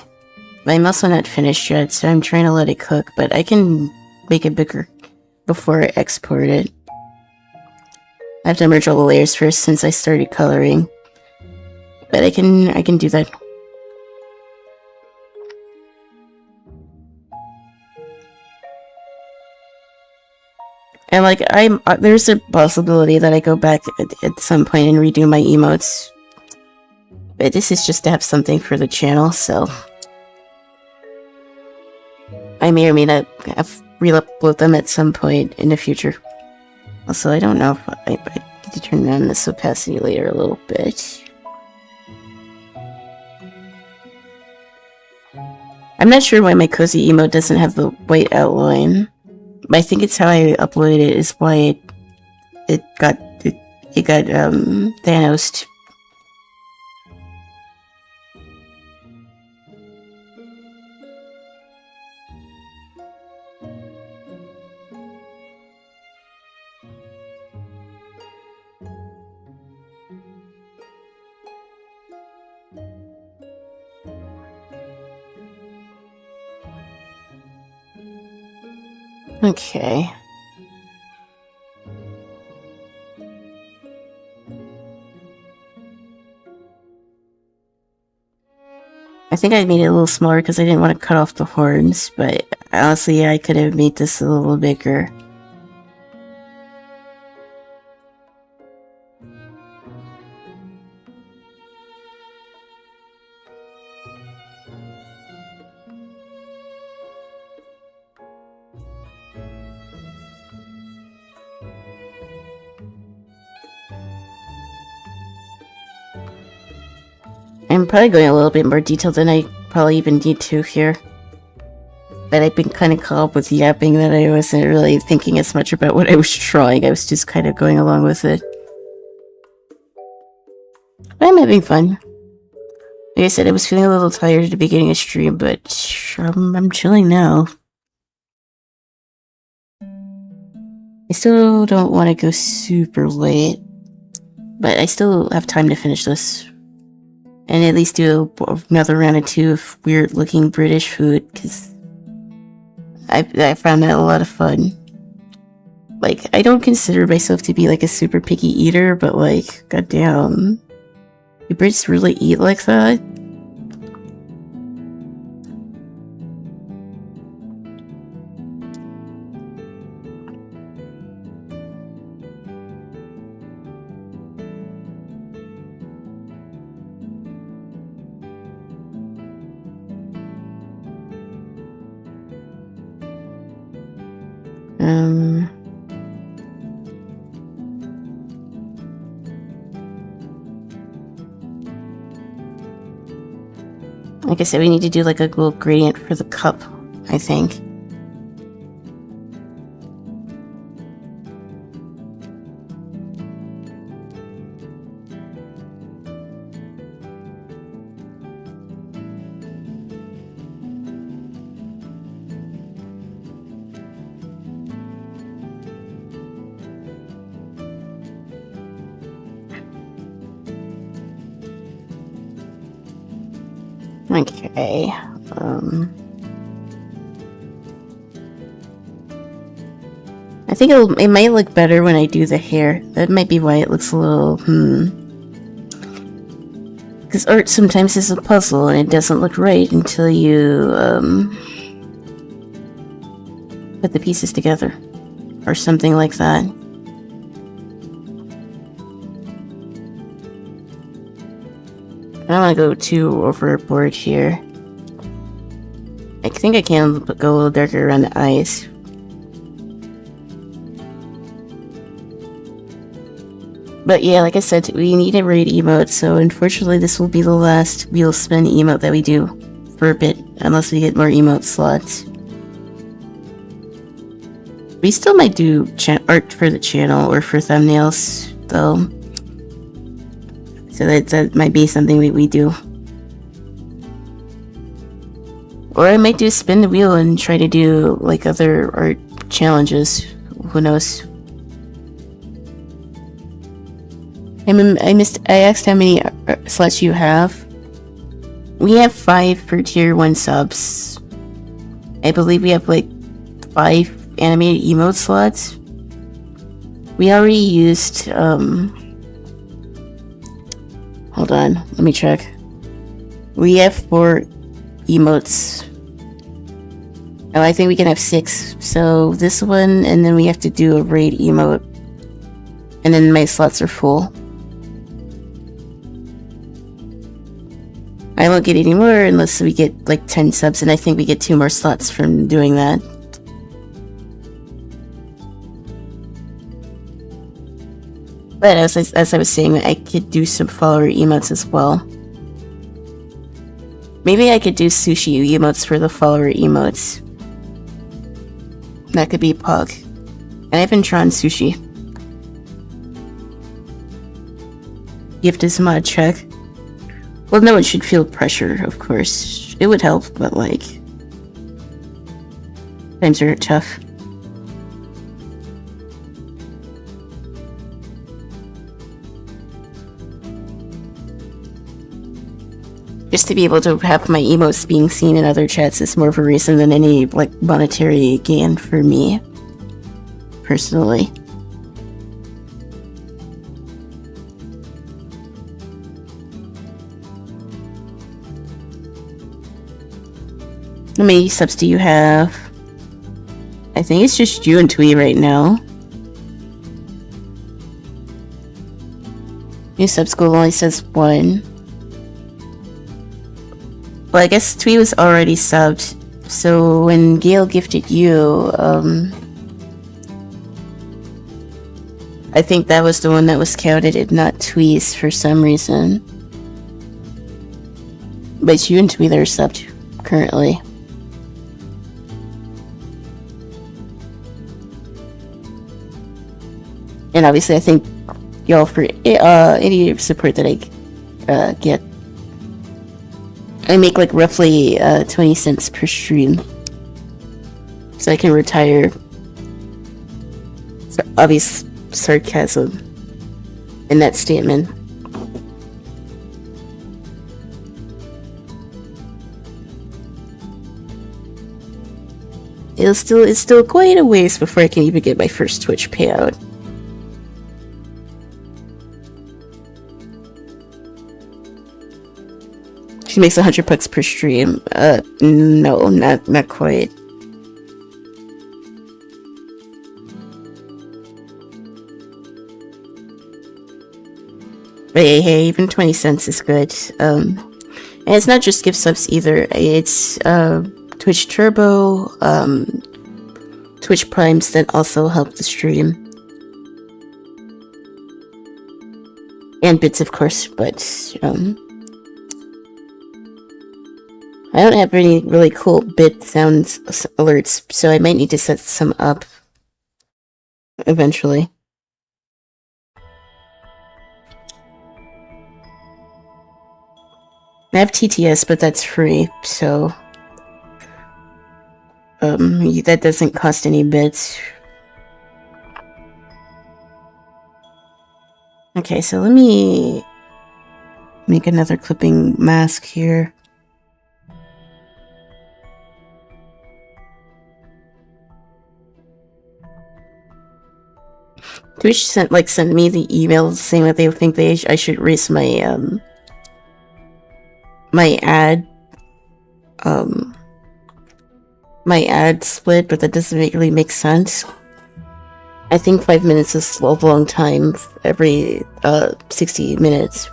But I'm also not finished yet, so I'm trying to let it cook, but I can make it bigger before I export it. I have to merge all the layers first since I started coloring. But I can do that. And like there's a possibility that I go back at some point and redo my emotes. But this is just to have something for the channel, so I may or may not have re-upload them at some point in the future. Also, I don't know if I need to turn down this opacity later a little bit. I'm not sure why my cozy emote doesn't have the white outline. But I think it's how I uploaded it is why it got Thanos'd. Okay. I think I made it a little smaller because I didn't want to cut off the horns, but honestly, I could have made this a little bigger. I'm probably going a little bit more detailed than I probably even need to here. But I've been kind of caught up with yapping that I wasn't really thinking as much about what I was drawing. I was just kind of going along with it. But I'm having fun. Like I said, I was feeling a little tired at the beginning of stream, but I'm chilling now. I still don't want to go super late, but I still have time to finish this. And at least do another round or two of weird-looking British food, because I found that a lot of fun. Like, I don't consider myself to be, like, a super picky eater, but, like, goddamn. You Brits really eat like that? Like I said, we need to do like a little gradient for the cup, I think. Okay, I think it might look better when I do the hair. That might be why it looks a little, Because art sometimes is a puzzle and it doesn't look right until you, put the pieces together. Or something like that. I don't want to go too overboard here. I think I can go a little darker around the eyes. But yeah, like I said, we need a raid emote, so unfortunately this will be the last wheel spin emote that we do for a bit, unless we get more emote slots. We still might do art for the channel or for thumbnails, though. So that might be something we do. Or I might do spin the wheel and try to do like other art challenges. Who knows? I asked how many slots you have. We have 5 for tier 1 subs. I believe we have like 5 animated emote slots. We already used hold on, let me check. We have 4 emotes. Oh, I think we can have 6. So this one, and then we have to do a raid emote. And then my slots are full. I won't get any more unless we get like 10 subs, and I think we get 2 more slots from doing that. But as I was saying, I could do some follower emotes as well. Maybe I could do sushi emotes for the follower emotes. That could be Pug. And I haven't drawn sushi. Gift is mod check. Well, no one should feel pressure, of course. It would help, but like... times are tough. Just to be able to have my emotes being seen in other chats is more of a reason than any, like, monetary gain for me. personally. How many subs do you have? I think it's just you and Twee right now. New subs goal only says 1. Well, I guess Twee was already subbed. So when Gail gifted you, I think that was the one that was counted and not Twee's for some reason. But it's you and Twee that are subbed currently. And obviously I thank y'all for any support that I get. I make like roughly 20 cents per stream. So I can retire. So obvious sarcasm in that statement. It's still quite a ways before I can even get my first Twitch payout. She makes $100 per stream. No, not quite. But hey, even 20 cents is good. And it's not just gift subs either. It's Twitch Turbo, Twitch Primes that also help the stream. And bits, of course, but I don't have any really cool bit sounds alerts, so I might need to set some up eventually. I have TTS, but that's free, so that doesn't cost any bits. Okay, so let me make another clipping mask here. Twitch sent me the email saying that they think I should raise my my ad split, but that doesn't really make sense. I think 5 minutes is a long time every 60 minutes.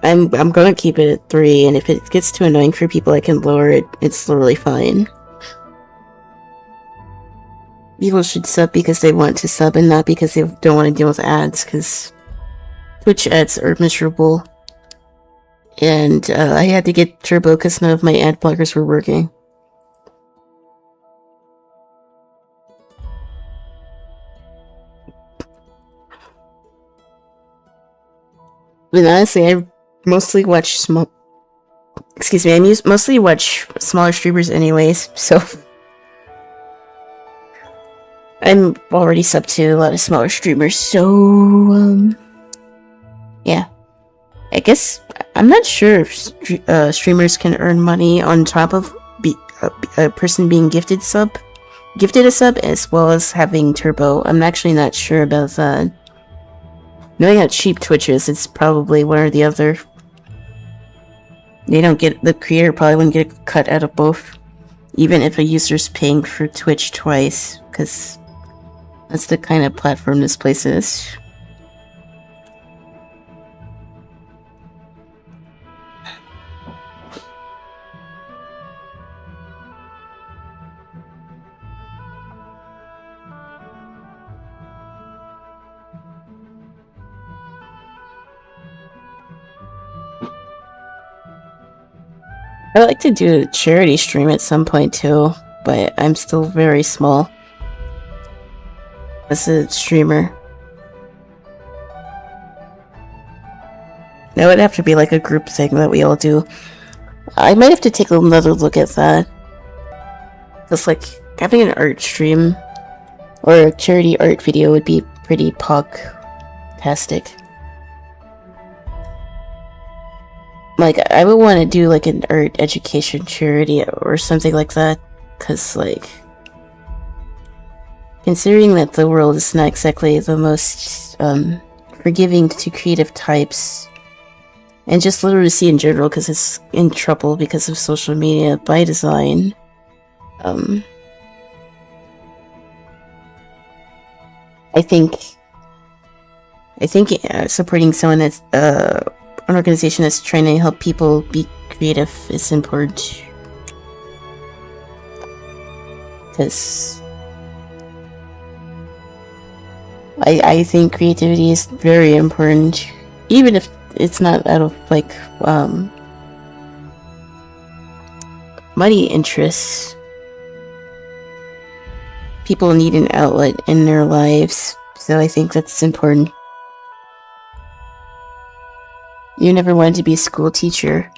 I'm gonna keep it at 3, and if it gets too annoying for people, I can lower it. It's literally fine. People should sub because they want to sub and not because they don't want to deal with ads, because Twitch ads are miserable. And I had to get Turbo because none of my ad blockers were working. But honestly, I mostly watch mostly watch smaller streamers anyways, so I'm already subbed to a lot of smaller streamers, so yeah. I guess I'm not sure if streamers can earn money on top of a person being gifted a sub as well as having Turbo. I'm actually not sure about that. Knowing how cheap Twitch is, it's probably one or the other. The creator probably wouldn't get a cut out of both, even if a user's paying for Twitch twice, because that's the kind of platform this place is. I'd like to do a charity stream at some point too, but I'm still very small as a streamer. That would have to be like a group thing that we all do. I might have to take another look at that. Because like having an art stream or a charity art video would be pretty pog-tastic. Like, I would want to do like an art education charity or something like that. because, like, considering that the world is not exactly the most forgiving to creative types, and just literacy in general, because it's in trouble because of social media by design. I think supporting someone that's an organization that's trying to help people be creative is important, because I think creativity is very important, even if it's not out of like money interests. People need an outlet in their lives, so I think that's important. You never wanted to be a school teacher.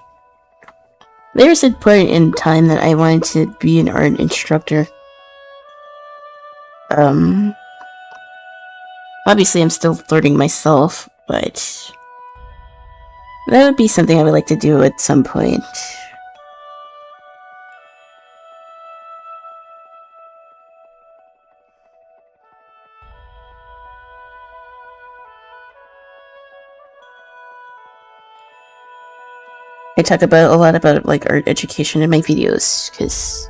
There's a point in time that I wanted to be an art instructor. Obviously I'm still learning myself, but that would be something I would like to do at some point. I talk about a lot about like art education in my videos, because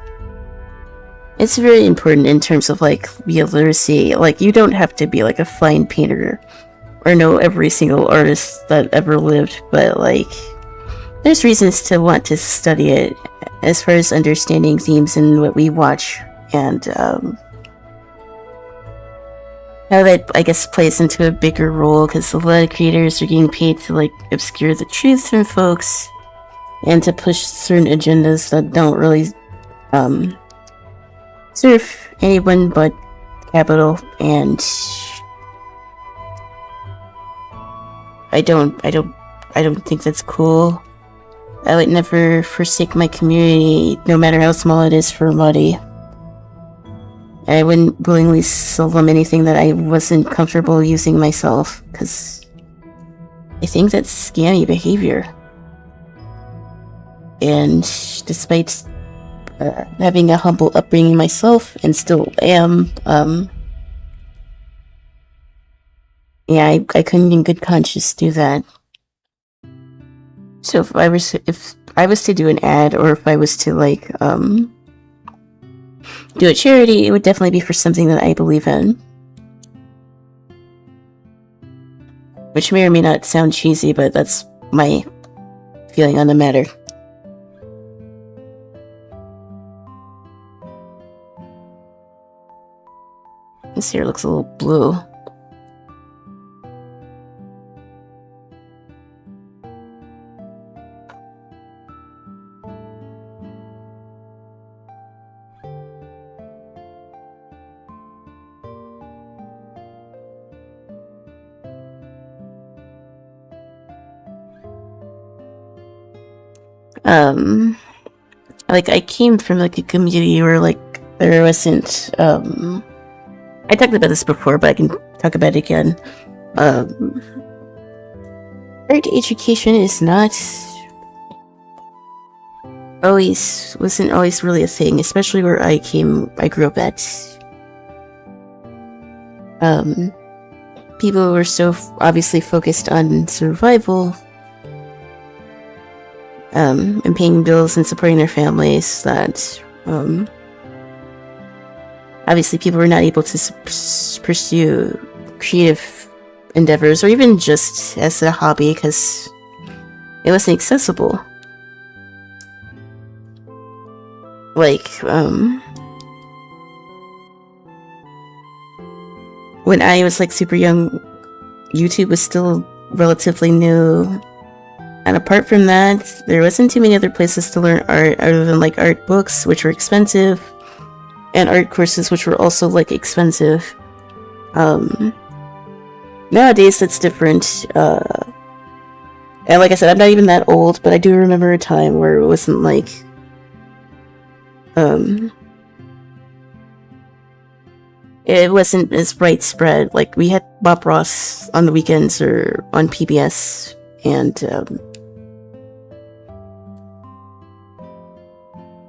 it's very important in terms of like real literacy. Like, you don't have to be like a fine painter or know every single artist that ever lived, but like there's reasons to want to study it as far as understanding themes in what we watch, and how that, I guess, plays into a bigger role, because a lot of creators are getting paid to like obscure the truth from folks and to push certain agendas that don't really serve anyone but capital, and I don't think that's cool. I would never forsake my community, no matter how small it is, for money. I wouldn't willingly sell them anything that I wasn't comfortable using myself, because I think that's scammy behavior. And despite having a humble upbringing myself, and still am, yeah, I couldn't in good conscience do that. So if I was to do an ad, or if I was to like do a charity, it would definitely be for something that I believe in, which may or may not sound cheesy, but that's my feeling on the matter. This here looks a little blue. Like, I came from like a community where like there wasn't I talked about this before, but I can talk about it again. Art education is wasn't always really a thing, especially where I grew up at. People were so obviously focused on survival, and paying bills and supporting their families, that obviously people were not able to pursue creative endeavors, or even just as a hobby, because it wasn't accessible. Like, when I was like super young, YouTube was still relatively new, and apart from that, there wasn't too many other places to learn art other than like art books, which were expensive, and art courses, which were also like expensive. Nowadays that's different, and like I said, I'm not even that old, but I do remember a time where it wasn't like it wasn't as widespread. Like, we had Bob Ross on the weekends or on PBS, and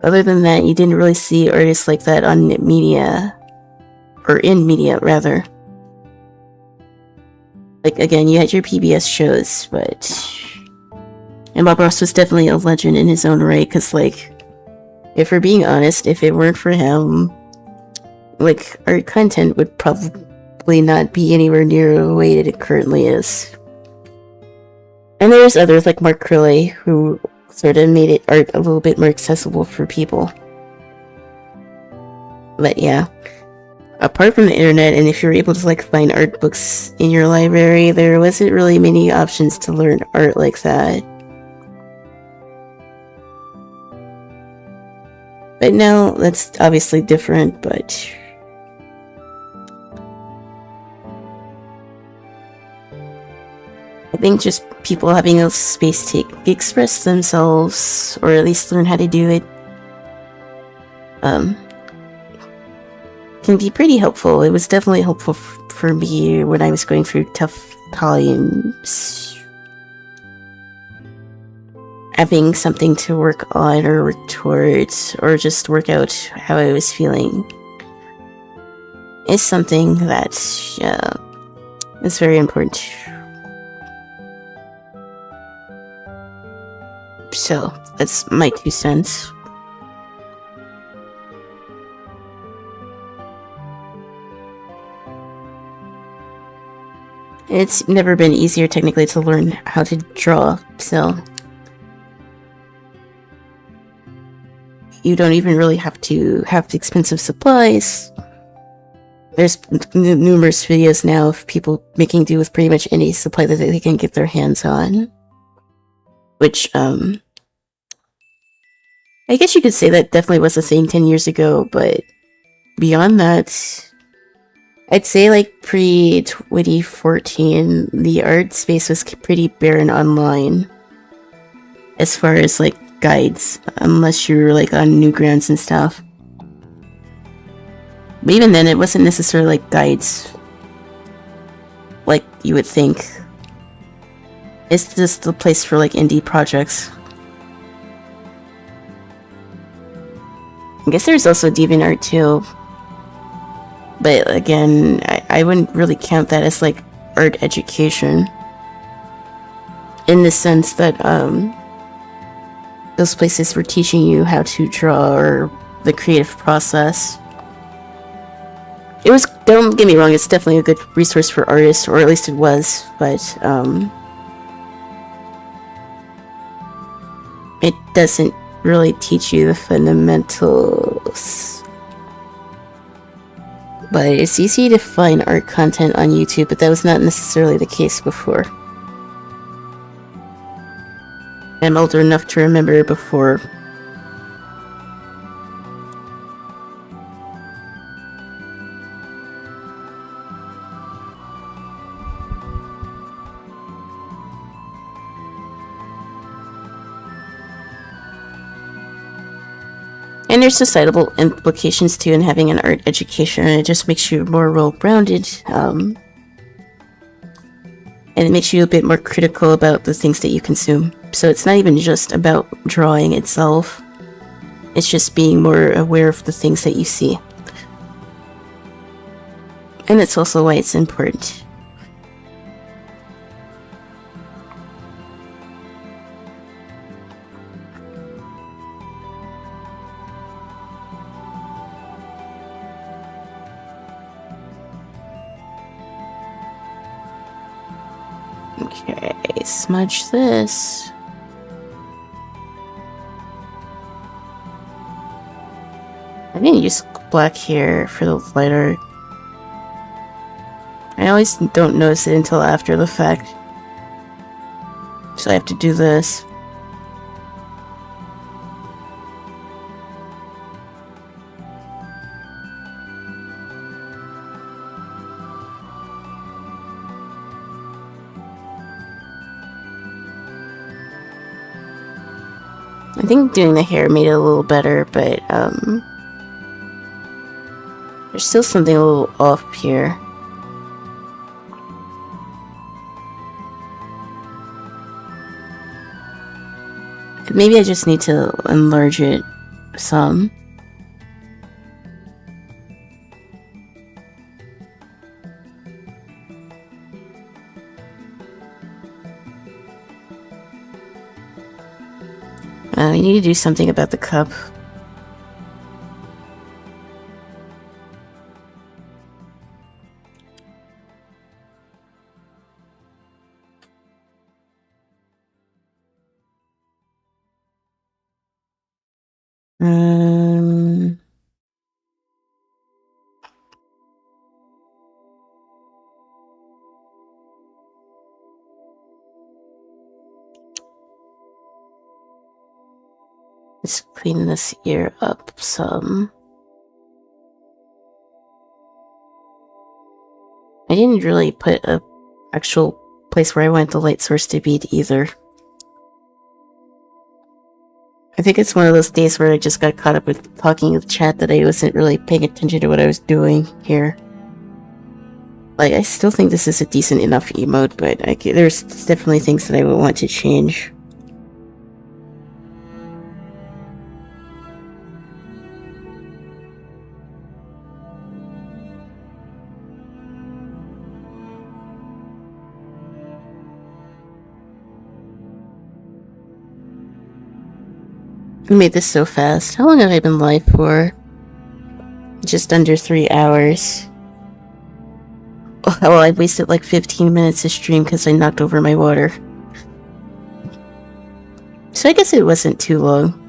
other than that, you didn't really see artists like that on media, or in media rather. Like, again, you had your PBS shows, but... And Bob Ross was definitely a legend in his own right, because, like, if we're being honest, if it weren't for him, like, our content would probably not be anywhere near the way that it currently is. And there's others like Mark Crilley, who sort of made it art a little bit more accessible for people. But yeah, apart from the internet, and if you're able to like find art books in your library, there wasn't really many options to learn art like that. But now that's obviously different, but I think just people having a space to express themselves, or at least learn how to do it, can be pretty helpful. It was definitely helpful for me when I was going through tough times. Having something to work on or work towards, or just work out how I was feeling, is something that is very important. So, that's my 2 cents. It's never been easier technically to learn how to draw, so you don't even really have to have expensive supplies. There's numerous videos now of people making do with pretty much any supply that they can get their hands on. Which, I guess you could say that definitely was a thing 10 years ago, but beyond that, I'd say like pre-2014, the art space was pretty barren online. As far as like guides, unless you were like on Newgrounds and stuff. But even then, it wasn't necessarily like guides like you would think. It's just the place for like indie projects. I guess there's also DeviantArt too. But again, I wouldn't really count that as like art education. In the sense that those places were teaching you how to draw or the creative process. It was, don't get me wrong, it's definitely a good resource for artists, or at least it was, but it doesn't really teach you the fundamentals. But it's easy to find art content on YouTube, but that was not necessarily the case before. I'm older enough to remember before. And there's societal implications too in having an art education. It just makes you more well-rounded, and it makes you a bit more critical about the things that you consume. So it's not even just about drawing itself, it's just being more aware of the things that you see. And that's also why it's important. Okay, smudge this. I didn't use black here for the lighter. I always don't notice it until after the fact. So I have to do this. I think doing the hair made it a little better, but there's still something a little off here. Maybe I just need to enlarge it some. We need to do something about the cup. Let's clean this ear up some. I didn't really put a actual place where I want the light source to be either. I think it's one of those days where I just got caught up with talking with chat that I wasn't really paying attention to what I was doing here. Like, I still think this is a decent enough emote, but there's definitely things that I would want to change. We made this so fast. How long have I been live for? Just under 3 hours. Oh, well, I wasted like 15 minutes to stream because I knocked over my water. So I guess it wasn't too long.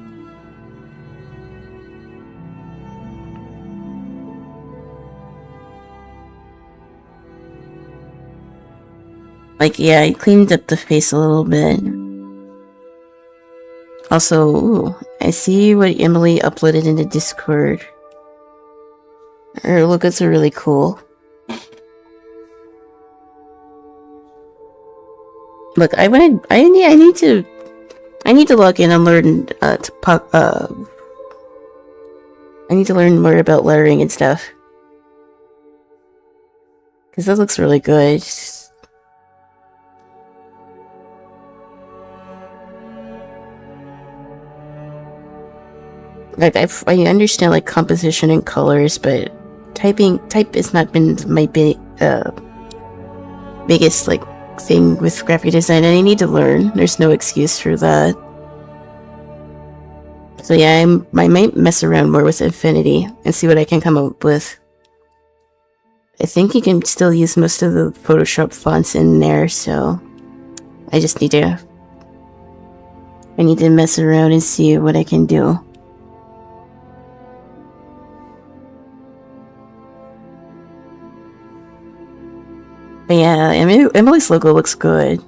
Like, yeah, I cleaned up the face a little bit. Also, ooh, I see what Emily uploaded into Discord. Her logos are really cool. Look, I need to log in and learn I need to learn more about lettering and stuff. Cause that looks really good. Like I understand like composition and colors, but type has not been my biggest like thing with graphic design, and I need to learn. There's no excuse for that. So yeah, I might mess around more with Infinity and see what I can come up with. I think you can still use most of the Photoshop fonts in there, so I just need to mess around and see what I can do. But yeah, Emily's logo looks good.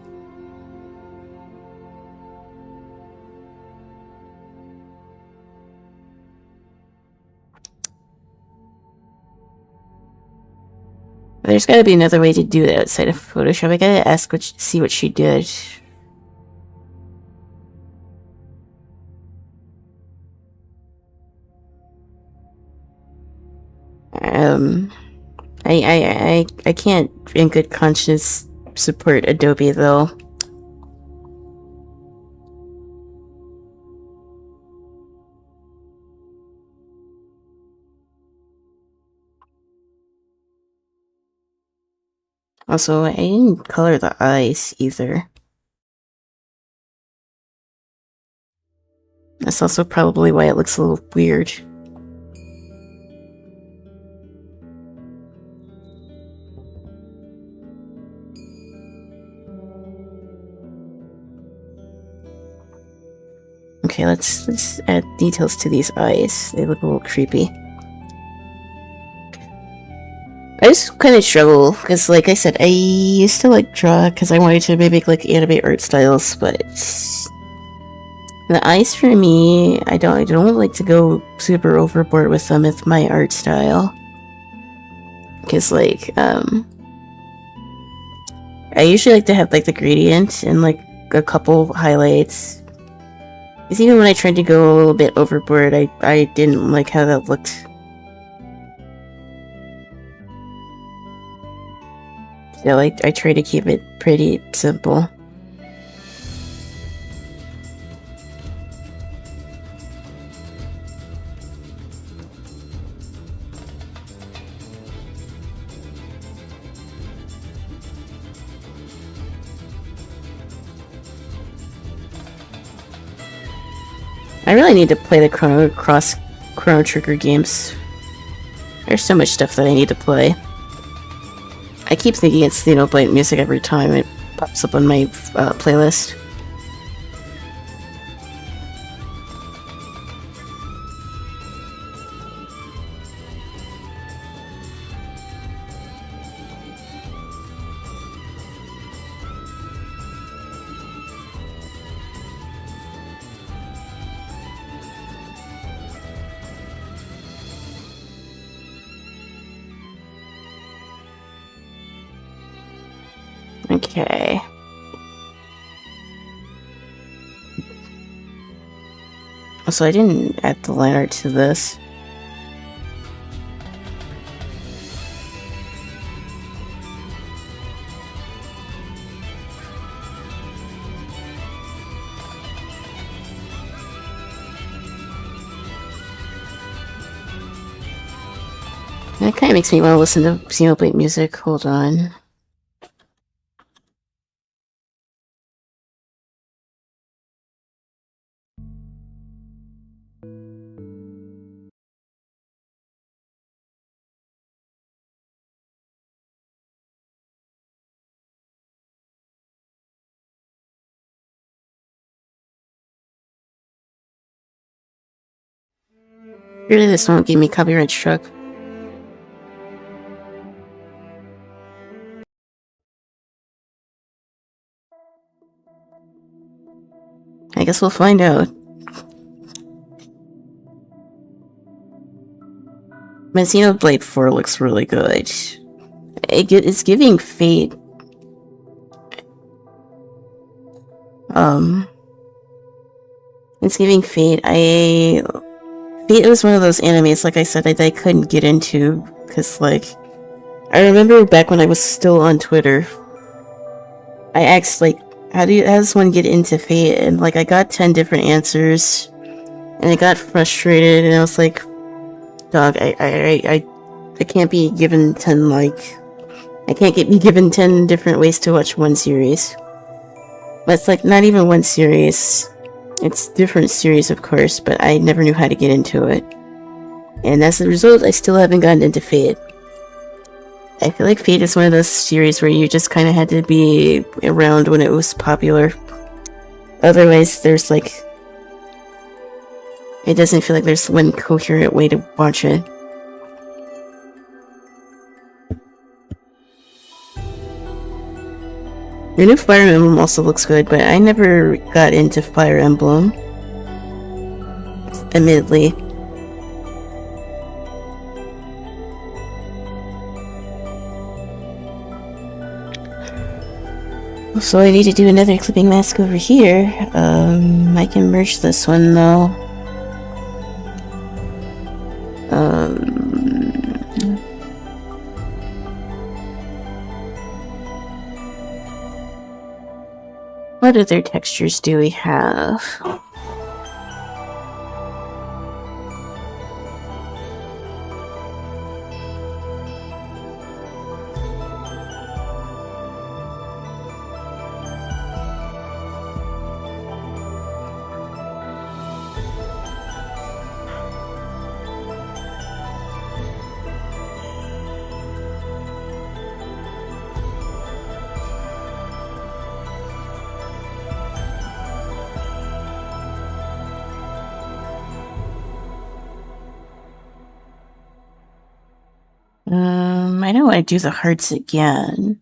There's gotta be another way to do it outside of Photoshop. I gotta ask see what she did. I can't in good conscience support Adobe though. Also, I didn't color the eyes either. That's also probably why it looks a little weird. Okay, let's add details to these eyes. They look a little creepy. I just kind of struggle because, like I said, I used to like draw because I wanted to maybe like animate art styles, but the eyes for me, I don't like to go super overboard with them with my art style. Because like I usually like to have like the gradient and like a couple highlights. Because even when I tried to go a little bit overboard, I didn't like how that looked. So like I try to keep it pretty simple. I really need to play the Chrono Trigger games. There's so much stuff that I need to play. I keep thinking it's Xenoblade music every time it pops up on my playlist. Okay. So I didn't add the line art to this. That kind of makes me want to listen to Xenoblade music. Hold on. Really, this won't give me copyright struck. I guess we'll find out. My Xenoblade 4 looks really good. It's giving Fate. It's giving Fate. Fate was one of those animes, like I said, I couldn't get into, because, like, I remember back when I was still on Twitter, I asked, like, how does one get into Fate? And, like, I got 10 different answers, and I got frustrated, and I was like, dog, I can't be given 10, like, I can't be given 10 different ways to watch one series. But it's, like, not even one series. It's different series, of course, but I never knew how to get into it. And as a result, I still haven't gotten into Fate. I feel like Fate is one of those series where you just kind of had to be around when it was popular. Otherwise, there's like... It doesn't feel like there's one coherent way to watch it. The new Fire Emblem also looks good, but I never got into Fire Emblem. Admittedly. So I need to do another clipping mask over here. I can merge this one though. What other textures do we have? I don't want to do the hearts again.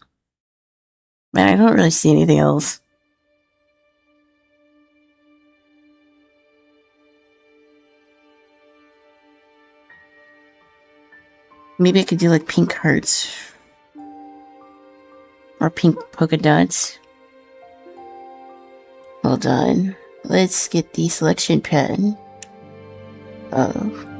But I don't really see anything else. Maybe I could do like pink hearts. Or pink polka dots. Hold on. Let's get the selection pen. Oh.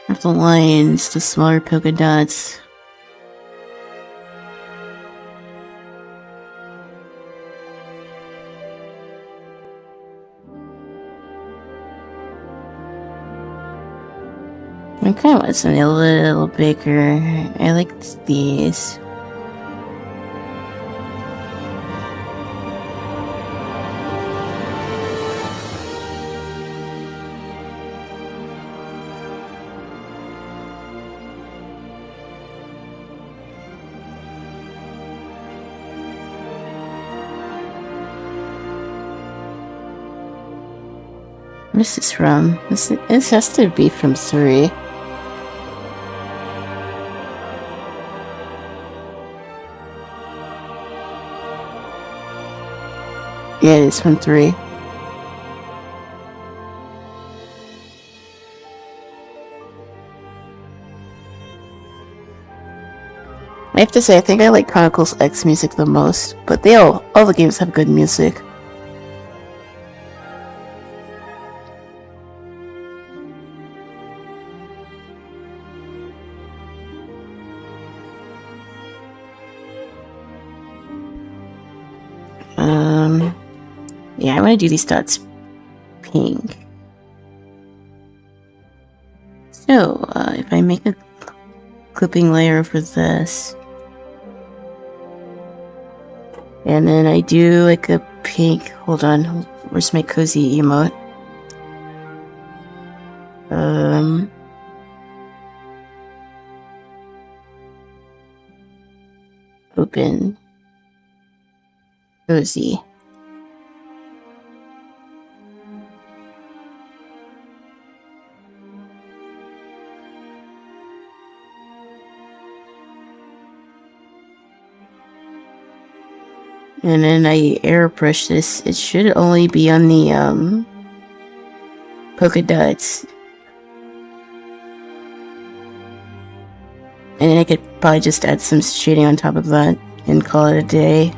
Of the lines, the smaller polka dots. I kind of want something a little bigger. I liked these. What is this from? This has to be from Surrey. Yeah, it's from 3. I have to say, I think I like Chronicles X music the most, but all the games have good music. Yeah, I want to do these dots pink. So, if I make a clipping layer for this, and then I do like a pink, hold on, where's my cozy emote? Open, cozy. And then I airbrush this. It should only be on the polka dots. And then I could probably just add some shading on top of that and call it a day.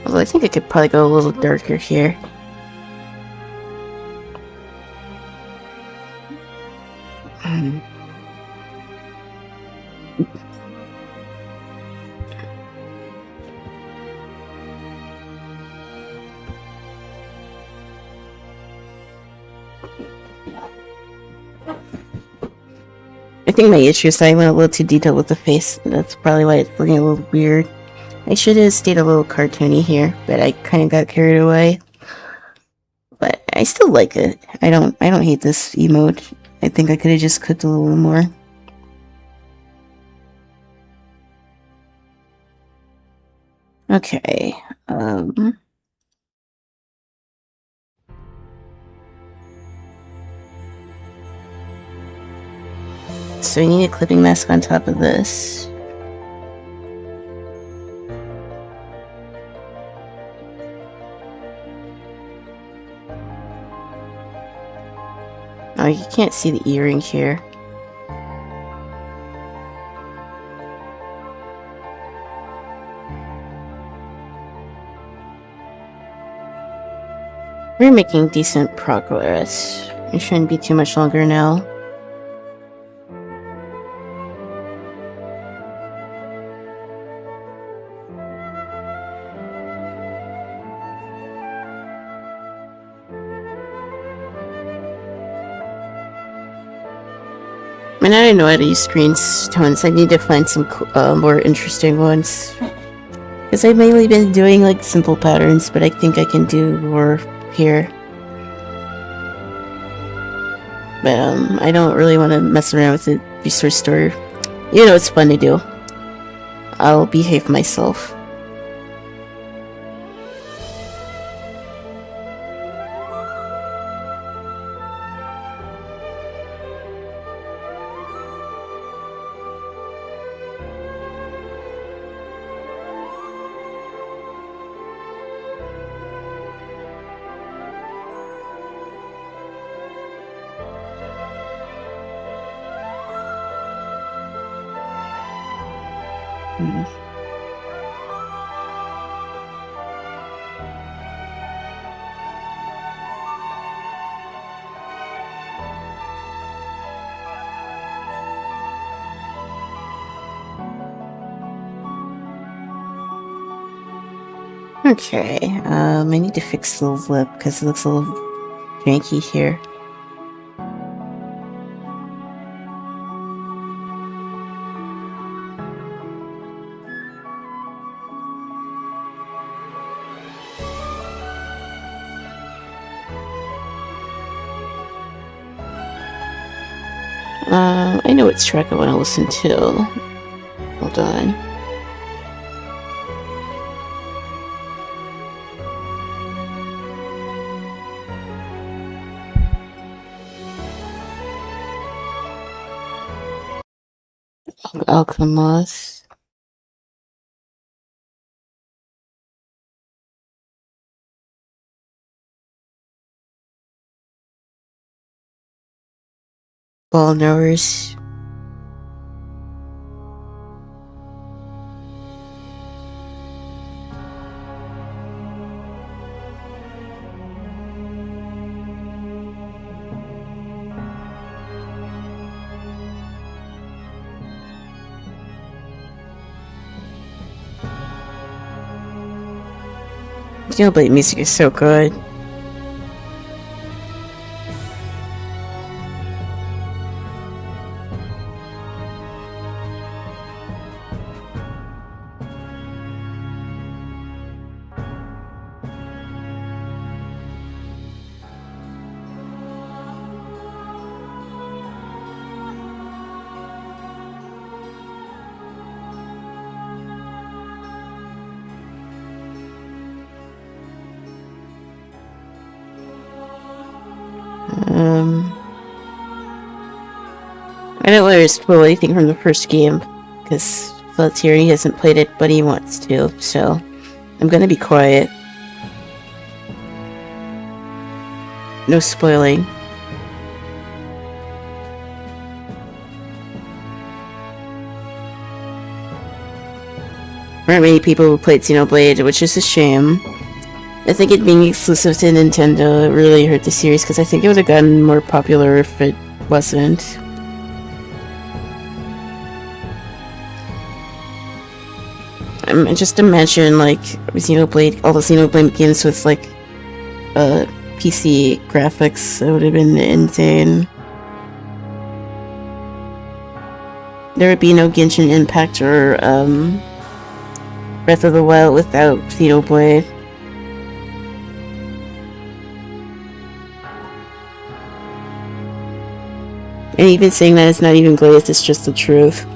Although I think I could probably go a little darker here. I think my issue is I went a little too detailed with the face. That's probably why it's looking a little weird. I should have stayed a little cartoony here, but I kind of got carried away. But I still like it. I don't hate this emote. I think I could have just cooked a little more. Okay. So we need a clipping mask on top of this. Oh, you can't see the earring here. We're making decent progress. It shouldn't be too much longer now. And I don't know how to use screen tones. I need to find some more interesting ones. Because I've mainly been doing like simple patterns, but I think I can do more here. But I don't really want to mess around with the resource store. You know, it's fun to do. I'll behave myself. Okay, I need to fix the lip because it looks a little janky here. I know which track I want to listen to. Hold on. Alchemist. Ball knowers. Xenoblade music is so good. I don't want to spoil anything from the first game, because Flood's here and he hasn't played it, but he wants to, so I'm gonna be quiet. No spoiling. There aren't many people who played Xenoblade, which is a shame. I think it being exclusive to Nintendo really hurt the series, because I think it would have gotten more popular if it wasn't. Just imagine, like, Xenoblade, all the Xenoblade begins with, like, PC graphics. It would have been insane. There would be no Genshin Impact or, Breath of the Wild without Xenoblade. And even saying that is not even glazed, it's just the truth.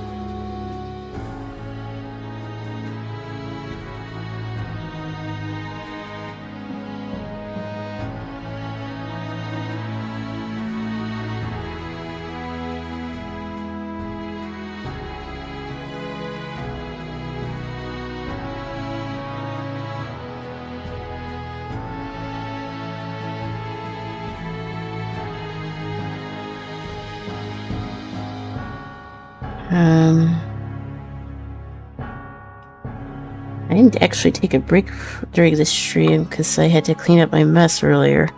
I didn't actually take a break during this stream because I had to clean up my mess earlier.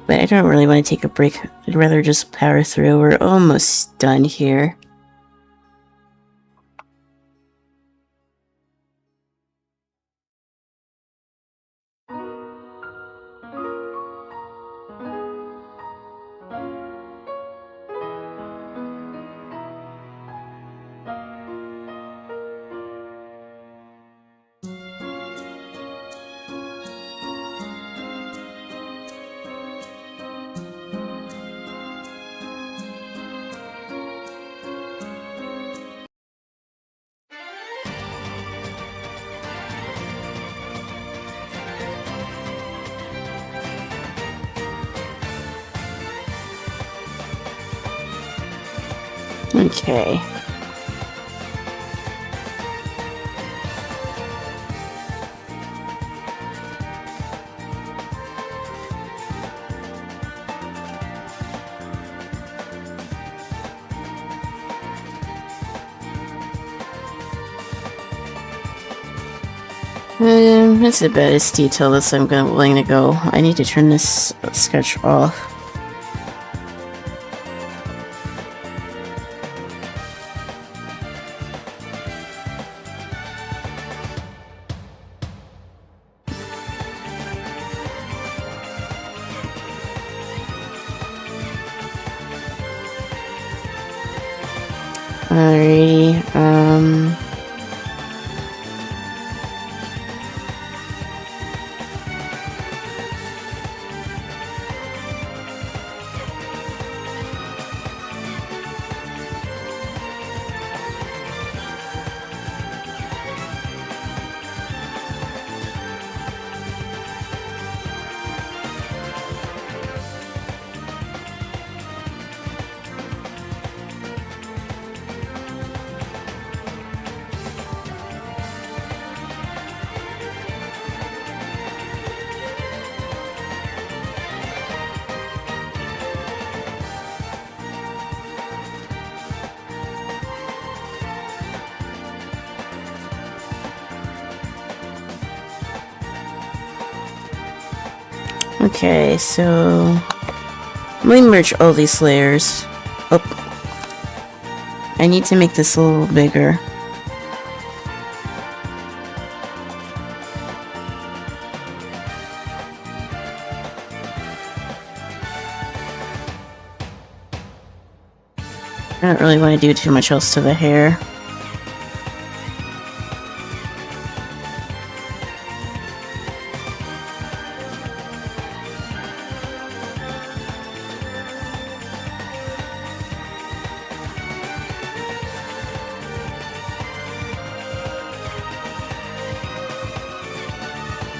But I don't really want to take a break. I'd rather just power through. We're almost done here. Okay. That's about as detailed as I'm willing to go. I need to turn this sketch off. Alrighty, okay, so let me merge all these layers. Oh, I need to make this a little bigger. I don't really want to do too much else to the hair.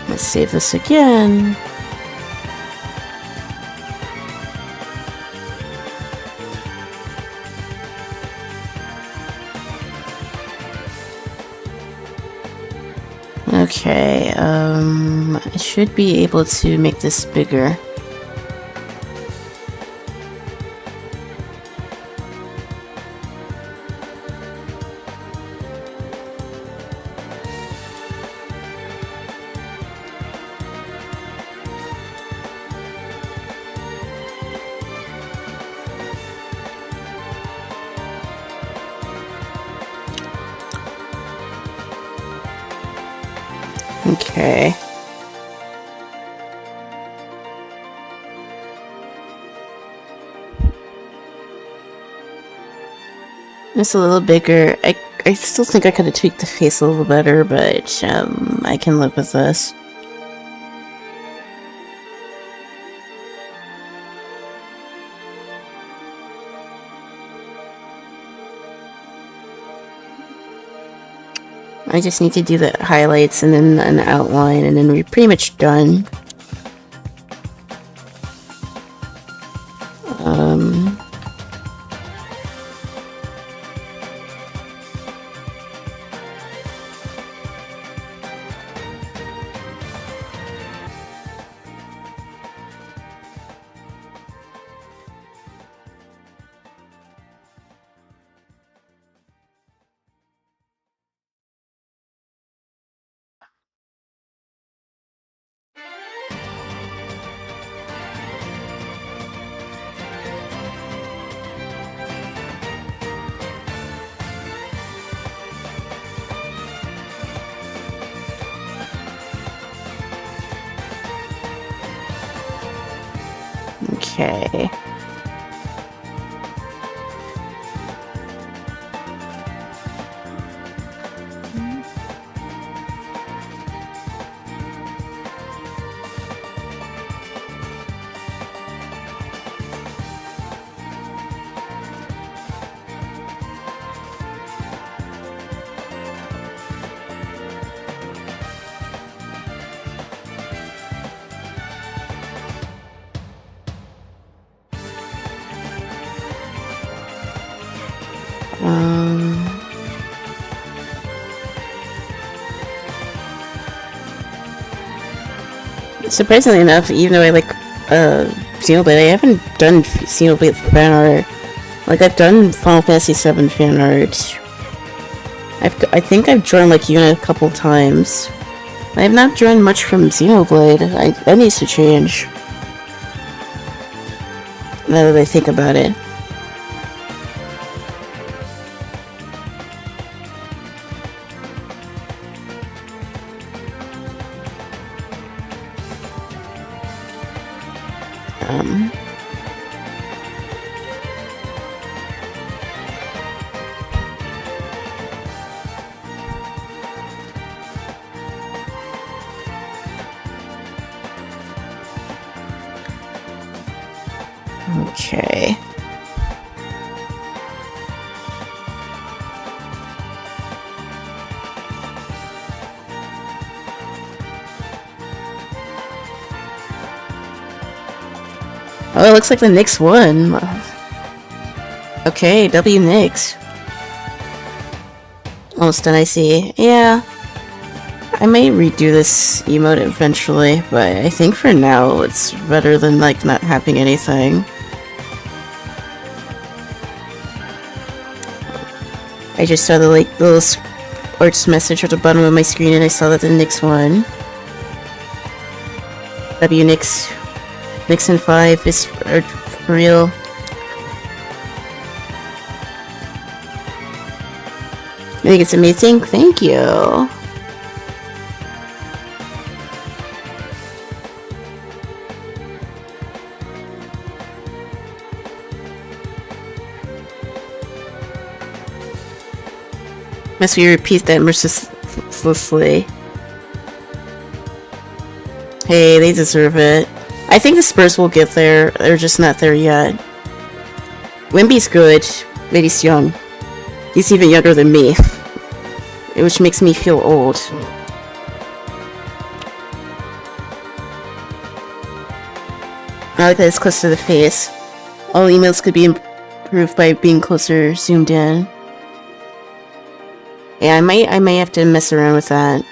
Let's save this again. Okay, I should be able to make this bigger. Okay. It's a little bigger. I still think I could have tweaked the face a little better, but I can live with this. I just need to do the highlights and then an outline, and then we're pretty much done. Okay. Surprisingly enough, even though I like Xenoblade, I haven't done Xenoblade fan art. Like, I've done Final Fantasy VII fan art. I think I've drawn like Yuna a couple times. I have not drawn much from Xenoblade. That needs to change. Now that I think about it. Okay. Oh, it looks like the Knicks won. Okay, W Knicks. Almost done, I see. Yeah. I may redo this emote eventually, but I think for now it's better than, like, not having anything. I just saw the, like, little sports message at the bottom of my screen and I saw that the Knicks won. W Knicks. Knicks in 5 is for real. I think it's amazing. Thank you. Must we repeat that mercilessly? Hey, they deserve it. I think the Spurs will get there. They're just not there yet. Wemby's good, but he's young. He's even younger than me, which makes me feel old. I like that it's close to the face. All emails could be improved by being closer zoomed in. Yeah, I may have to mess around with that.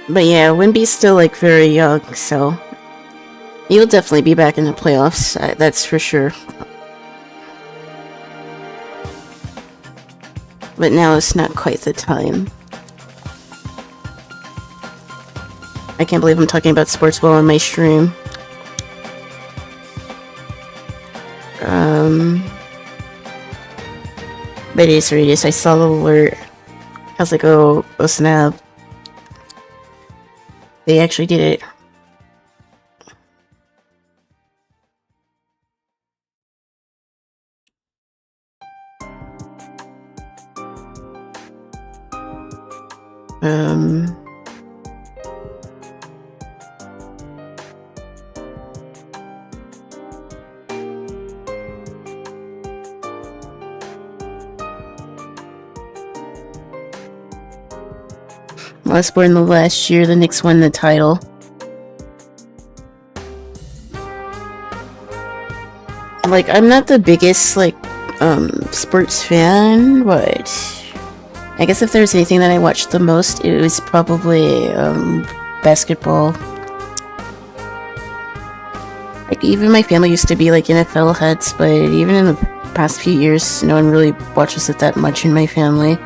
But yeah, Wemby's still, like, very young, so he'll definitely be back in the playoffs, that's for sure. But now it's not quite the time. I can't believe I'm talking about sports while on my stream. But it is, I saw the alert. I was like, oh snap. They actually did it. I was born the last year the Knicks won the title. Like, I'm not the biggest, like, sports fan, but I guess if there's anything that I watched the most, it was probably, basketball. Like, even my family used to be, like, NFL heads, but even in the past few years, no one really watches it that much in my family.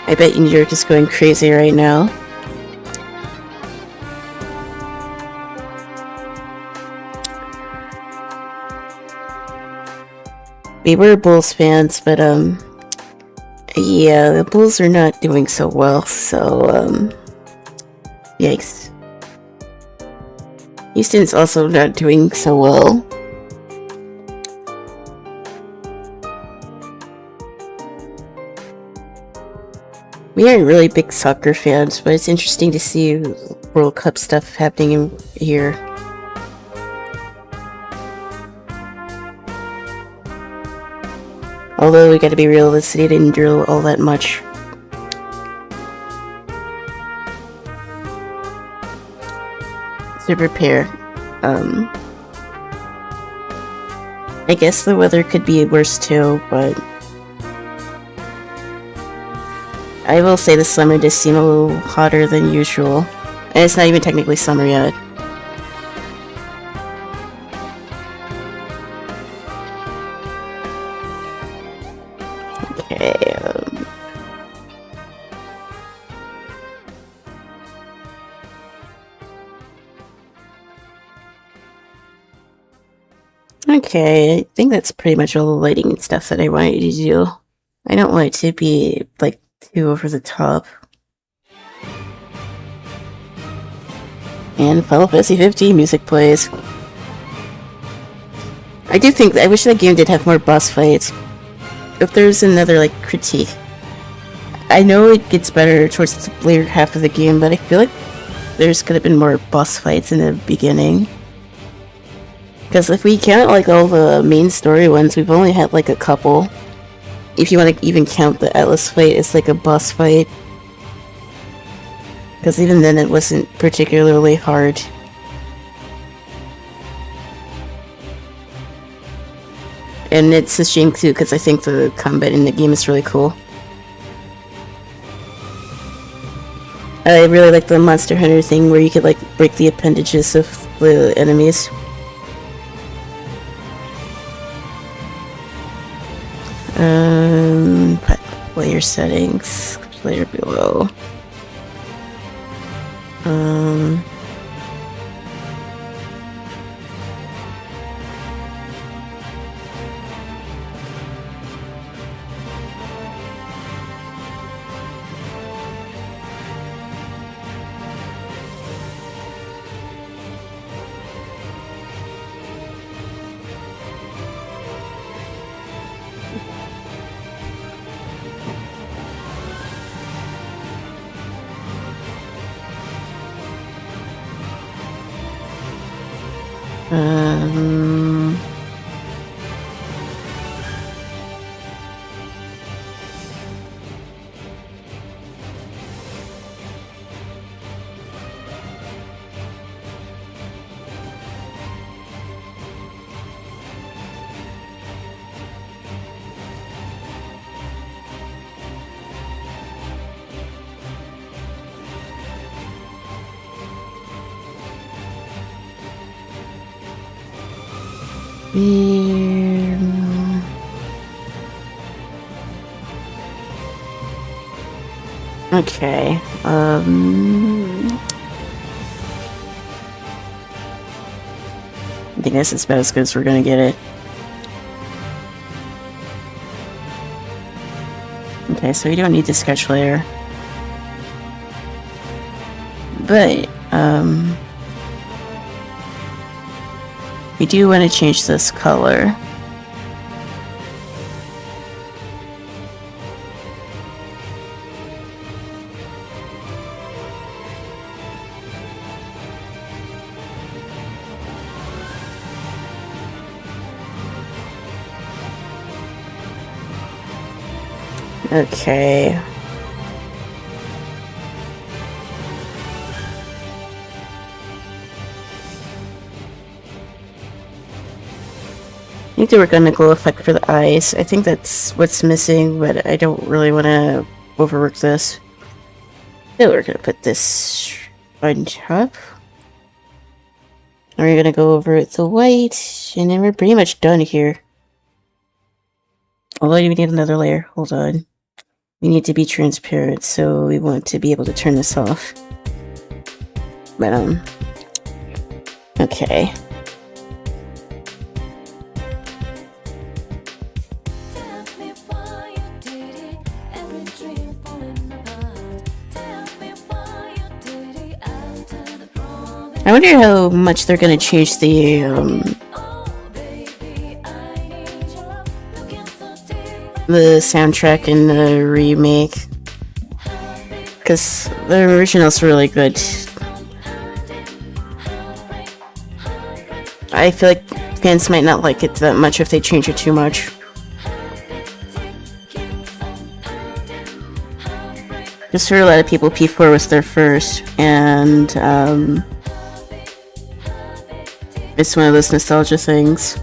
I bet New York is going crazy right now. We were Bulls fans, but yeah, the Bulls are not doing so well, so yikes. Houston's also not doing so well. We aren't really big soccer fans, but it's interesting to see World Cup stuff happening here. Although we gotta be real, the city didn't drill all that much. To prepare. I guess the weather could be worse too, but I will say the summer does seem a little hotter than usual. And it's not even technically summer yet. Okay, Okay, I think that's pretty much all the lighting and stuff that I wanted to do. I don't want it to be, like, too over the top. And Final Fantasy 15 music plays. I wish that game did have more boss fights. If there's another, like, critique. I know it gets better towards the later half of the game, but I feel like there's could have been more boss fights in the beginning. Because if we count, like, all the main story ones, we've only had, like, a couple. If you want to even count the Atlas fight as, like, a boss fight. Because even then it wasn't particularly hard. And it's a shame too, because I think the combat in the game is really cool. I really like the Monster Hunter thing where you could, like, break the appendages of the enemies. Player settings, player below. Okay, I think that's about as good as we're gonna get it. Okay, so we don't need the sketch layer. But, we do want to change this color. Okay. I need to work on the glow effect for the eyes. I think that's what's missing, but I don't really want to overwork this. So we're going to put this on top. And we're going to go over the white, and then we're pretty much done here. Although we need another layer. Hold on. We need to be transparent, so we want to be able to turn this off. But, okay. I wonder how much they're gonna change the soundtrack in the remake, because the original's really good. I feel like fans might not like it that much if they change it too much. Just for a lot of people, P4 was their first, and it's one of those nostalgia things.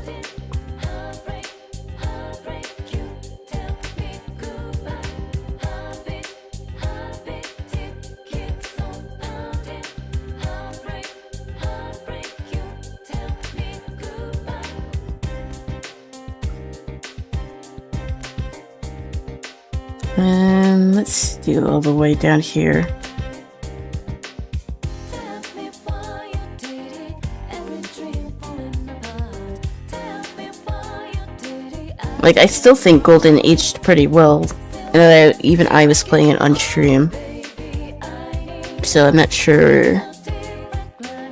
And let's do all the way down here. Like, I still think Golden aged pretty well. And even I was playing it on stream. So I'm not sure.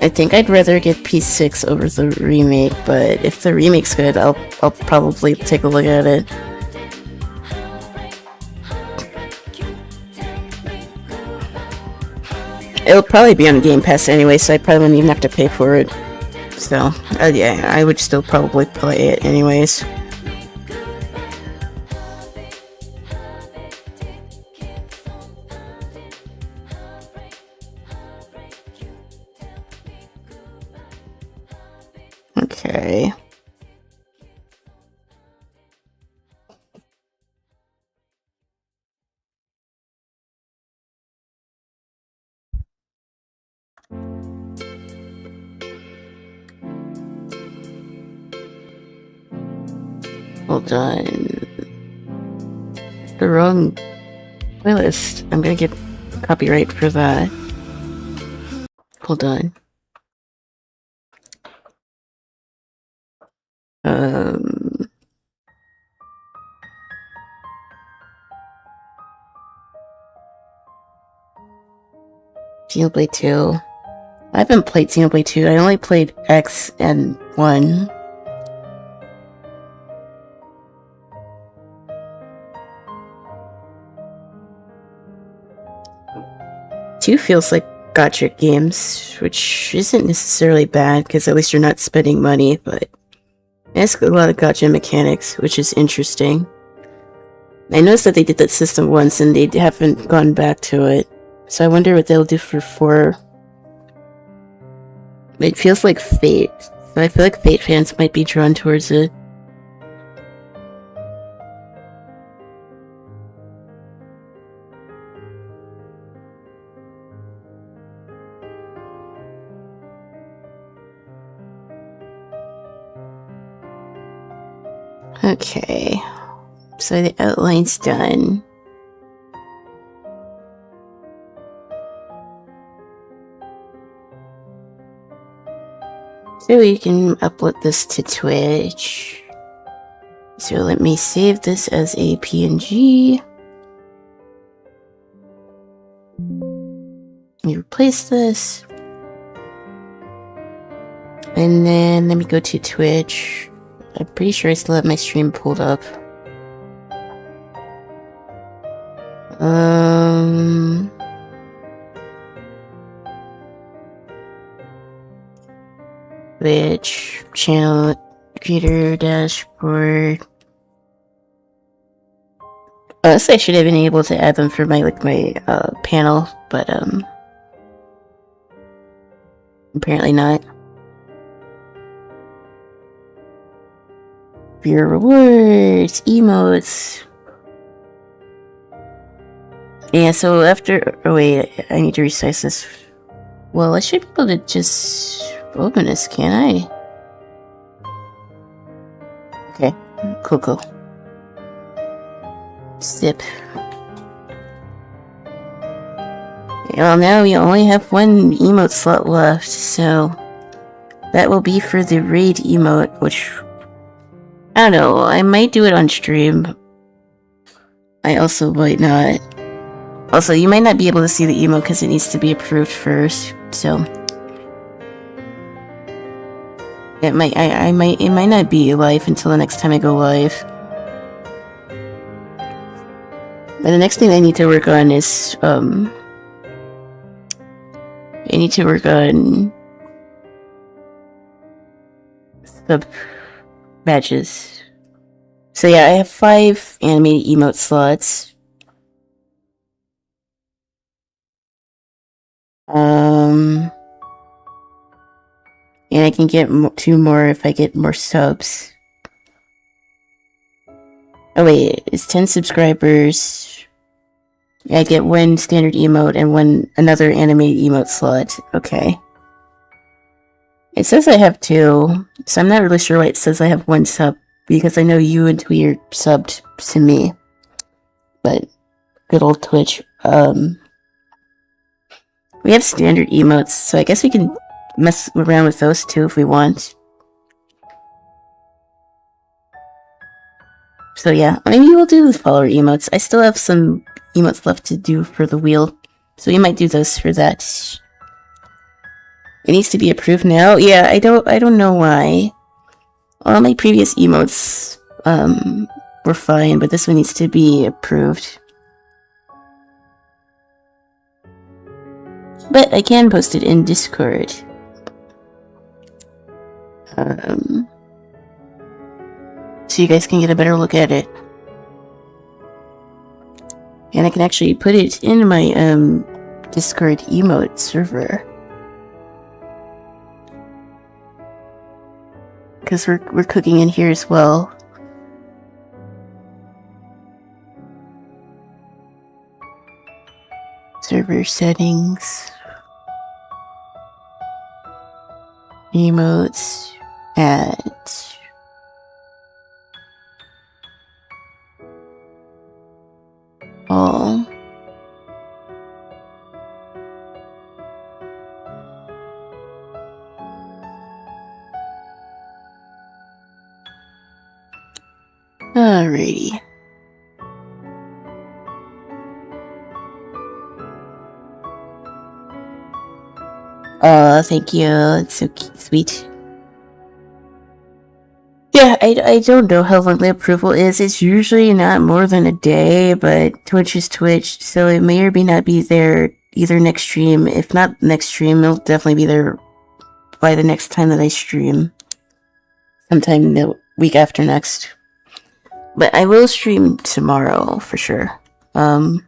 I think I'd rather get P6 over the remake, but if the remake's good, I'll probably take a look at it. It'll probably be on Game Pass anyway, so I probably wouldn't even have to pay for it. So, yeah, I would still probably play it anyways. Okay. Hold on. The wrong playlist. I'm gonna get copyright for that. Hold on. Xenoblade 2. I haven't played Xenoblade 2. I only played X and 1. Two feels like gacha games, which isn't necessarily bad, because at least you're not spending money, but it's a lot of gacha mechanics, which is interesting. I noticed that they did that system once, and they haven't gone back to it. So I wonder what they'll do for 4. It feels like Fate. So I feel like Fate fans might be drawn towards it. Okay. So the outline's done. So we can upload this to Twitch. So let me save this as a PNG. Let me replace this. And then let me go to Twitch. I'm pretty sure I still have my stream pulled up. Twitch channel creator dashboard. Honestly, I should have been able to add them for my panel, but apparently not. Viewer rewards, emotes. Yeah, so after... Oh wait, I need to resize this. Well, I should be able to just open this, can't I? Okay, cool. Sip. Well, now we only have one emote slot left, so... that will be for the raid emote, which... I don't know, I might do it on stream. I also might not. Also, you might not be able to see the emote because it needs to be approved first, so... it might not be live until the next time I go live. But the next thing I need to work on is, I need to work on... sub badges. So yeah, I have 5 animated emote slots. And I can get 2 more if I get more subs. Oh wait, it's 10 subscribers. Yeah, I get 1 standard emote and another animated emote slot. Okay. It says I have 2, so I'm not really sure why it says I have 1 sub, because I know you and Twee are subbed to me. But, good old Twitch. We have standard emotes, so I guess we can mess around with those too if we want. So yeah, maybe we'll do the follower emotes. I still have some emotes left to do for the wheel, so we might do those for that. It needs to be approved now. Yeah, I don't know why. All my previous emotes were fine, but this one needs to be approved. But I can post it in Discord. So you guys can get a better look at it. And I can actually put it in my Discord emote server. Because we're cooking in here as well. Server settings. Emotes. Ads. All. Alrighty. Oh, thank you. It's so sweet. Yeah, I don't know how long the approval is. It's usually not more than a day, but Twitch is Twitch, so it may or may not be there either next stream. If not next stream, it'll definitely be there by the next time that I stream. Sometime the week after next. But I will stream tomorrow for sure. But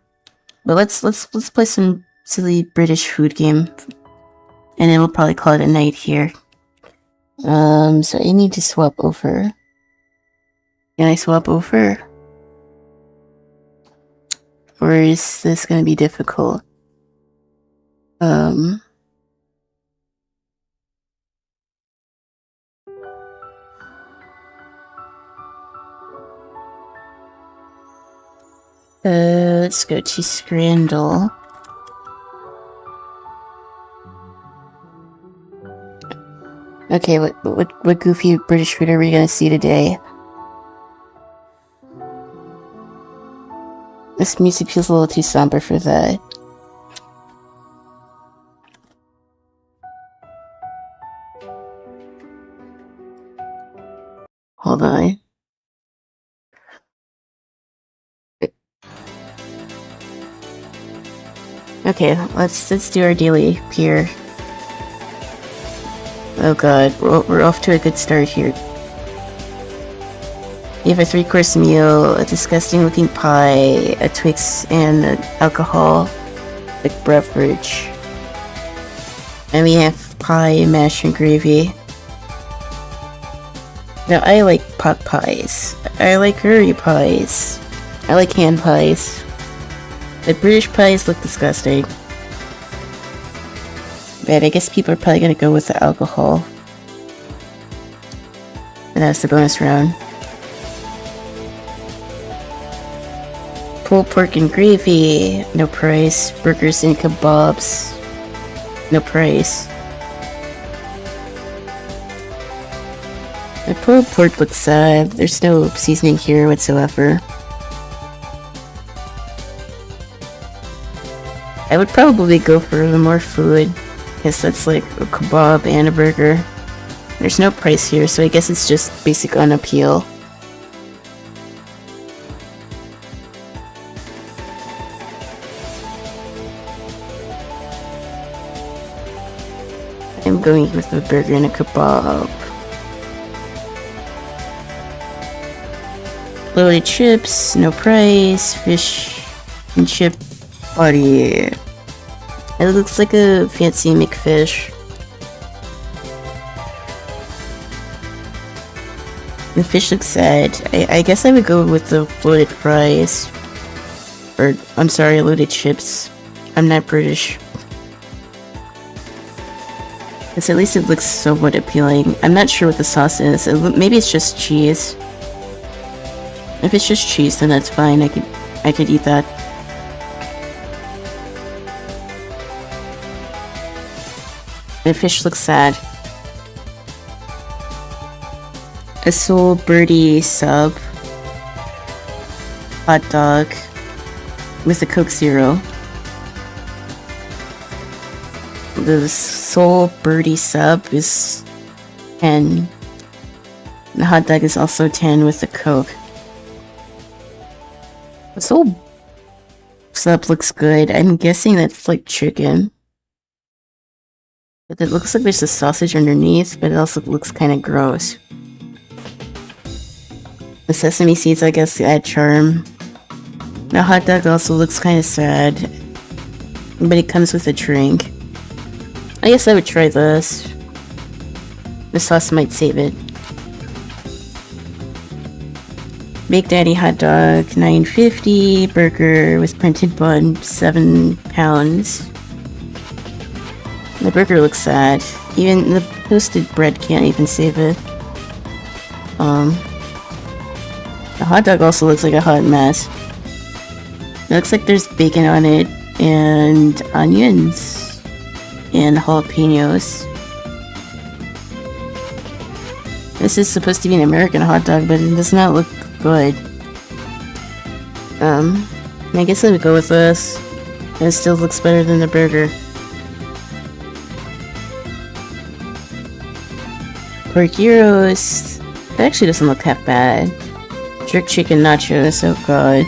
let's play some silly British food game. And then we'll probably call it a night here. So I need to swap over. Can I swap over? Or is this gonna be difficult? Let's go to Scrandle. Okay, what goofy British food are we gonna see today? This music feels a little too somber for that. Hold on. Okay, let's do our daily here. Oh god, we're off to a good start here. You have a 3-course meal, a disgusting looking pie, a Twix, and an alcoholic beverage. And we have pie, mash, and gravy. Now I like pot pies. I like curry pies. I like hand pies. The British pies look disgusting. But I guess people are probably gonna go with the alcohol. And that's the bonus round. Pulled pork and gravy, no price. Burgers and kebabs, no price. The pulled pork looks sad. There's no seasoning here whatsoever. I would probably go for the more food. Guess that's like a kebab and a burger. There's no price here, so I guess it's just basic on appeal. I'm going with a burger and a kebab. Loaded chips, no price. Fish and chip body. It looks like a fancy McFish. The fish looks sad. I guess I would go with the loaded fries. Or, I'm sorry, loaded chips. I'm not British. Because at least it looks somewhat appealing. I'm not sure what the sauce is. Maybe it's just cheese. If it's just cheese, then that's fine. I could eat that. The fish looks sad. A soul birdie sub. hot dog with a Coke Zero. The Soul Birdie sub is 10. The hot dog is also 10 with the Coke. The Soul sub looks good. I'm guessing that's like chicken. But it looks like there's a sausage underneath, but it also looks kind of gross. The sesame seeds, I guess, add charm. The hot dog also looks kind of sad, but it comes with a drink. I guess I would try this. The sauce might save it. Big Daddy hot dog, $9.50. Burger with printed bun, 7 pounds. The burger looks sad. Even the toasted bread can't even save it. The hot dog also looks like a hot mess. It looks like there's bacon on it, and onions, and jalapenos. This is supposed to be an American hot dog, but it does not look good. I guess I would go with this. It still looks better than the burger. Pork gyros. That actually doesn't look half bad. Jerk chicken nachos, oh god.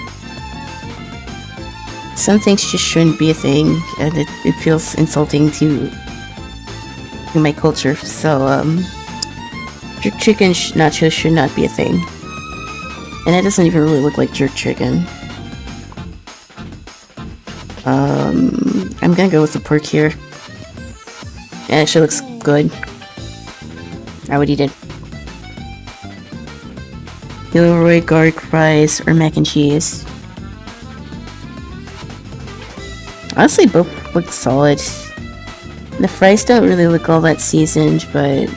Some things just shouldn't be a thing, and it feels insulting to my culture, so jerk chicken nachos should not be a thing. And it doesn't even really look like jerk chicken. I'm gonna go with the pork here. It actually looks good. I would eat it. Gilroy garlic fries or mac and cheese. Honestly, both look solid. The fries don't really look all that seasoned, but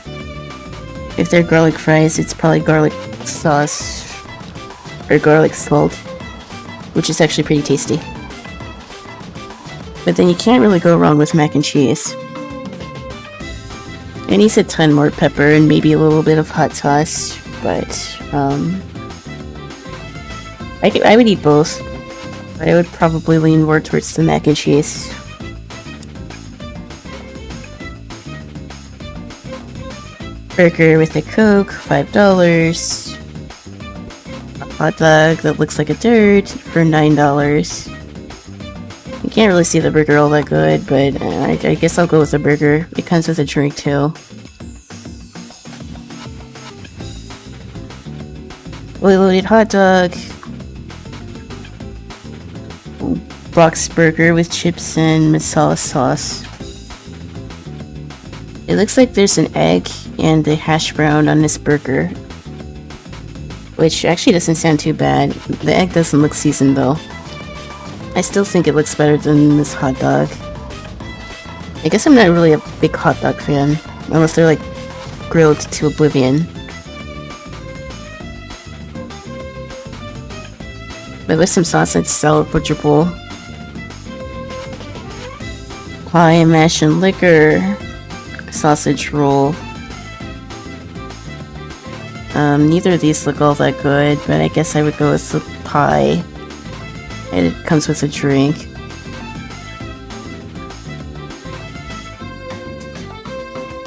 if they're garlic fries, it's probably garlic sauce or garlic salt, which is actually pretty tasty. But then you can't really go wrong with mac and cheese. It needs a ton more pepper and maybe a little bit of hot sauce, but I would eat both. But I would probably lean more towards the mac and cheese. Burger with a Coke, $5. A hot dog that looks like a dirt for $9. You can't really see the burger all that good, but I guess I'll go with the burger. It comes with a drink too. Fully loaded hot dog. Box burger with chips and masala sauce. It looks like there's an egg and a hash brown on this burger, which actually doesn't sound too bad. The egg doesn't look seasoned though. I still think it looks better than this hot dog. I guess I'm not really a big hot dog fan, unless they're like grilled to oblivion. But with some sauce, it's salvageable. Pie, mash, and liquor. Sausage roll. Neither of these look all that good, but I guess I would go with the pie. And it comes with a drink.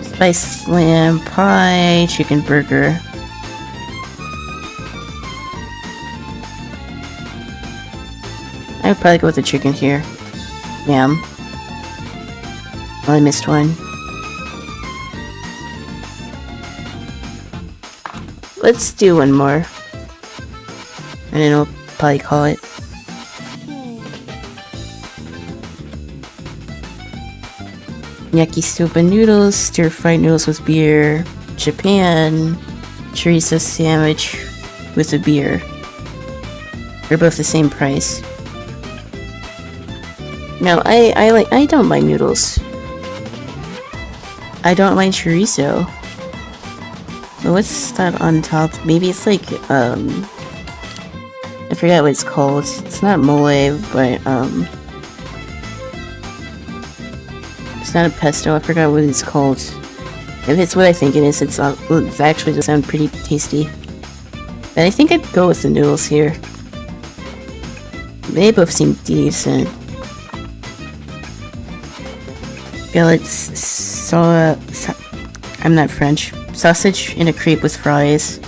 Spice lamb pie, chicken burger. I would probably go with the chicken here. Yum. Oh, I missed one. Let's do one more. And then I'll probably call it. Yakisoba noodles, stir-fried noodles with beer. Japan, chorizo sandwich with a beer. They're both the same price. No, I don't mind noodles. I don't mind chorizo. But what's that on top? Maybe it's like, I forget what it's called. It's not mole, but, it's not a pesto. I forgot what it's called. If it's what I think it is, it's actually does sound pretty tasty. But I think I'd go with the noodles here. They both seem decent. I'm not French. Sausage in a crepe with fries.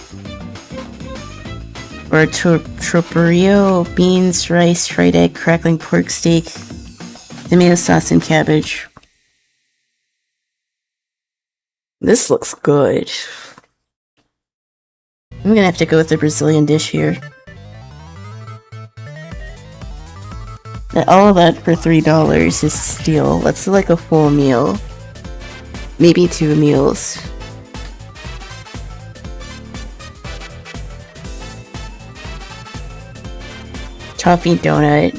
Or troperio, beans, rice, fried egg, crackling pork steak, tomato sauce, and cabbage. This looks good. I'm gonna have to go with the Brazilian dish here. All of that for $3 is a steal. That's like a full meal. Maybe 2 meals. Toffee donut.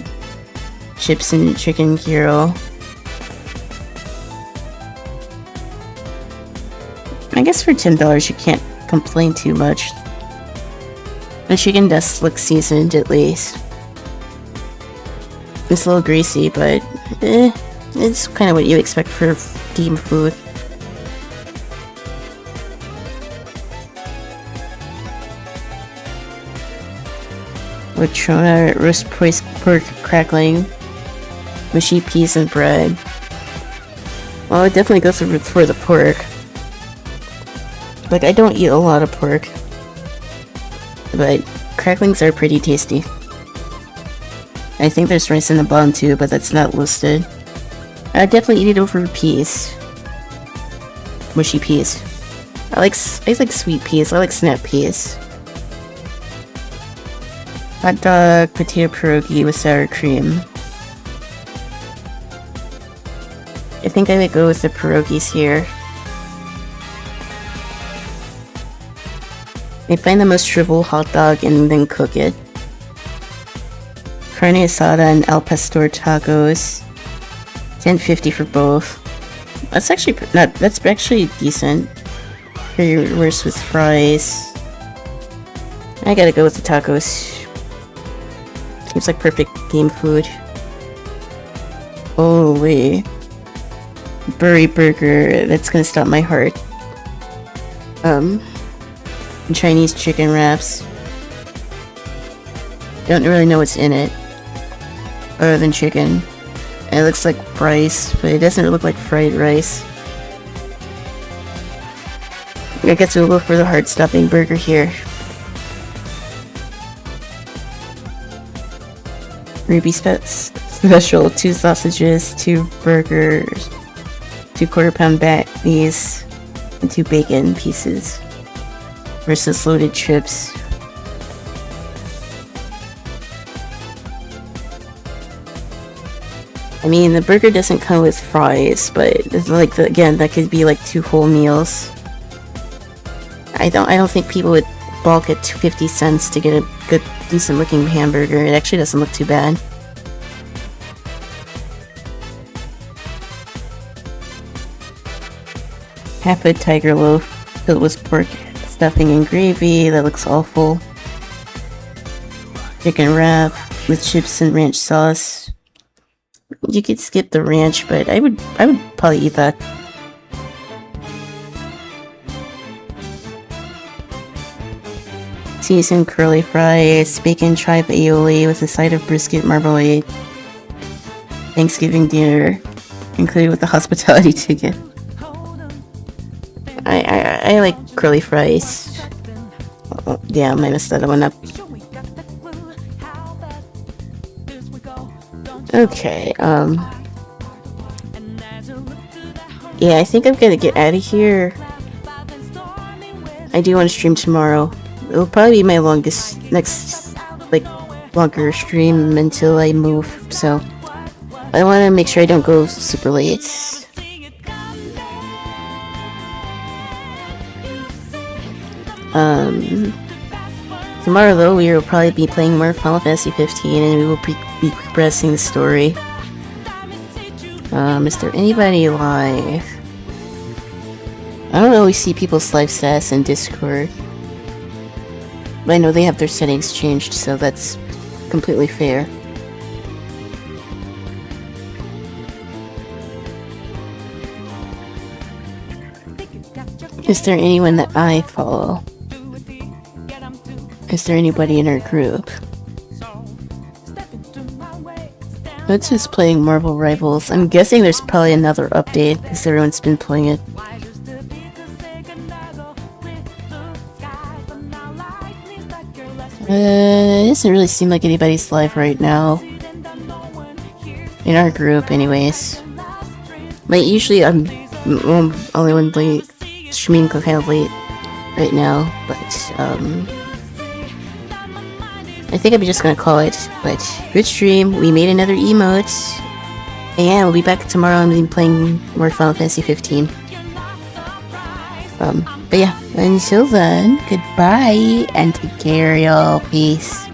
Chips and chicken gyro. I guess for $10 you can't complain too much. The chicken does look seasoned at least. It's a little greasy, but it's kind of what you expect for game food. Latrona, roast pork crackling, mushy peas and bread. Well, I would definitely go for the pork. Like, I don't eat a lot of pork, but cracklings are pretty tasty. I think there's rice in the bottom too, but that's not listed. I'd definitely eat it over peas. Mushy peas. I like sweet peas. I like snap peas. Hot dog, potato pierogi with sour cream. I think I would go with the pierogies here. I find the most shriveled hot dog and then cook it. Carne asada and al pastor tacos. $10.50 for both. That's actually that's actually decent. Currywurst with fries. I gotta go with the tacos. Seems like perfect game food. Holy. Burry burger. That's gonna stop my heart. Chinese chicken wraps. Don't really know what's in it. Other than chicken. It looks like rice, but it doesn't look like fried rice. I guess we'll go for the heart-stopping burger here. Ruby special, 2 sausages, 2 burgers, 2 quarter-pound patties, and 2 bacon pieces. Versus loaded chips. I mean, the burger doesn't come with fries, but it's like again, that could be like 2 whole meals. I don't think people would balk at 50 cents to get a good, decent looking hamburger. It actually doesn't look too bad. Half a tiger loaf filled with pork stuffing and gravy. That looks awful. Chicken wrap with chips and ranch sauce. You could skip the ranch, but I would probably eat that. Seasoned curly fries, bacon chive aioli with a side of brisket marmalade. Thanksgiving dinner, included with the hospitality ticket. I like curly fries. Oh, damn, I messed that one up. Okay, yeah, I think I'm gonna get out of here. I do want to stream tomorrow. It'll probably be my longer stream until I move, so I want to make sure I don't go super late. Tomorrow though, we will probably be playing more Final Fantasy 15 and we will be progressing the story. Is there anybody live? I don't always see people's live stats in Discord. But I know they have their settings changed, so that's completely fair. Is there anyone that I follow? Is there anybody in our group? That's just playing Marvel Rivals. I'm guessing there's probably another update because everyone's been playing it. It doesn't really seem like anybody's live right now. In our group, anyways. Like, usually I'm only one late, streaming kind of late right now, but, I think I'm just gonna call it, but good stream, we made another emote, and we'll be back tomorrow and be playing more Final Fantasy 15. But yeah, until then, goodbye, and take care, y'all, peace.